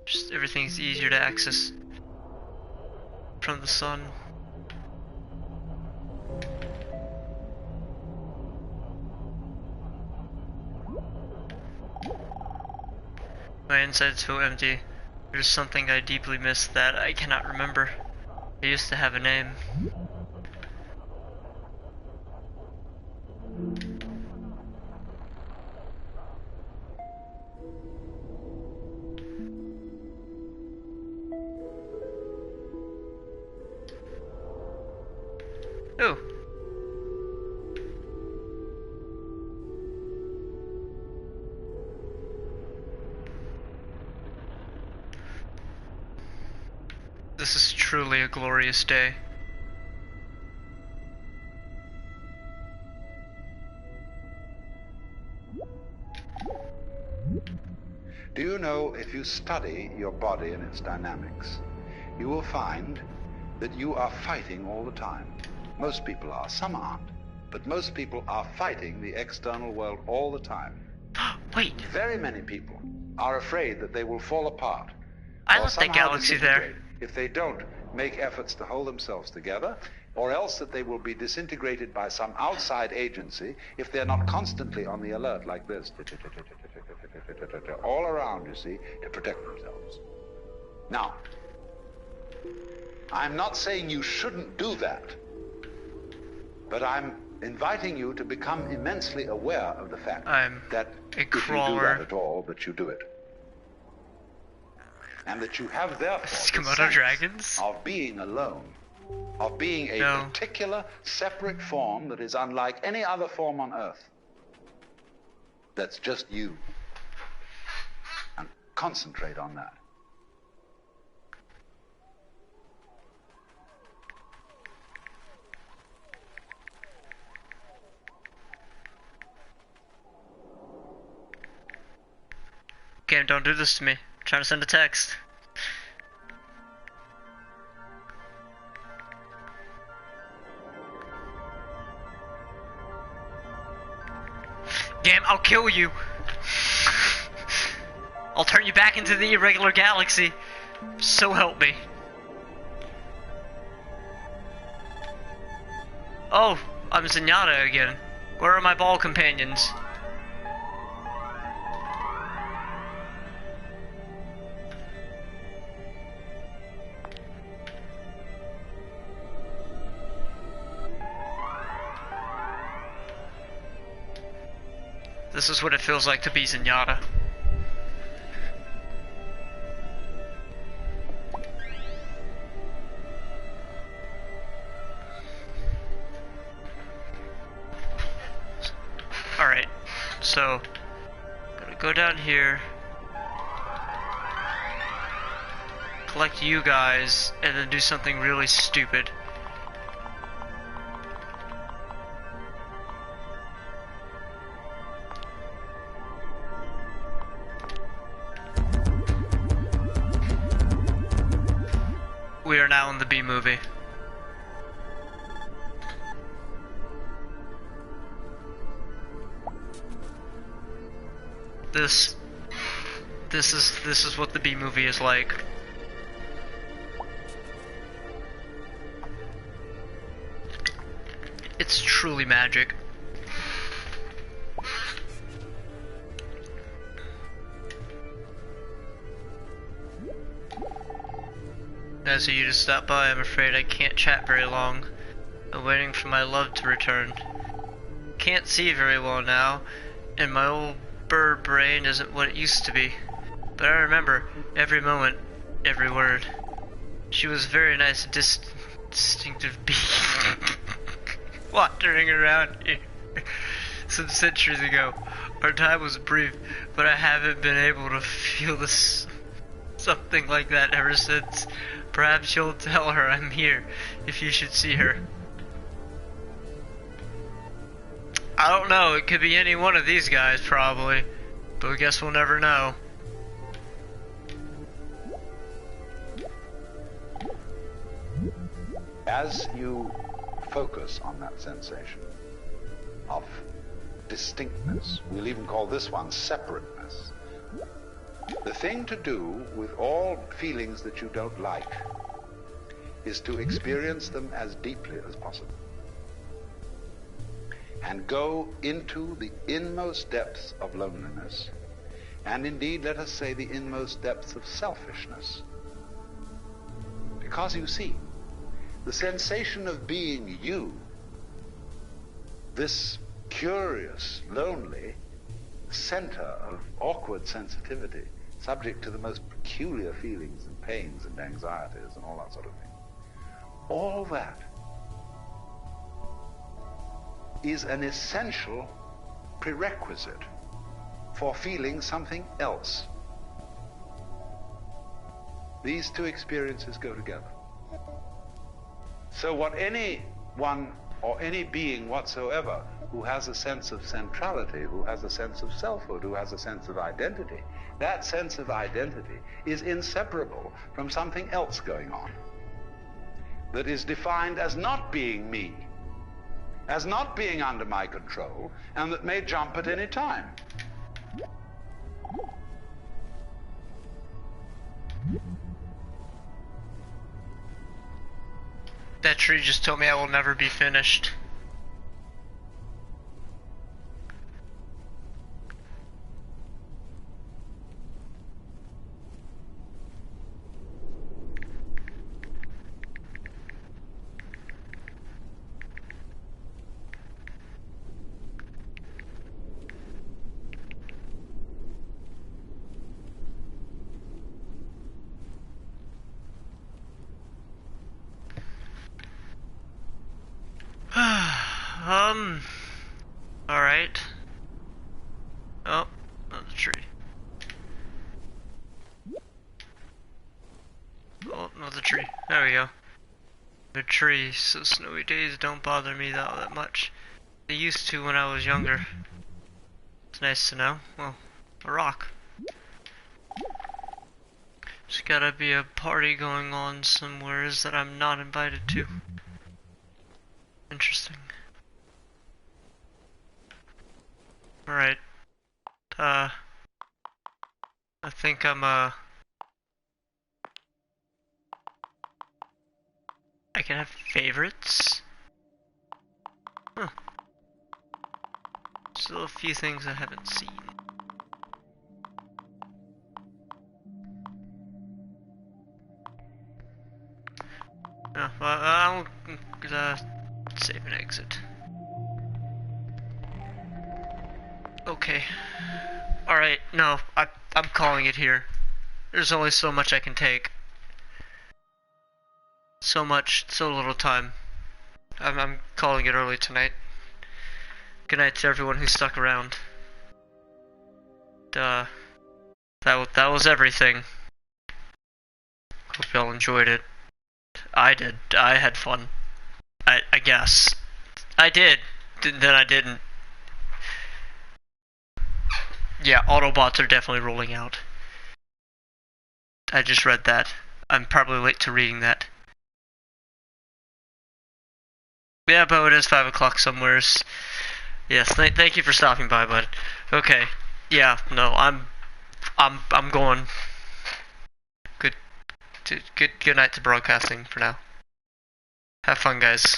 Just everything's easier to access from the sun. My insides feel empty. There's something I deeply miss that I cannot remember. I used to have a name. Oh. This is truly a glorious day. Do you know, if you study your body and its dynamics, you will find that you are fighting all the time. Most people are, some aren't, but most people are fighting the external world all the time. Wait, Very many people are afraid that they will fall apart. I or left that somehow galaxy there. disintegrate if they don't make efforts to hold themselves together, or else that they will be disintegrated by some outside agency if they're not constantly on the alert like this, all around, you see, to protect themselves. Now, I'm not saying you shouldn't do that, but I'm inviting you to become immensely aware of the fact I'm that a if you do crawler. that at all, that you do it. And that you have therefore the Komodo sense dragons? of being alone, of being a No. particular separate form that is unlike any other form on Earth. That's just you. And concentrate on that. Game, don't do this to me. I'm trying to send a text. Game, I'll kill you. I'll turn you back into the irregular galaxy. So help me. Oh, I'm Zenyatta again. Where are my ball companions? This is what it feels like to be Zenyatta. Alright, so gonna go down here, collect you guys, and then do something really stupid. We are now in the B movie. This This is what the B movie is like. It's truly magic. Nice of you to stop by. I'm afraid I can't chat very long. I'm waiting for my love to return. Can't see very well now, and my old bird brain isn't what it used to be. But I remember every moment, every word. She was a very nice, distinctive bee. Wandering around here some centuries ago. Our time was brief, but I haven't been able to feel this something like that ever since. Perhaps you'll tell her I'm here if you should see her. I don't know, it could be any one of these guys probably, but I guess we'll never know. As you focus on that sensation of distinctness, we'll even call this one separateness, the thing to do with all feelings that you don't like is to experience them as deeply as possible and go into the inmost depths of loneliness, and indeed, let us say, the inmost depths of selfishness. Because you see, the sensation of being you, this curious, lonely center of awkward sensitivity, subject to the most peculiar feelings and pains and anxieties and all that sort of thing, all that is an essential prerequisite for feeling something else. These two experiences go together. So what anyone or any being whatsoever who has a sense of centrality, who has a sense of selfhood, who has a sense of identity, that sense of identity is inseparable from something else going on that is defined as not being me, as not being under my control, and that may jump at any time. That tree just told me I will never be finished. Alright. Oh, another tree. Oh, another tree. There we go. The tree, so snowy days don't bother me that much. They used to when I was younger. It's nice to know. Well, a rock. There's gotta be a party going on somewhere that I'm not invited to. Interesting. Alright. I think I'm, I can have favorites? Huh. Still a few things I haven't seen. No, I'll save and exit. Okay. Alright, no, I'm calling it here. There's only so much I can take. So much, so little time. I'm calling it early tonight. Good night to everyone who stuck around. That was everything. Hope y'all enjoyed it. I did. I had fun. I guess. I did. Then I didn't. Yeah, Autobots are definitely rolling out. I just read that. I'm probably late to reading that. Yeah, but it is 5 o'clock somewheres. Yes, thank you for stopping by, bud. Okay. Yeah, no, I'm going. Good night to broadcasting for now. Have fun, guys.